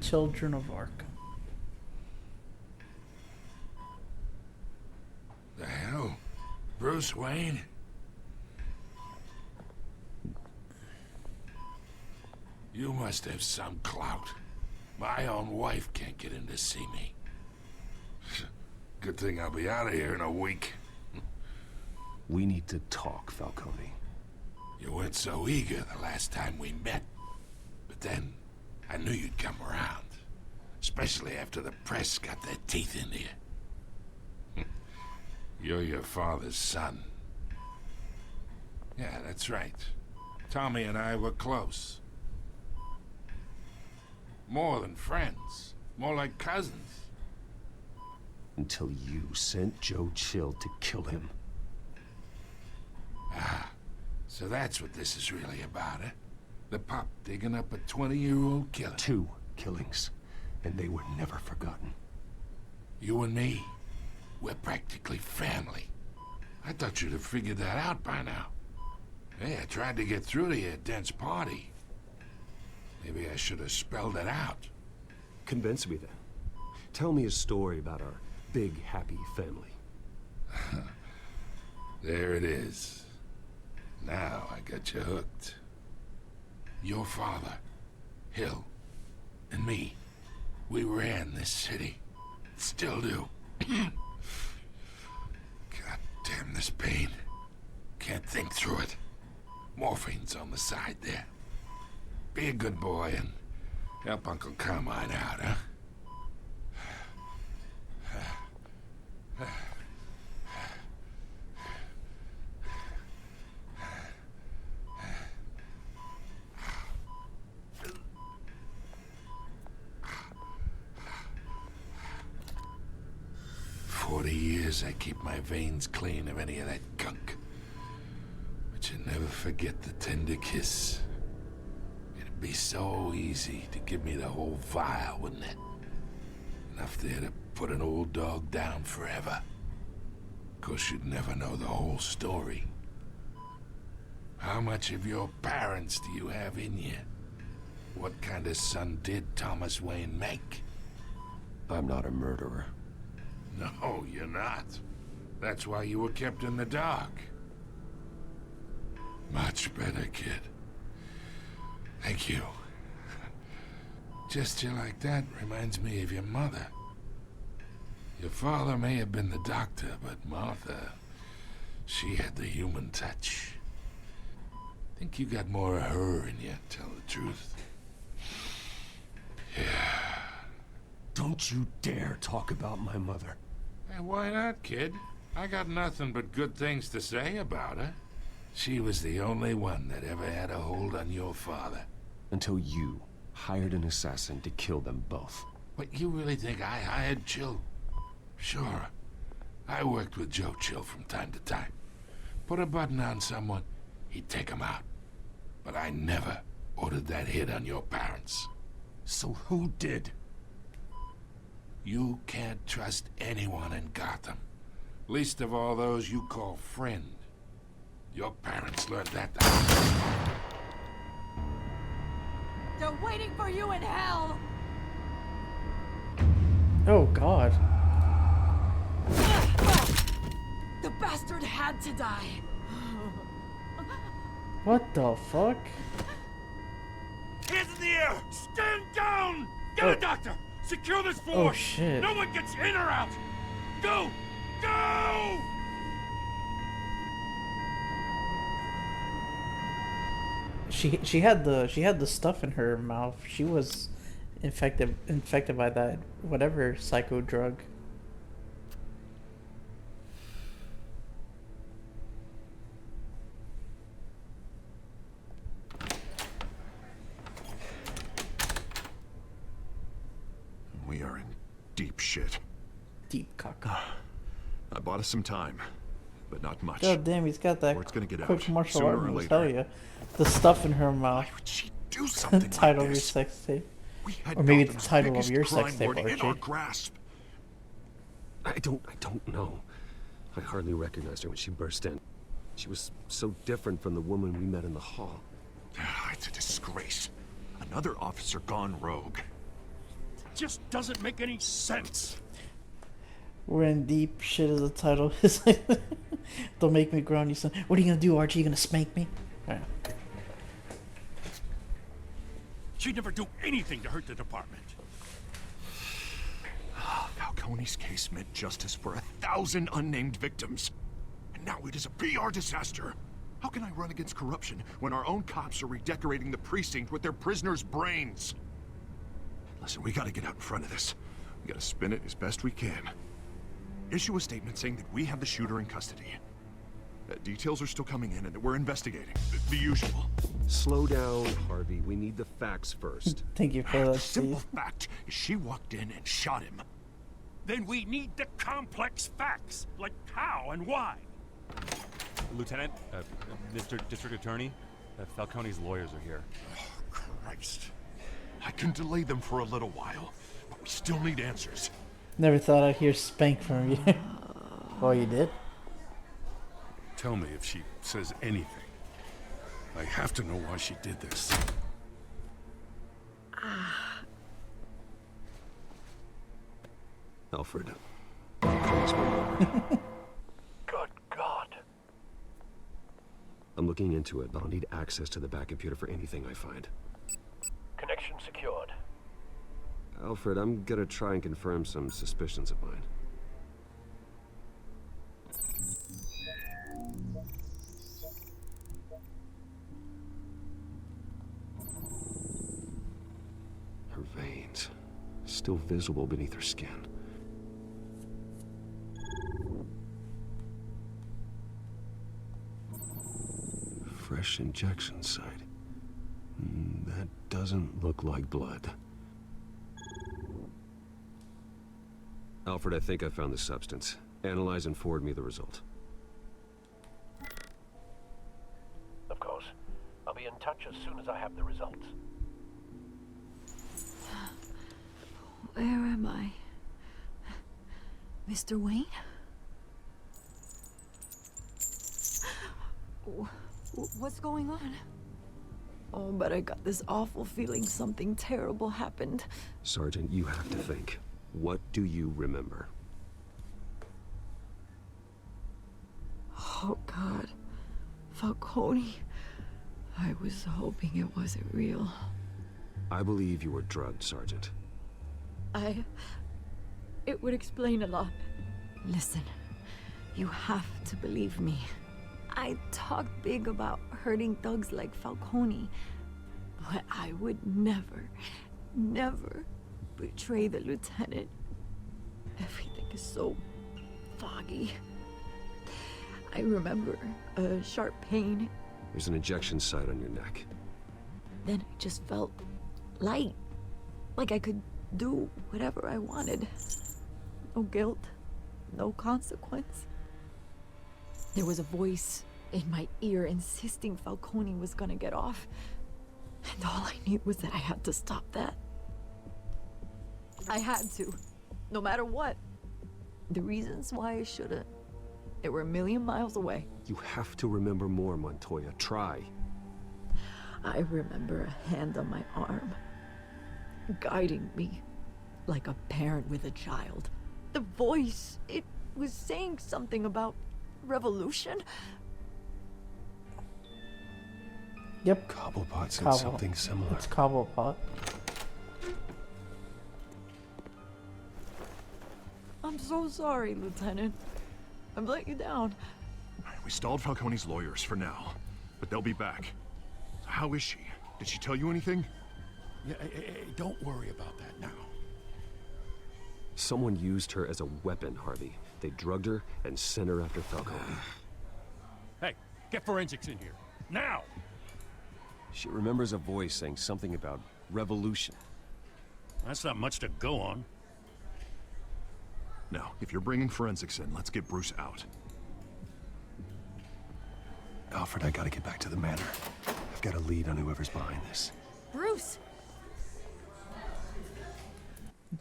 Children of Arkham. The hell? Bruce Wayne? You must have some clout. My own wife can't get in to see me. Good thing I'll be out of here in a week. We need to talk, Falcone. You weren't so eager the last time we met. But then, I knew you'd come around. Especially after the press got their teeth into you. You're your father's son. Yeah, that's right. Tommy and I were close. More than friends. More like cousins. Until you sent Joe Chill to kill him. Ah, so that's what this is really about, eh? The pup digging up a 20-year-old killer. 2 killings, and they were never forgotten. You and me, we're practically family. I thought you'd have figured that out by now. Hey, I tried to get through to you at Dent's party. Maybe I should have spelled it out. Convince me then. Tell me a story about our big, happy family. There it is. Now I got you hooked. Your father, Hill, and me, we ran this city. Still do. God damn this pain. Can't think through it. Morphine's on the side there. Be a good boy and help Uncle Carmine out, huh? 40 years I keep my veins clean of any of that gunk. But you never forget the tender kiss. It'd be so easy to give me the whole vial, wouldn't it? Enough there to put an old dog down forever. Of course, you'd never know the whole story. How much of your parents do you have in you? What kind of son did Thomas Wayne make? I'm not a murderer. No, you're not. That's why you were kept in the dark. Much better, kid. Thank you. Gesture like that reminds me of your mother. Your father may have been the doctor, but Martha, she had the human touch. Think you got more of her in you, tell the truth. Yeah. Don't you dare talk about my mother. Hey, why not, kid? I got nothing but good things to say about her. She was the only one that ever had a hold on your father. Until you hired an assassin to kill them both. But you really think I hired Chill? Sure. I worked with Joe Chill from time to time. Put a button on someone, he'd take him out. But I never ordered that hit on your parents. So who did? You can't trust anyone in Gotham. Least of all those you call friend. Your parents learned that. They're waiting for you in hell! Oh, God. The bastard had to die. What the fuck? Hands in the air! Stand down! Get a doctor! Secure this floor! Oh, shit. No one gets in or out! Go! Go! She had the stuff in her mouth. She was infected by that whatever psycho drug. We are in deep shit. Deep caca. I bought us some time, but not much. God damn, he's got that Or it's gonna get quick out, martial sooner art or moves. later. Hell yeah. The stuff in her mouth. Why would she do something Title like of your this? sex tape. We had Or maybe the Gotham's title of biggest your crime sex tape, lord in our Archie. grasp. I don't know. I hardly recognized her when she burst in. She was so different from the woman we met in the hall. It's a disgrace. Another officer gone rogue. It just doesn't make any sense. We're in deep shit as the title is. Don't make me ground you, son. What are you gonna do, Archie? You gonna spank me? Alright. She'd never do anything to hurt the department. Falcone's case meant justice for 1,000 unnamed victims. And now it is a PR disaster. How can I run against corruption when our own cops are redecorating the precinct with their prisoners' brains? Listen, we gotta get out in front of this. We gotta spin it as best we can. Issue a statement saying that we have the shooter in custody. Details are still coming in and that we're investigating. The usual. Slow down, Harvey. We need the facts first. Thank you for The that, simple Steve. fact is she walked in and shot him. Then we need the complex facts, like how and why. Lieutenant, Mr. District Attorney, Falcone's lawyers are here. Oh, Christ. I can delay them for a little while, but we still need answers. Never thought I'd hear spank from you. Oh, you did? Tell me if she says anything. I have to know why she did this. Alfred. Good God. I'm looking into it, but I'll need access to the back computer for anything I find. Connection secured. Alfred, I'm gonna try and confirm some suspicions of mine. Her veins, still visible beneath her skin. Fresh injection site. That doesn't look like blood. Alfred, I think I found the substance. Analyze and forward me the result. Of course. I'll be in touch as soon as I have the results. Where am I? Mr. Wayne? What's going on? Oh, but I got this awful feeling something terrible happened. Sergeant, you have to think. What do you remember? Oh, God. Falcone. I was hoping it wasn't real. I believe you were drugged, Sergeant. It would explain a lot. Listen, you have to believe me. I talk big about hurting thugs like Falcone, but I would never, never betray the lieutenant. Everything is so foggy. I remember a sharp pain. There's an injection site on your neck. Then I just felt light. Like I could do whatever I wanted. No guilt, no consequence. There was a voice in my ear insisting Falcone was gonna get off. And all I knew was that I had to stop that. I had to, no matter what. The reasons why I shouldn't, they were a million miles away. You have to remember more, Montoya. Try. I remember a hand on my arm, guiding me like a parent with a child. The voice, it was saying something about revolution. Yep. Cobblepot said Cobble. something similar. It's Cobblepot. I'm so sorry, Lieutenant. I've let you down. We stalled Falcone's lawyers for now, but they'll be back. How is she? Did she tell you anything? Yeah, hey, don't worry about that now. Someone used her as a weapon, Harvey. They drugged her and sent her after Falcone. Hey, get forensics in here. Now! She remembers a voice saying something about revolution. That's not much to go on. Now, if you're bringing forensics in, let's get Bruce out. Alfred, I gotta get back to the manor. I've got a lead on whoever's behind this. Bruce!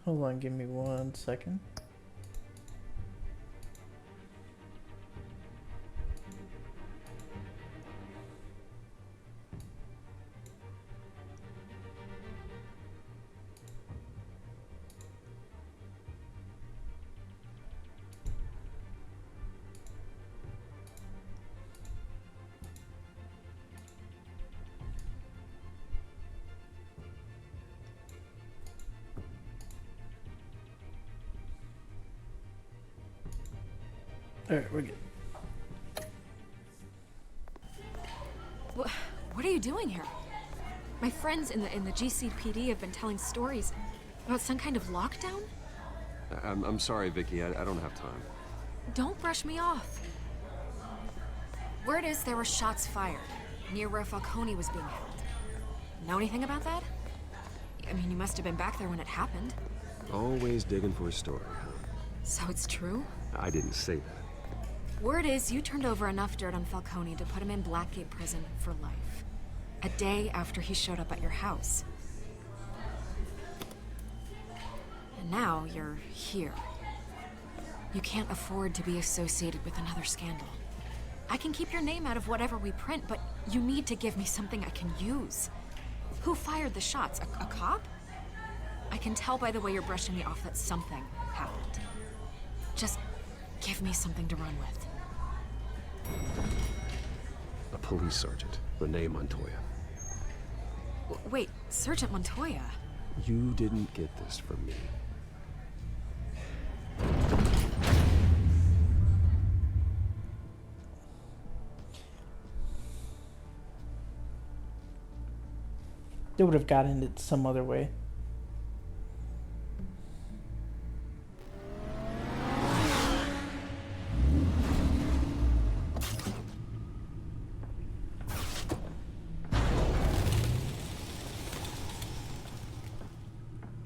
Hold on, give me 1 second. Alright, we're good. What are you doing here? My friends in the GCPD have been telling stories about some kind of lockdown? I'm sorry, Vicky. I don't have time. Don't brush me off. Word is there were shots fired near where Falcone was being held. Know anything about that? I mean, you must have been back there when it happened. Always digging for a story, huh? So it's true? I didn't say that. Word is you turned over enough dirt on Falcone to put him in Blackgate Prison for life. A day after he showed up at your house. And now you're here. You can't afford to be associated with another scandal. I can keep your name out of whatever we print, but you need to give me something I can use. Who fired the shots? A cop? I can tell by the way you're brushing me off that something happened. Just give me something to run with. A police sergeant, Renee Montoya. Wait, Sergeant Montoya? You didn't get this from me. They would have gotten it some other way.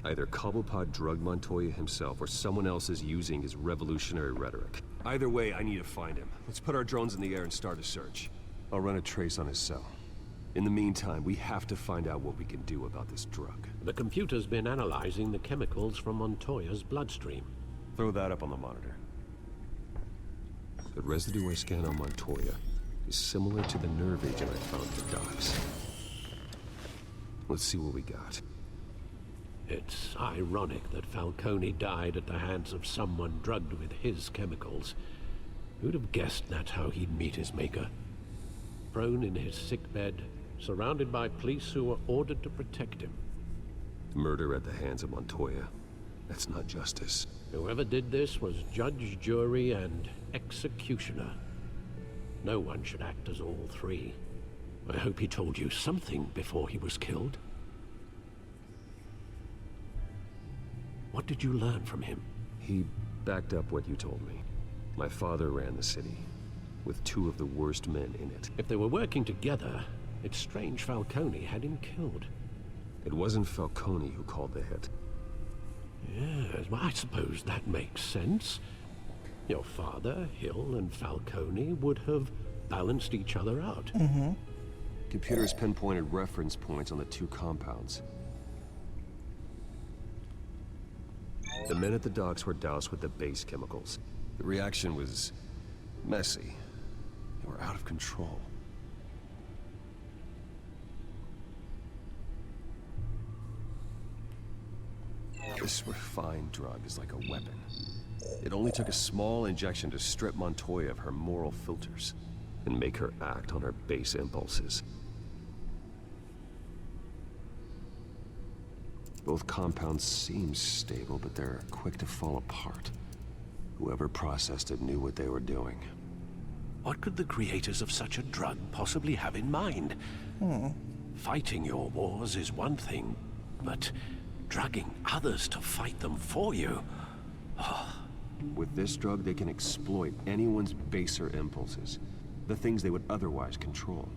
Either Cobblepot drugged Montoya himself, or someone else is using his revolutionary rhetoric. Either way, I need to find him. Let's put our drones in the air and start a search. I'll run a trace on his cell. In the meantime, we have to find out what we can do about this drug. The computer's been analyzing the chemicals from Montoya's bloodstream. Throw that up on the monitor. The residue I scanned on Montoya is similar to the nerve agent I found for Docs. Let's see what we got. It's ironic that Falcone died at the hands of someone drugged with his chemicals. Who'd have guessed that's how he'd meet his maker? Prone in his sickbed, surrounded by police who were ordered to protect him. Murder at the hands of Montoya. That's not justice. Whoever did this was judge, jury, and executioner. No one should act as all three. I hope he told you something before he was killed. What did you learn from him? He backed up what you told me. My father ran the city, with two of the worst men in it. If they were working together, It's strange Falcone had him killed. It wasn't Falcone who called the hit. Yes, well, I suppose that makes sense. Your father, Hill, and Falcone would have balanced each other out. Mm-hmm. Computers pinpointed reference points on the two compounds. The men at the docks were doused with the base chemicals. The reaction was messy. They were out of control. This refined drug is like a weapon. It only took a small injection to strip Montoya of her moral filters and make her act on her base impulses. Both compounds seem stable, but they're quick to fall apart. Whoever processed it knew what they were doing. What could the creators of such a drug possibly have in mind? Fighting your wars is one thing, but drugging others to fight them for you? With this drug, they can exploit anyone's baser impulses, the things they would otherwise control.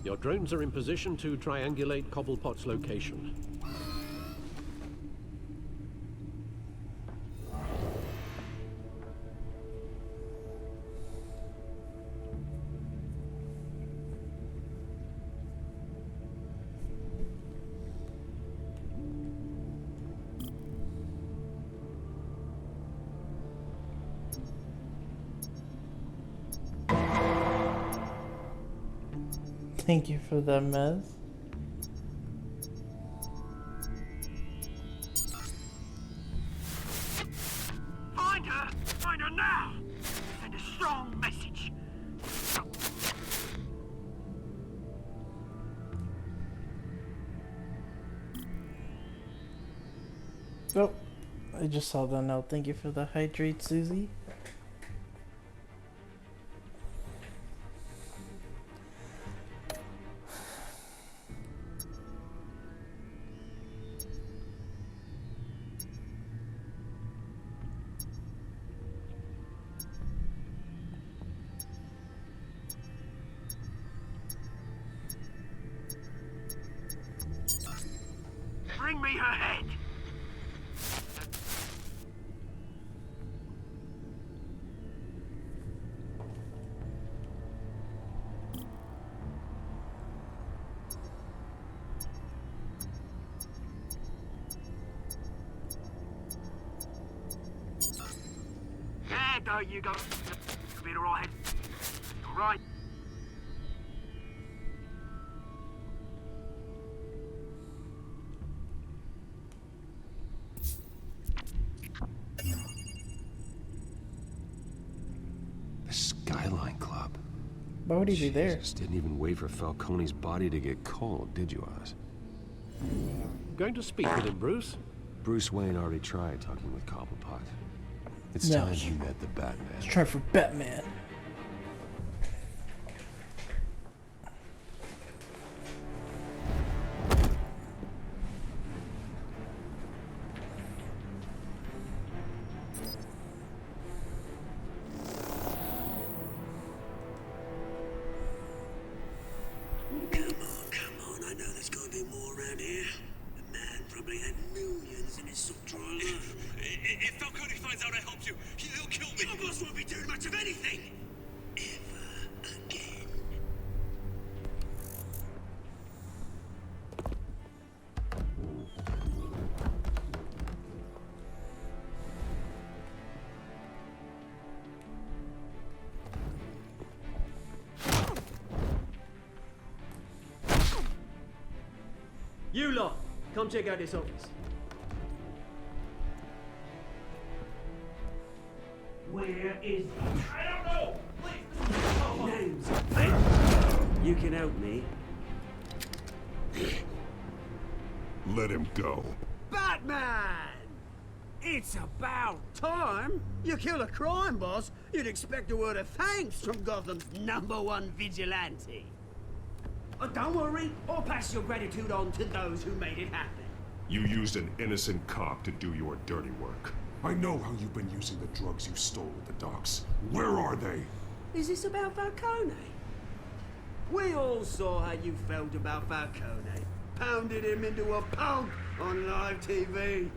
Your drones are in position to triangulate Cobblepot's location. Thank you for that, Mez. Find her! Find her now! Send a strong message! Oh, I just saw that note. Thank you for the hydrate, Susie. Bring me her head! There you go. Be all right. All right. The Skyline Club. Why would he be there? Jesus, didn't even wait for Falcone's body to get cold, did you, Oz? Going to speak with him, Bruce? Bruce Wayne already tried talking with Cobblepot. It's No. time you met the Batman. Let's try for Batman. Come on, I know there's gonna be more around here. The man probably had millions in his sock drawer alone. If Falcone finds out I helped you, he'll kill me. Your boss won't be doing much of anything. Ever again. You lot, come check out this office. Where is he? I don't know! Please! Names. You can help me. Let him go. Batman! It's about time. You kill a crime boss, you'd expect a word of thanks from Gotham's #1 vigilante. Oh, don't worry, I'll pass your gratitude on to those who made it happen. You used an innocent cop to do your dirty work. I know how you've been using the drugs you stole at the docks. Where are they? Is this about Falcone? We all saw how you felt about Falcone. Pounded him into a pulp on live TV.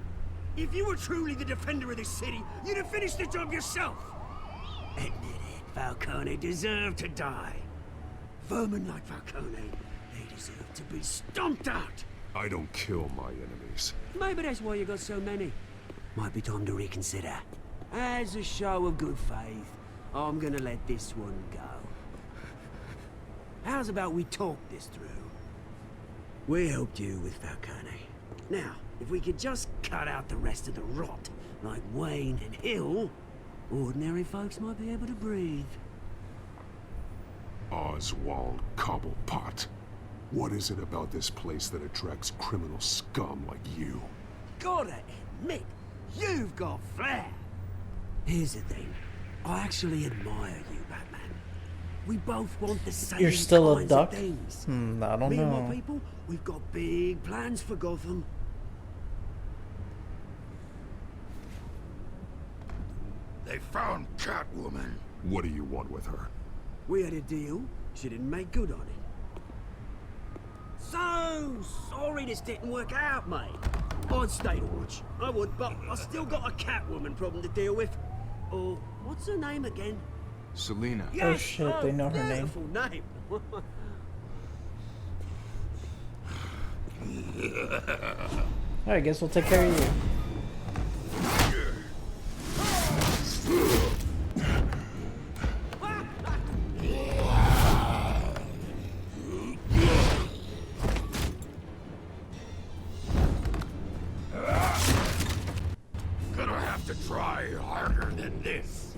If you were truly the defender of this city, you'd have finished the job yourself. Admit it, Falcone deserved to die. Vermin like Falcone, they deserve to be stomped out. I don't kill my enemies. Maybe that's why you got so many. Might be time to reconsider. As a show of good faith, I'm gonna let this one go. How's about we talk this through? We helped you with Falcone. Now, if we could just cut out the rest of the rot, like Wayne and Hill, ordinary folks might be able to breathe. Oswald Cobblepot. What is it about this place that attracts criminal scum like you? Gotta admit, you've got flair. Here's the thing. I actually admire you, Batman. We both want the same You're still a kinds duck? of things. I don't Me and know. my people, we've got big plans for Gotham. They found Catwoman. What do you want with her? We had a deal. She didn't make good on it. So sorry this didn't work out, mate. I'd stay to watch. I would, but I still got a Catwoman problem to deal with. Oh, what's her name again? Selina. Yes, Oh shit, they know her name. beautiful name. Alright, I guess we'll take care of you. Gonna have to try harder than this.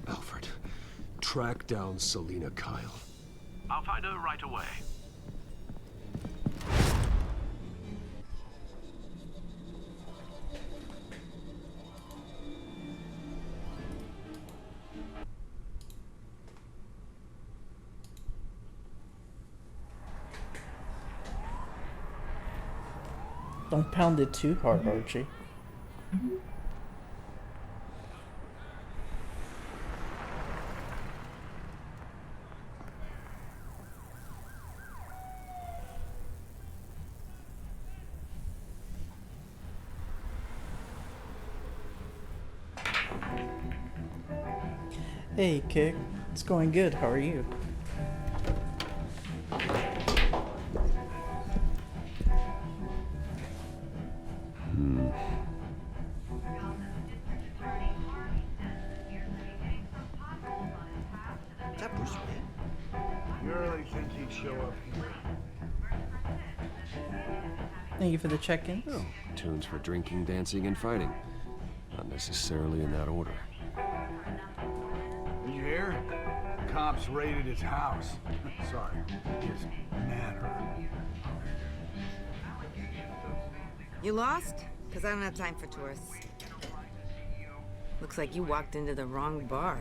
Alfred, track down Selina Kyle. I'll find her right away. Don't pound it too hard, Archie. Hey, Kick. It's going good. How are you? Is that Bruce Wayne? You really think he'd show up here? Thank you for the check-in. Oh, tunes for drinking, dancing, and fighting. Not necessarily in that order. Did you hear? Cops raided his house. Sorry, his manor. You lost? Because I don't have time for tourists. Looks like you walked into the wrong bar.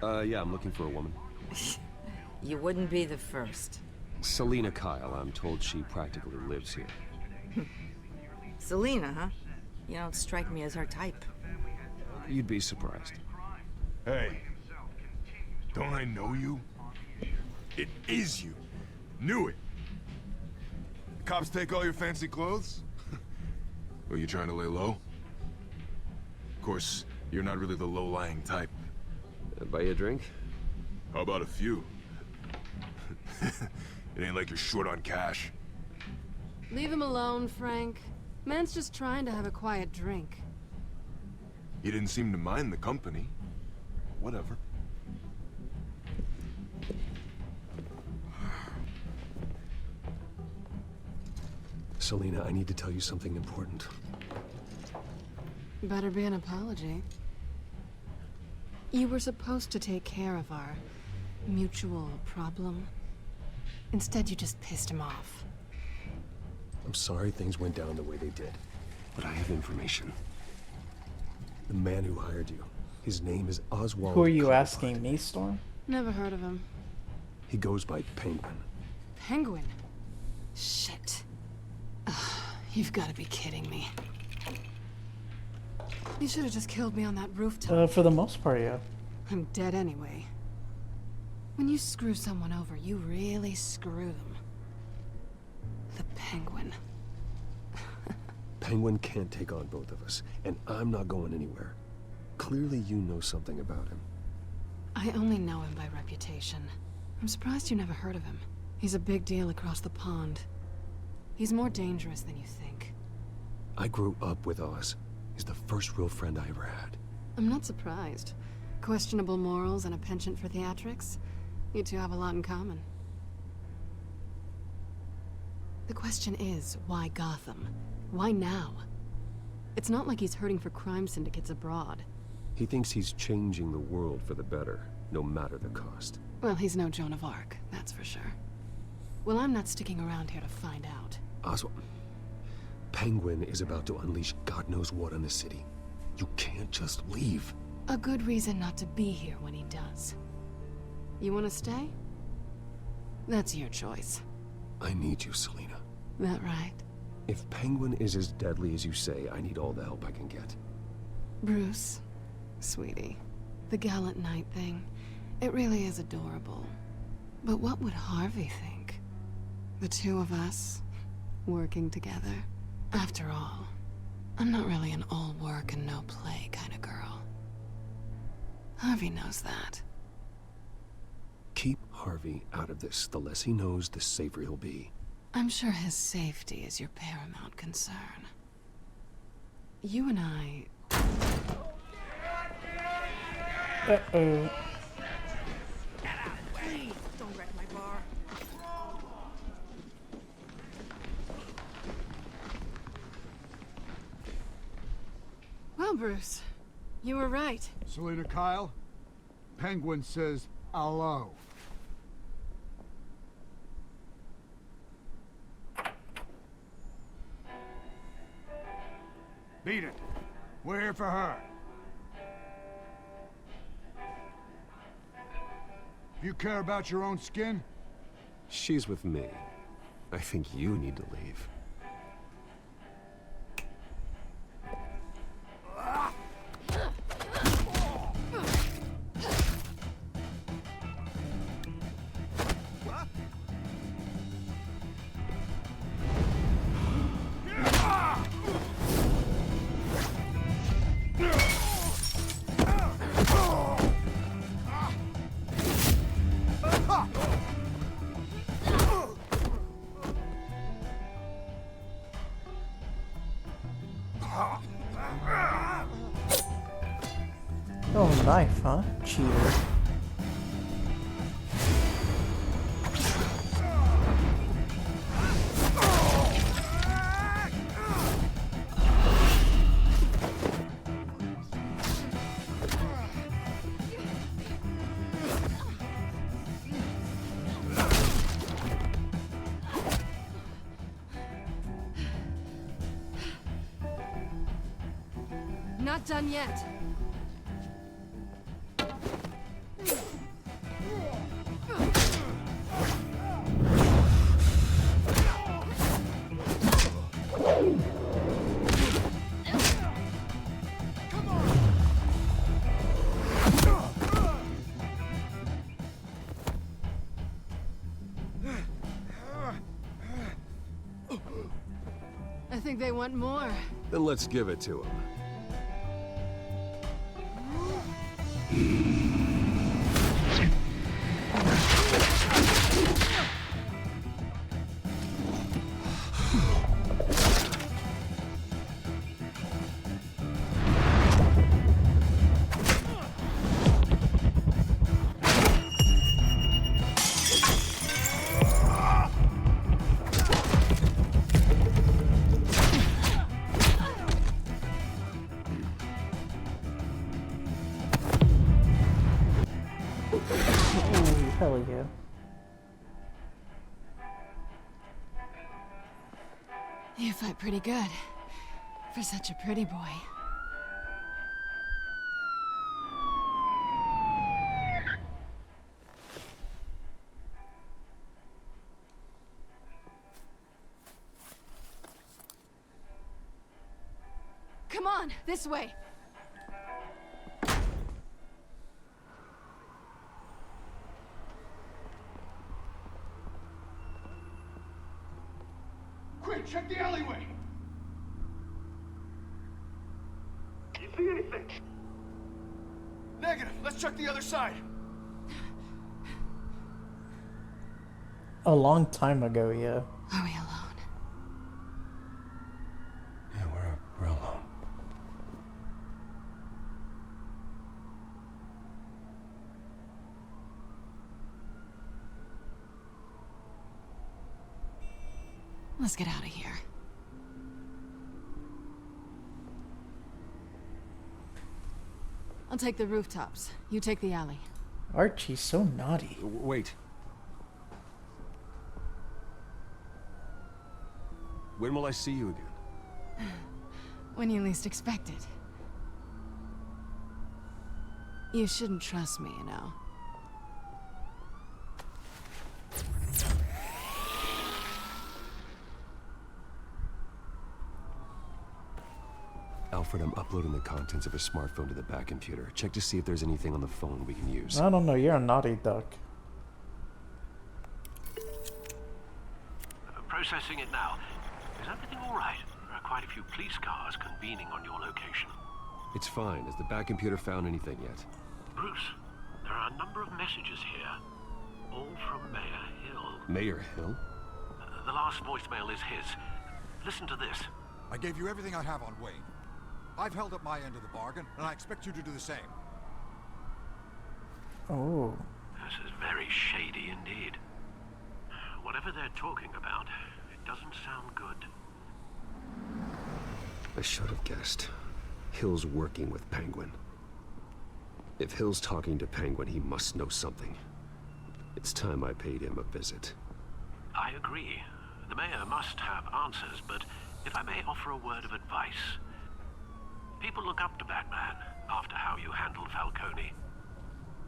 Yeah, I'm looking for a woman. You wouldn't be the first. Selina Kyle, I'm told she practically lives here. Selina, huh? You don't strike me as her type. You'd be surprised. Hey, don't I know you? It is you. Knew it. The cops take all your fancy clothes? Were you trying to lay low? Of course, you're not really the low-lying type. Buy you a drink? How about a few? It ain't like you're short on cash. Leave him alone, Frank. Man's just trying to have a quiet drink. You didn't seem to mind the company. Whatever. Selina, I need to tell you something important. Better be an apology. You were supposed to take care of our mutual problem. Instead, you just pissed him off. I'm sorry things went down the way they did, but I have information. The man who hired you, his name is Oswald. Who are you Cobblepot. asking me, Storm? Never heard of him. He goes by Penguin. Penguin? Shit. Ugh, you've got to be kidding me. You should have just killed me on that rooftop. For the most part, yeah. I'm dead anyway. When you screw someone over, you really screw them. The Penguin. Penguin can't take on both of us, and I'm not going anywhere. Clearly you know something about him. I only know him by reputation. I'm surprised you never heard of him. He's a big deal across the pond. He's more dangerous than you think. I grew up with Oz. He's the first real friend I ever had. I'm not surprised. Questionable morals and a penchant for theatrics. You two have a lot in common. The question is, why Gotham? Why now? It's not like he's hurting for crime syndicates abroad. He thinks he's changing the world for the better, no matter the cost. Well, he's no Joan of Arc, that's for sure. Well, I'm not sticking around here to find out. Oswald, Penguin is about to unleash God knows what on the city. You can't just leave. A good reason not to be here when he does. You want to stay? That's your choice. I need you, Selina. That right? If Penguin is as deadly as you say, I need all the help I can get. Bruce, sweetie, the gallant knight thing, it really is adorable. But what would Harvey think? The two of us, working together? After all, I'm not really an all work and no play kind of girl. Harvey knows that. Keep Harvey out of this. The less he knows, the safer he'll be. I'm sure his safety is your paramount concern. You and I... Uh-oh. Please, don't wreck my bar. Well, Bruce, you were right. Selina Kyle, Penguin says hello. Beat it. We're here for her. If you care about your own skin, She's with me. I think you need to leave. Oh, knife, huh? Cheater. Not done yet. I think they want more. Then let's give it to him. Ooh, hell yeah. You fight pretty good. For such a pretty boy. Come on, this way. Quick, check the alleyway! You see anything? Negative. Let's check the other side. A long time ago, yeah. Are we alone? Yeah, we're alone. Let's get out of here. I'll take the rooftops. You take the alley. Archie's so naughty. Wait. When will I see you again? When you least expect it. You shouldn't trust me, you know. Alfred, I'm uploading the contents of a smartphone to the back computer. Check to see if there's anything on the phone we can use. I don't know, you're a naughty duck. Processing it now. Is everything all right? There are quite a few police cars convening on your location. It's fine. Has the back computer found anything yet? Bruce, there are a number of messages here. All from Mayor Hill. Mayor Hill? The last voicemail is his. Listen to this. I gave you everything I have on Wayne. I've held up my end of the bargain, and I expect you to do the same. Oh. This is very shady indeed. Whatever they're talking about, it doesn't sound good. I should have guessed. Hill's working with Penguin. If Hill's talking to Penguin, he must know something. It's time I paid him a visit. I agree. The mayor must have answers, but if I may offer a word of advice. People look up to Batman after how you handled Falcone.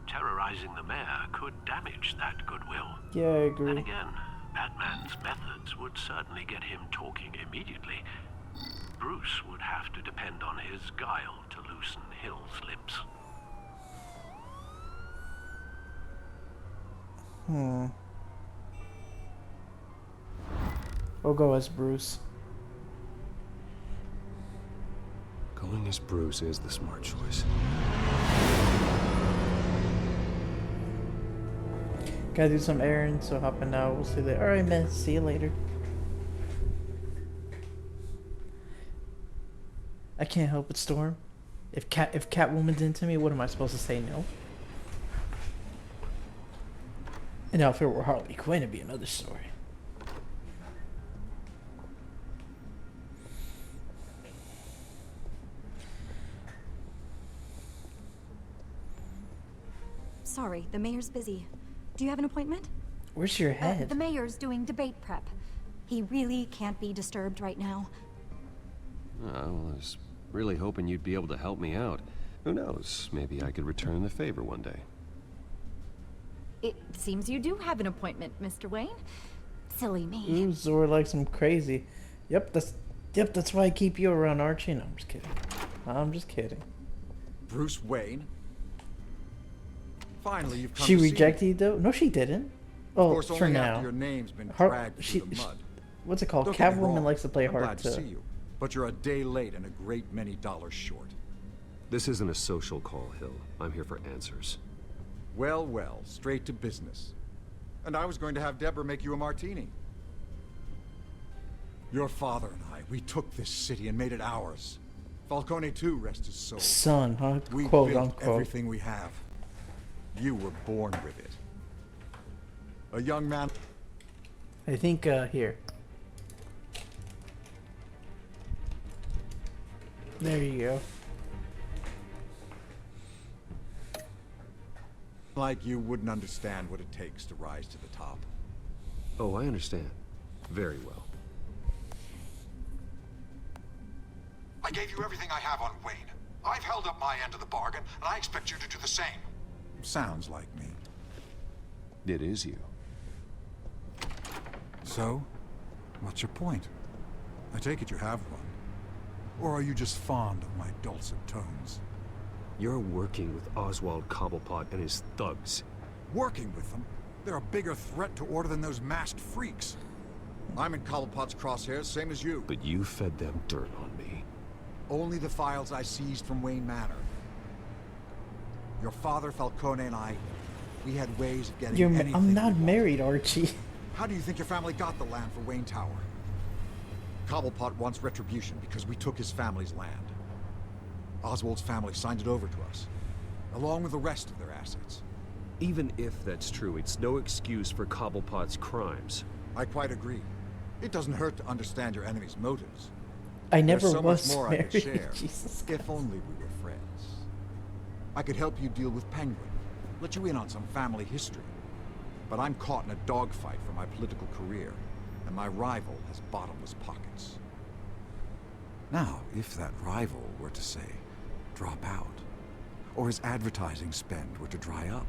Terrorizing the mayor could damage that goodwill. Yeah, I agree. Then again, Batman's methods would certainly get him talking immediately. Bruce would have to depend on his guile to loosen Hill's lips. We'll go as Bruce. Going as Bruce is the smart choice. Gotta do some errands, so hopping out. We'll see you later. Alright, man. See you later. I can't help it, Storm. If Catwoman's into me, what am I supposed to say? No. And now if it were Harley Quinn, it'd be another story. Sorry, the mayor's busy. Do you have an appointment? Where's your head? The mayor's doing debate prep. He really can't be disturbed right now. I was really hoping you'd be able to help me out. Who knows? Maybe I could return the favor one day. It seems you do have an appointment, Mr. Wayne. Silly me. Ooh, Zor likes him crazy. Yep, that's why I keep you around, Archie. No, I'm just kidding. I'm just kidding. Bruce Wayne? Finally, you've come She to see rejected me. you, though? No, she didn't. Oh, Of course, for only now. after your name's been dragged through the mud. What's it called? Don't get me Catwoman wrong, likes to play I'm hard glad to see you, but you're a day late and a great many dollars short. This isn't a social call, Hill. I'm here for answers. Well, well, straight to business. And I was going to have Deborah make you a martini. Your father and I, we took this city and made it ours. Falcone too, rest his soul. Son, huh? We Quote built unquote. everything we have. You were born with it. A young man. I think, here. There you go. Like you wouldn't understand what it takes to rise to the top. Oh, I understand. Very well. I gave you everything I have on Wayne. I've held up my end of the bargain, and I expect you to do the same. Sounds like me. It is you. So, what's your point? I take it you have one. Or are you just fond of my dulcet tones? You're working with Oswald Cobblepot and his thugs. Working with them? They're a bigger threat to order than those masked freaks. I'm in Cobblepot's crosshairs, same as you. But you fed them dirt on me. Only the files I seized from Wayne Manor. Your father, Falcone, and I, we had ways of getting anything I'm not we married, Archie. How do you think your family got the land for Wayne Tower? Cobblepot wants retribution because we took his family's land. Oswald's family signed it over to us, along with the rest of their assets. Even if that's true, it's no excuse for Cobblepot's crimes. I quite agree. It doesn't hurt to understand your enemy's motives. I never There's so was much more married. I could share, Jesus if only we were friends. I could help you deal with Penguin, let you in on some family history. But I'm caught in a dogfight for my political career, and my rival has bottomless pockets. Now, if that rival were to say, drop out, or his advertising spend were to dry up,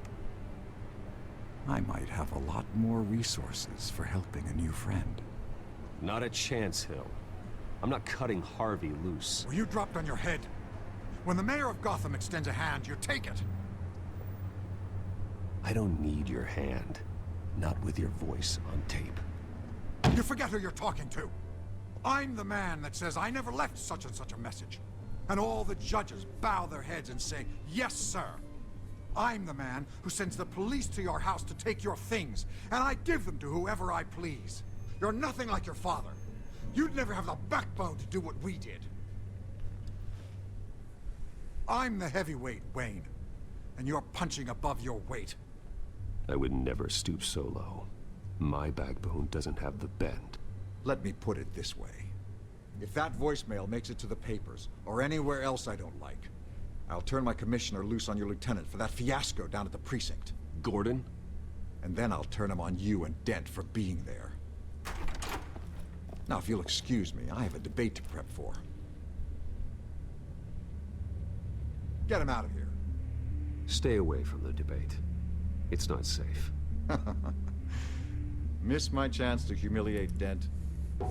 I might have a lot more resources for helping a new friend. Not a chance, Hill. I'm not cutting Harvey loose. Were you dropped on your head? When the mayor of Gotham extends a hand, you take it. I don't need your hand. Not with your voice on tape. You forget who you're talking to. I'm the man that says I never left such and such a message. And all the judges bow their heads and say, yes, sir. I'm the man who sends the police to your house to take your things, and I give them to whoever I please. You're nothing like your father. You'd never have the backbone to do what we did. I'm the heavyweight, Wayne, and you're punching above your weight. I would never stoop so low. My backbone doesn't have the bend. Let me put it this way. If that voicemail makes it to the papers, or anywhere else I don't like, I'll turn my commissioner loose on your lieutenant for that fiasco down at the precinct. Gordon? And then I'll turn him on you and Dent for being there. Now, if you'll excuse me, I have a debate to prep for. Get him out of here. Stay away from the debate. It's not safe. Miss my chance to humiliate Dent.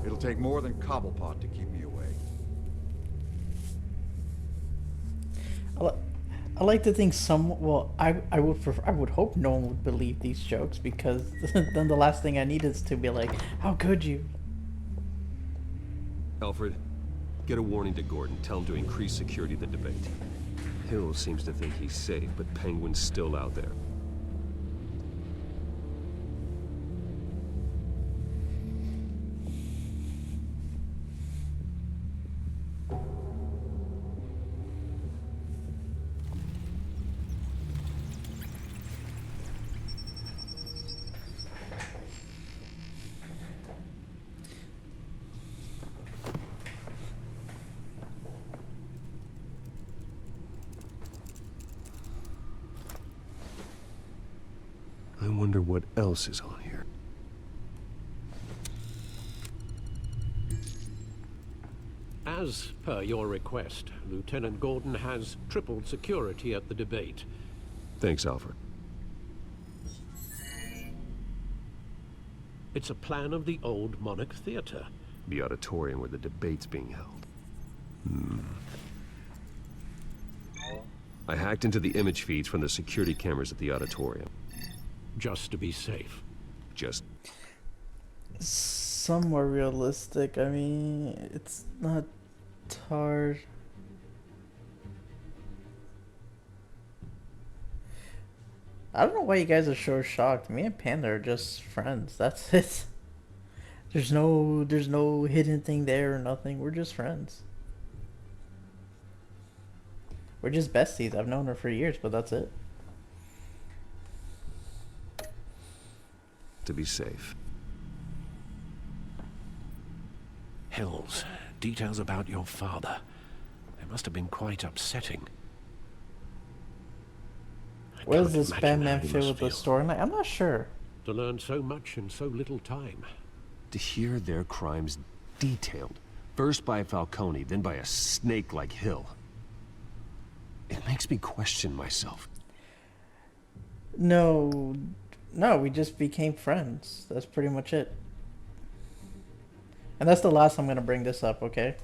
It'll take more than Cobblepot to keep me away. I like to think I would hope no one would believe these jokes, because then the last thing I need is to be like, how could you? Alfred, get a warning to Gordon. Tell him to increase security of the debate. Hill seems to think he's safe, but Penguin's still out there. I wonder what else is on here. As per your request, Lieutenant Gordon has tripled security at the debate. Thanks, Alfred. It's a plan of the old Monarch Theater. The auditorium where the debate's being held. I hacked into the image feeds from the security cameras at the auditorium. Just to be safe. Just... Somewhat realistic. I mean, it's not hard. I don't know why you guys are so shocked. Me and Panda are just friends. That's it. There's no hidden thing there or nothing. We're just friends. We're just besties. I've known her for years, but that's it. To be safe. Hills, details about your father. They must have been quite upsetting. Where does this Batman fit with the storyline? I'm not sure. To learn so much in so little time. To hear their crimes detailed First by Falcone, then by a snake like Hill. It makes me question myself. No, we just became friends. That's pretty much it. And that's the last I'm gonna bring this up, okay?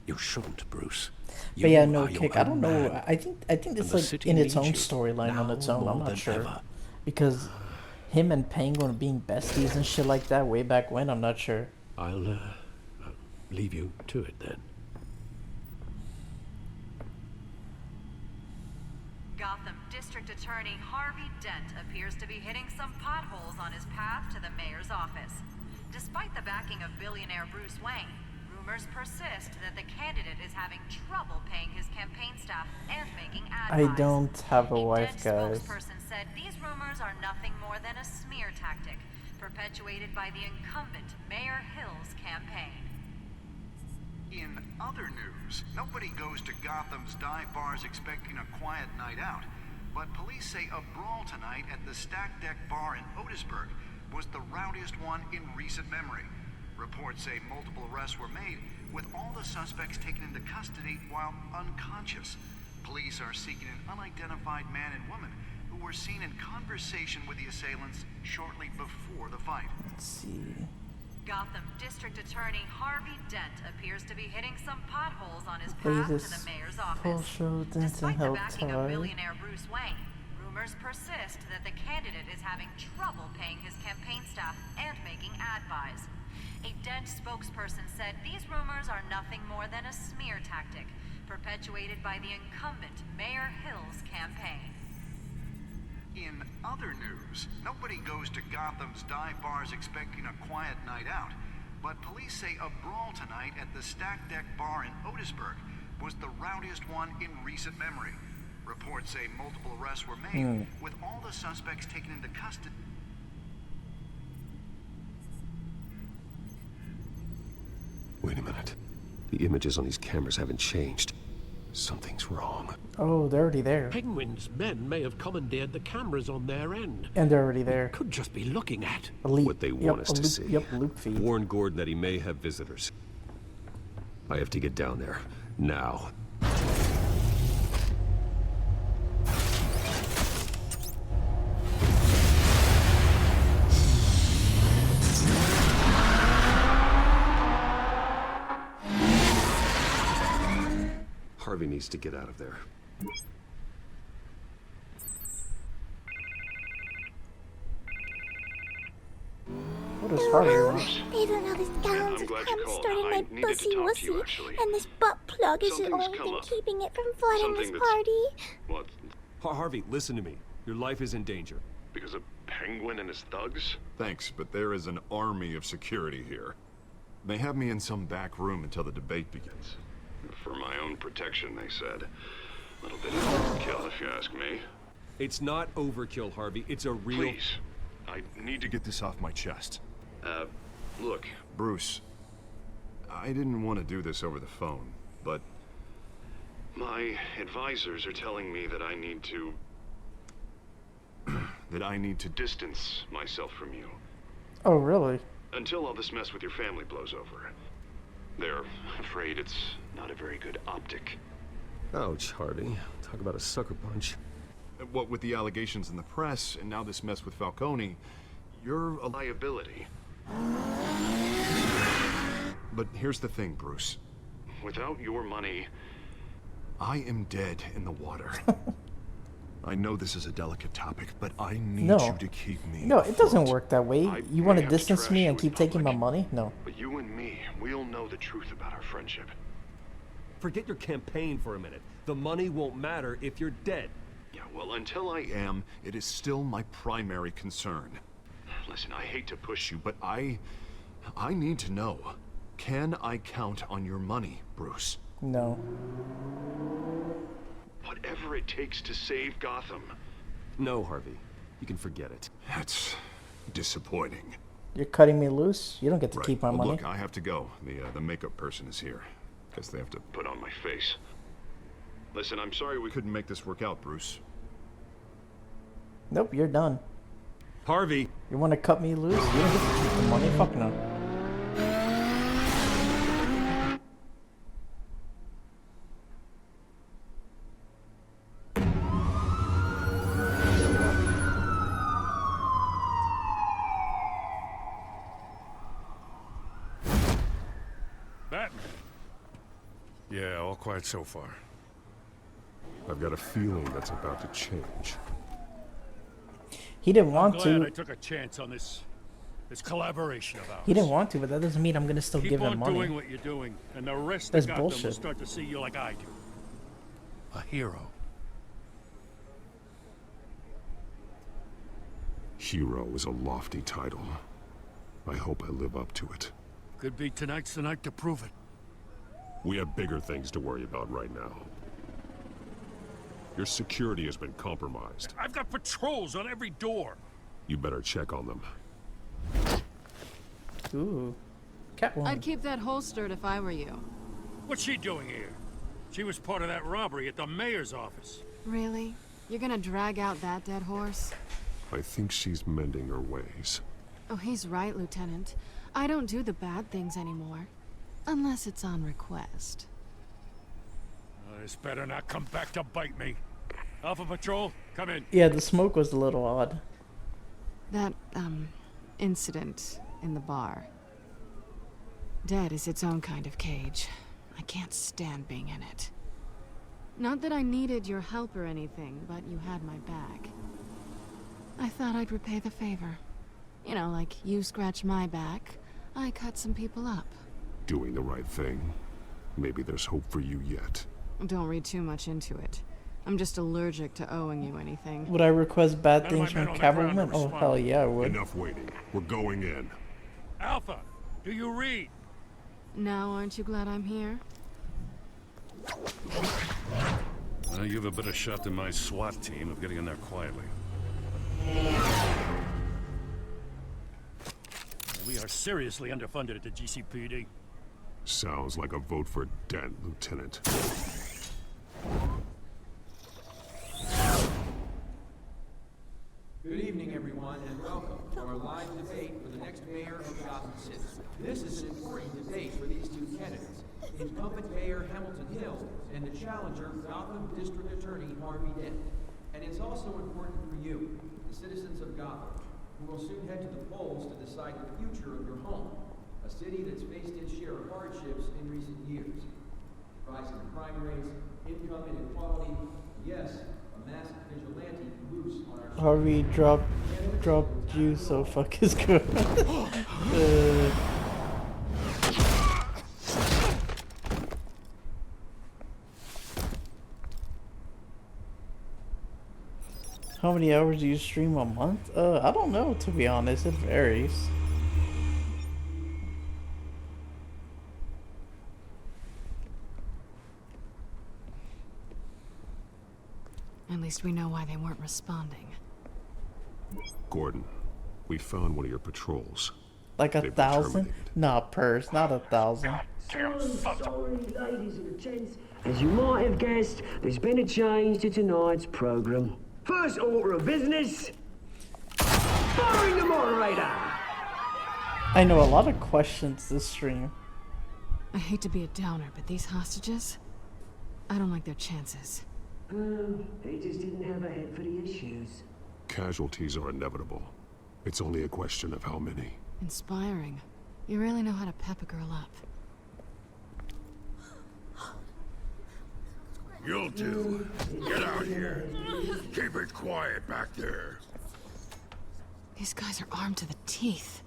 You shouldn't, Bruce. But yeah, You no, are your Kick. I don't own know. man. I think And it's the like city in its needs own you, storyline on now its own. I'm more not than sure ever. because him and Penguin being besties and shit like that way back when. I'm not sure. I'll leave you to it then. Gotham District Attorney Harvey Dent appears to be hitting some potholes on his path to the mayor's office. Despite the backing of billionaire Bruce Wayne, rumors persist that the candidate is having trouble paying his campaign staff and making ad I buys. don't have a wife, Dent guys. spokesperson said these rumors are nothing more than a smear tactic perpetuated by the incumbent Mayor Hill's campaign. In other news, nobody goes to Gotham's dive bars expecting a quiet night out, but police say a brawl tonight at the Stack Deck Bar in Otisburg was the rowdiest one in recent memory. Reports say multiple arrests were made, with all the suspects taken into custody while unconscious. Police are seeking an unidentified man and woman who were seen in conversation with the assailants shortly before the fight. Let's see. Gotham District Attorney Harvey Dent appears to be hitting some potholes on his Play path to this the mayor's full office. show dance and Despite the help backing of tie. billionaire Bruce Wayne, rumors persist that the candidate is having trouble paying his campaign staff and making ad buys. A Dent spokesperson said these rumors are nothing more than a smear tactic perpetuated by the incumbent Mayor Hill's campaign. In other news, nobody goes to Gotham's dive bars expecting a quiet night out, but police say a brawl tonight at the Stack Deck Bar in Otisburg was the rowdiest one in recent memory. Reports say multiple arrests were made, with all the suspects taken into custody. Wait a minute. The images on these cameras haven't changed. Something's wrong. Oh, they're already there. Penguin's men may have commandeered the cameras on their end. And they're already there. Could just be looking at what they want us to see. Yep, loop feed. Warn Gordon that he may have visitors. I have to get down there. Now. Harvey needs to get out of there. What is Harvey want? They don't know this gallons of cum started my pussy wussy, and this butt plug is the only thing keeping it from flooding this party. What? Harvey, listen to me. Your life is in danger. Because of Penguin and his thugs? Thanks, but there is an army of security here. They have me in some back room until the debate begins. For my own protection, they said. A little bit of overkill, if you ask me. It's not overkill, Harvey. It's a real... Please. I need to get this off my chest. Look. Bruce, I didn't want to do this over the phone, but... My advisors are telling me that I need to... distance myself from you. Oh, really? Until all this mess with your family blows over. They're afraid it's not a very good optic. Ouch, Harvey. Talk about a sucker punch. What with the allegations in the press, and now this mess with Falcone, you're a liability. But here's the thing, Bruce. Without your money... I am dead in the water. I know this is a delicate topic, but I need No. you to keep me No, it afloat. doesn't work that way. You want to have to distance trash me you and in keep taking my money? No. But you and me, we'll know the truth about our friendship. Forget your campaign for a minute. The money won't matter if you're dead. Yeah, well, until I am, it is still my primary concern. Listen, I hate to push you, But I need to know. Can I count on your money, Bruce? No. Whatever it takes to save Gotham. No, Harvey. You can forget it. That's disappointing. You're cutting me loose? You don't get to Right. keep my Well, money. Look, I have to go. The makeup person is here. Guess they have to put on my face. Listen, I'm sorry we couldn't make this work out, Bruce. Nope, you're done. Harvey. You want to cut me loose? You don't get to keep the money. Fuck no. Batman. Yeah, all quiet so far. I've got a feeling that's about to change. He didn't want I'm glad to. I took a chance on this collaboration of ours. He didn't want to, but that doesn't mean I'm gonna still Keep give him on money. doing what you're doing, and the rest That's of Gotham will bullshit. start to see you like I do. A hero. Hero is a lofty title. I hope I live up to it. Could be tonight's the night to prove it. We have bigger things to worry about right now. Your security has been compromised. I've got patrols on every door. You better check on them. Ooh. Catwoman. I'd keep that holstered if I were you. What's she doing here? She was part of that robbery at the mayor's office. Really? You're gonna drag out that dead horse? I think she's mending her ways. Oh, he's right, Lieutenant. I don't do the bad things anymore. Unless it's on request. This better not come back to bite me. Alpha Patrol, come in. Yeah, the smoke was a little odd. That, incident in the bar. Dead is its own kind of cage. I can't stand being in it. Not that I needed your help or anything, but you had my back. I thought I'd repay the favor. You know, like you scratch my back, I cut some people up. Doing the right thing. Maybe there's hope for you yet. Don't read too much into it. I'm just allergic to owing you anything. Would I request bad None of my things from men on the ground Catwoman? Oh, respond. hell yeah, I would. Enough waiting. We're going in. Alpha, do you read? Now, aren't you glad I'm here? Well, you have a better shot than my SWAT team of getting in there quietly. We are seriously underfunded at the GCPD. Sounds like a vote for Dent, Lieutenant. Good evening, everyone, and welcome to our live debate for the next mayor of Gotham City. This is an important debate for these two candidates, incumbent Mayor Hamilton Hill and the challenger, Gotham District Attorney Harvey Dent. And it's also important for you, the citizens of Gotham, who will soon head to the polls to decide the future of your home, a city that's faced its share of hardships in recent years. Rising crime rates, income inequality, yes, a masked vigilante loose on our... Harvey dropped you, so fuck is good. How many hours do you stream a month? I don't know, to be honest. It varies. At least we know why they weren't responding. Gordon, we found one of your patrols. Like They've been 1,000? terminated. Nah, purse, not 1,000. Sorry, ladies and gents. As you might have guessed, there's been a change to tonight's program. First order of business, firing the moderator. I know a lot of questions this stream. I hate to be a downer, but these hostages, I don't like their chances. They just didn't have a head for the issues. Casualties are inevitable. It's only a question of how many. Inspiring. You really know how to pep a girl up. You'll do. Get out here. Keep it quiet back there. These guys are armed to the teeth.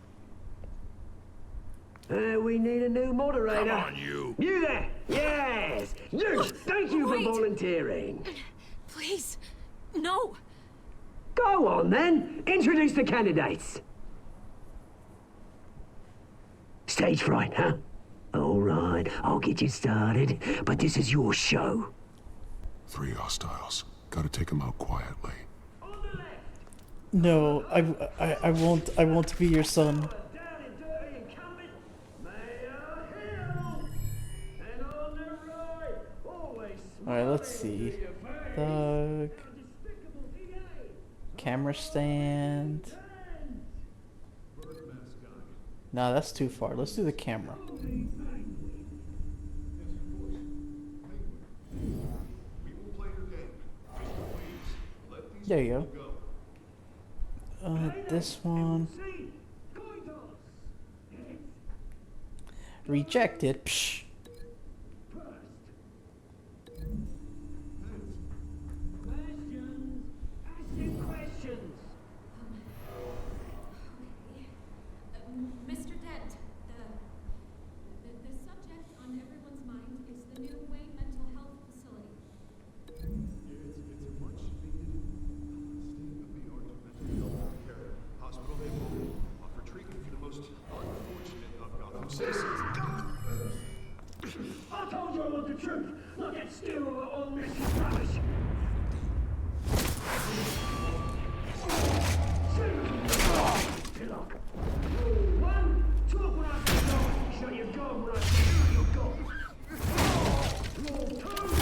We need a new moderator. Come on, you. You there? Yes. You. Thank you for volunteering. Please, no. Go on then. Introduce the candidates. Stage fright, huh? All right, I'll get you started, but this is your show. 3 hostiles. Gotta take them out quietly. No, I won't be your son. Alright, let's see. Thug. Camera stand. No, that's too far. Let's do the camera. There you go. This one. Rejected. Psh. Mr. Dent, the subject on everyone's mind is the new Wayne Mental Health Facility. It's a much needed state-of-the-art mental health care hospital. They will offer treatment for the most unfortunate of Gotham citizens. I told you all the truth. Look at Steel all this rubbish. Look. One, talk when I say go. Shut your dog when I say your dog. Rule two,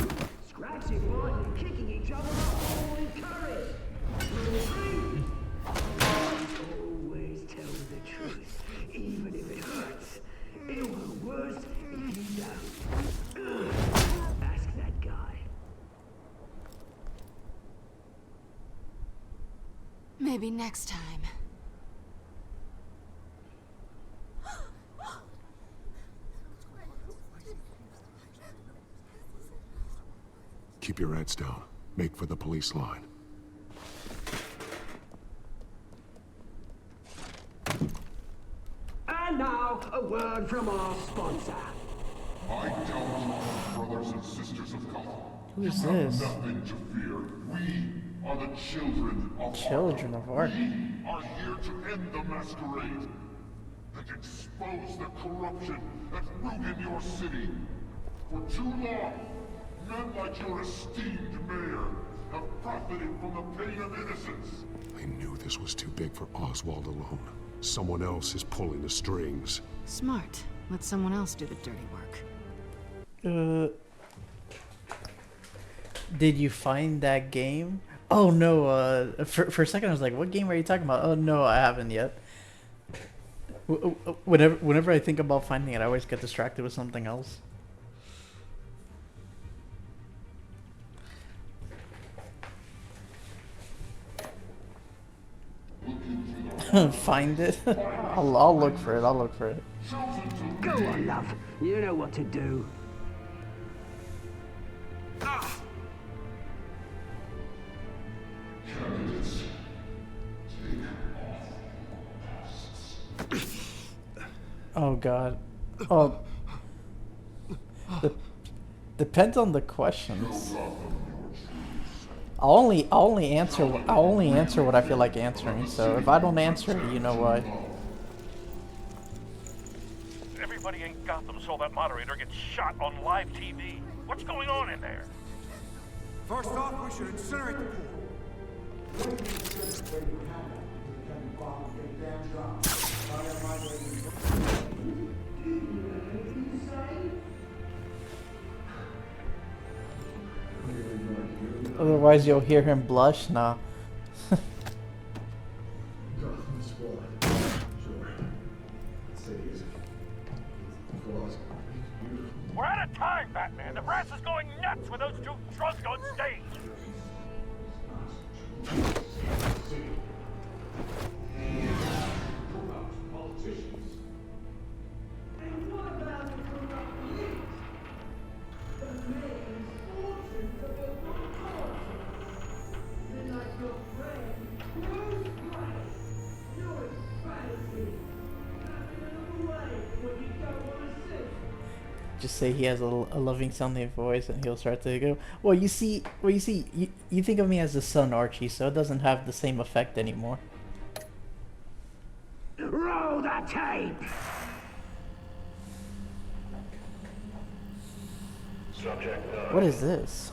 scratching, biting, and kicking each other are all encouraged. Rule three, always tell the truth, even if it hurts. It'll hurt worse if you don't. Ask that guy. Maybe next time. Keep your heads down. Make for the police line. And now, a word from our sponsor. I tell you, brothers and sisters of Gotham, Who is you have this? nothing to fear. We are the children of Children of Arkham. We are here to end the masquerade and expose the corruption that ruined your city. For too long, men like your esteemed mayor have profited from the pain of innocence. I knew this was too big for Oswald alone. Someone else is pulling the strings. Smart. Let someone else do the dirty work. Did you find that game? Oh no, for a second I was like, what game are you talking about? Oh no, I haven't yet. Whenever I think about finding it, I always get distracted with something else. Find it? I'll look for it. I'll look for it. Go on, love. You know what to do. Candidates, take off. Oh god. Oh. Depends on the questions. I'll only answer what I feel like answering. So if I don't answer, you know why. Everybody in Gotham saw that moderator get shot on live TV. What's going on in there? First off, we should incinerate the Otherwise, you'll hear him blush. Nah. We're out of time, Batman. The brass is going nuts with those two drunks on stage. Just say he has a loving sounding voice and he'll start to go, well you see you think of me as the son, Archie, so it doesn't have the same effect anymore. Roll the tape. What is this?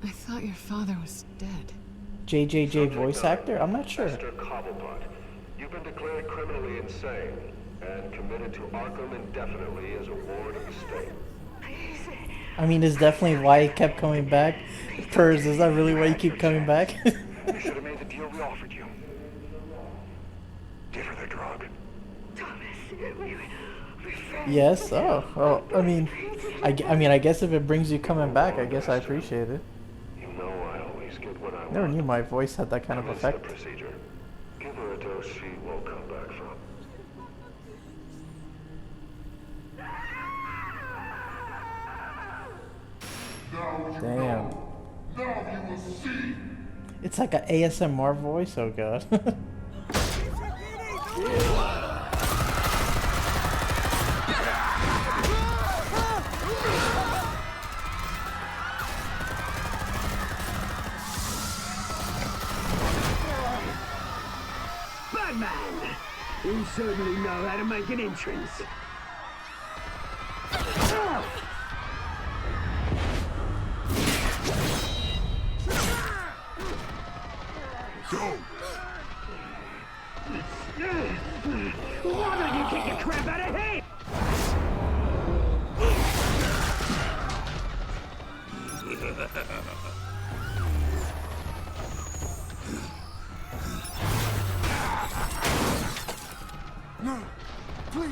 I thought your father was dead. JJJ voice actor? I'm not sure. Mr. Cobblepot, you've been declared criminally insane and committed to Arkham indefinitely as a ward of the state. I mean, it's definitely why he kept coming back. Purrs, is that really why you keep coming back? You should have made the deal we offered you. Give her the drug. Yes. Oh. Well, I mean, I mean, I guess if it brings you coming back, I guess I appreciate it. You know I always get what I Never want. knew my voice had that kind of Commence the effect. procedure. Give her a dose she won't come back from. Damn. Now you will see. It's like an ASMR voice. Oh god. Batman! You certainly know how to make an entrance. Go! Why don't you kick the crap out of him? No! Please!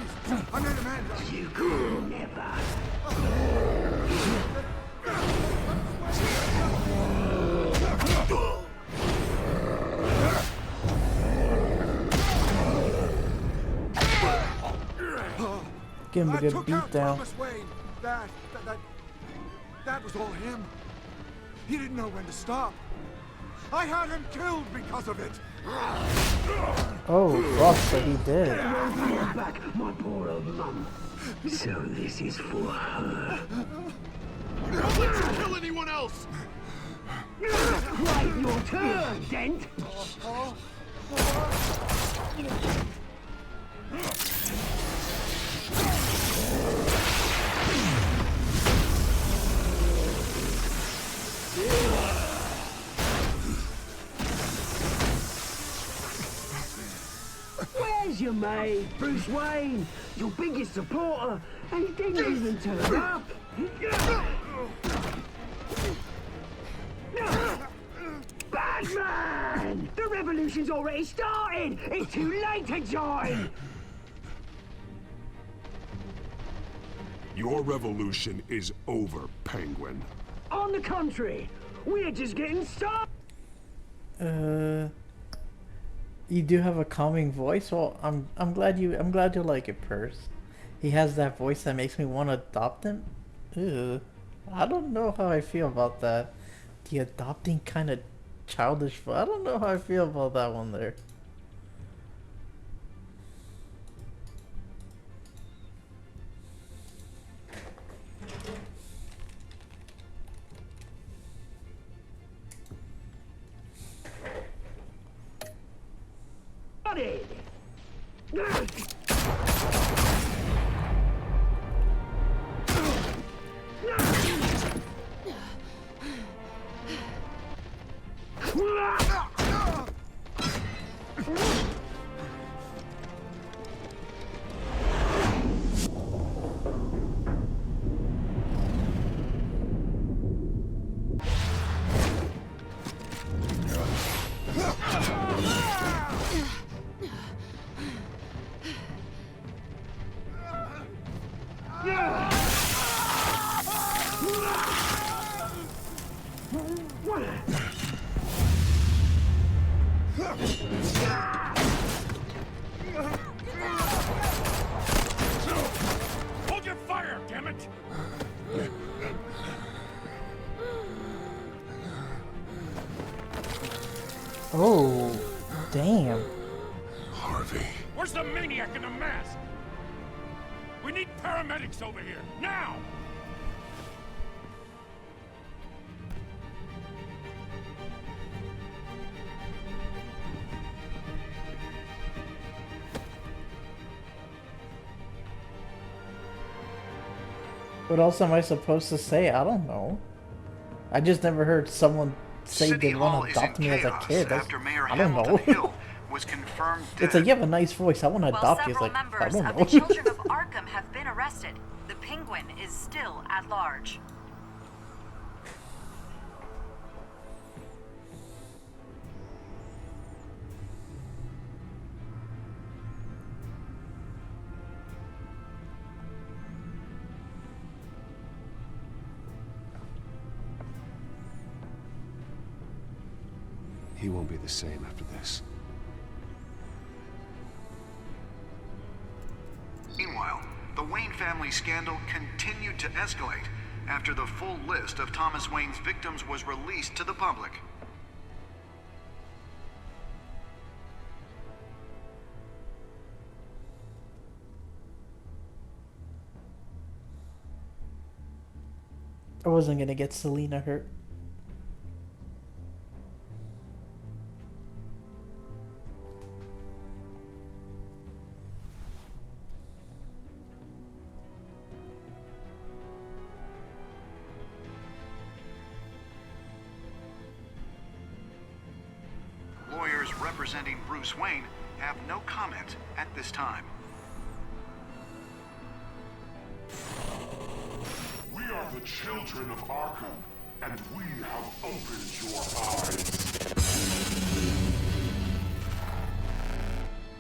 I made a man! You could never. Give him a I good took beat out down. Thomas Wayne. That was all him. He didn't know when to stop. I had him killed because of it. Oh, fuck, so he did. Back my poor old mum. So this is for her. Don't let you kill anyone else! Right, your turn, Dent. Where's your mate, Bruce Wayne? Your biggest supporter, and he didn't even turn up. Batman! The revolution's already started! It's too late to join! Your revolution is over, Penguin. On the contrary, we're just getting started! You do have a calming voice. Well, I'm glad you like it, Purse. He has that voice that makes me want to adopt him. Ew. I don't know how I feel about that. The adopting kind of childish. I don't know how I feel about that one there. Hold your fire, damn it! Oh, damn. Harvey. Where's the maniac in the mask? We need paramedics over here, now! What else am I supposed to say? I don't know. I just never heard someone say City they want Hall to is adopt in me as a chaos kid. after Mayor I don't Hamilton know. Hill was confirmed It's dead. like, you have a nice voice. I want to While adopt you. It's several like, I members don't of know. the Children of Arkham have been arrested, the Penguin is still at large. He won't be the same after this. Meanwhile, the Wayne family scandal continued to escalate after the full list of Thomas Wayne's victims was released to the public. I wasn't gonna get Selena hurt. Lawyers representing Bruce Wayne have no comment at this time. We are the children of Arkham, and we have opened your eyes.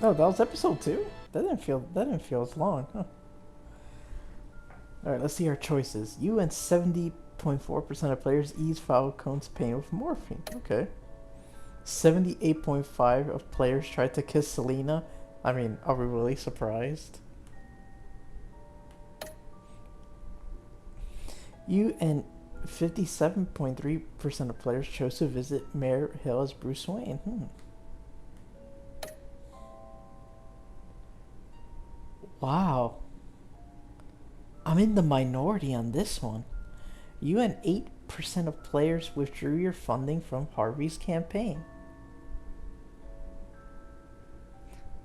Oh, that was episode 2? That didn't feel as long, huh? Alright, let's see our choices. You and 70.4% of players ease Falcone's pain with morphine. Okay. 78.5% of players tried to kiss Selena. I mean, are we really surprised? You and 57.3% of players chose to visit Mayor Hill as Bruce Wayne. Wow. I'm in the minority on this one. You and 8% of players withdrew your funding from Harvey's campaign.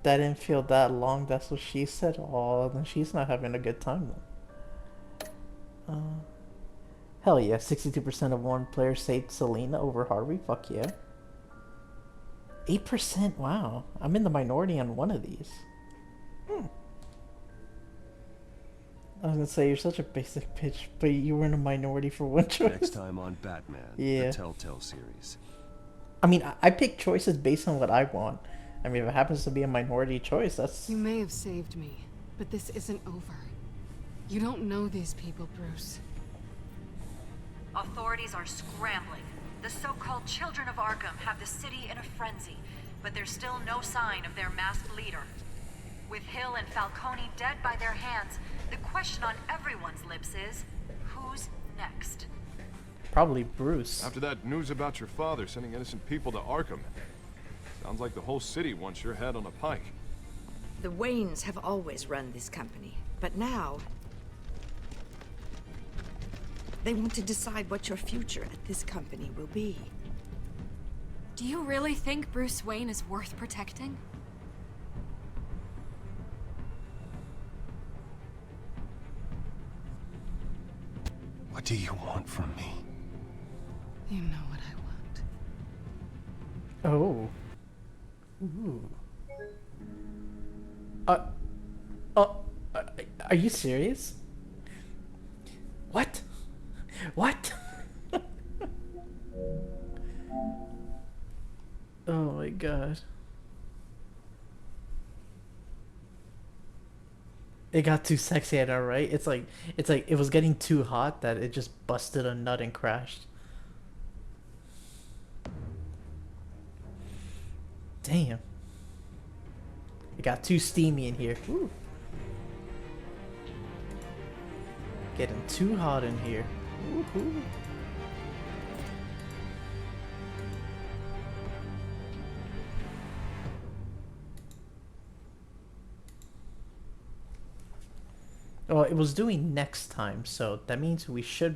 That didn't feel that long, that's what she said. Oh, then she's not having a good time then. Hell yeah, 62% of one player saved Selena over Harvey. Fuck yeah. 8%, wow. I'm in the minority on one of these. I was gonna say, you're such a basic bitch, but you were in a minority for one choice. Next time on Batman, yeah. the Telltale series. I mean, I pick choices based on what I want. I mean, if it happens to be a minority choice, that's... You may have saved me, but this isn't over. You don't know these people, Bruce. Authorities are scrambling. The so-called Children of Arkham have the city in a frenzy, but there's still no sign of their masked leader. With Hill and Falcone dead by their hands, the question on everyone's lips is, who's next? Probably Bruce. After that news about your father sending innocent people to Arkham, sounds like the whole city wants your head on a pike. The Waynes have always run this company, but now they want to decide what your future at this company will be. Do you really think Bruce Wayne is worth protecting? What do you want from me? You know what I want. Oh. Are you serious? What? What? Oh my god. It got too sexy, I know, right? It's like it was getting too hot that it just busted a nut and crashed. Damn. It got too steamy in here. Woo. Getting too hot in here. Woohoo. Well, it was doing next time, so that means we should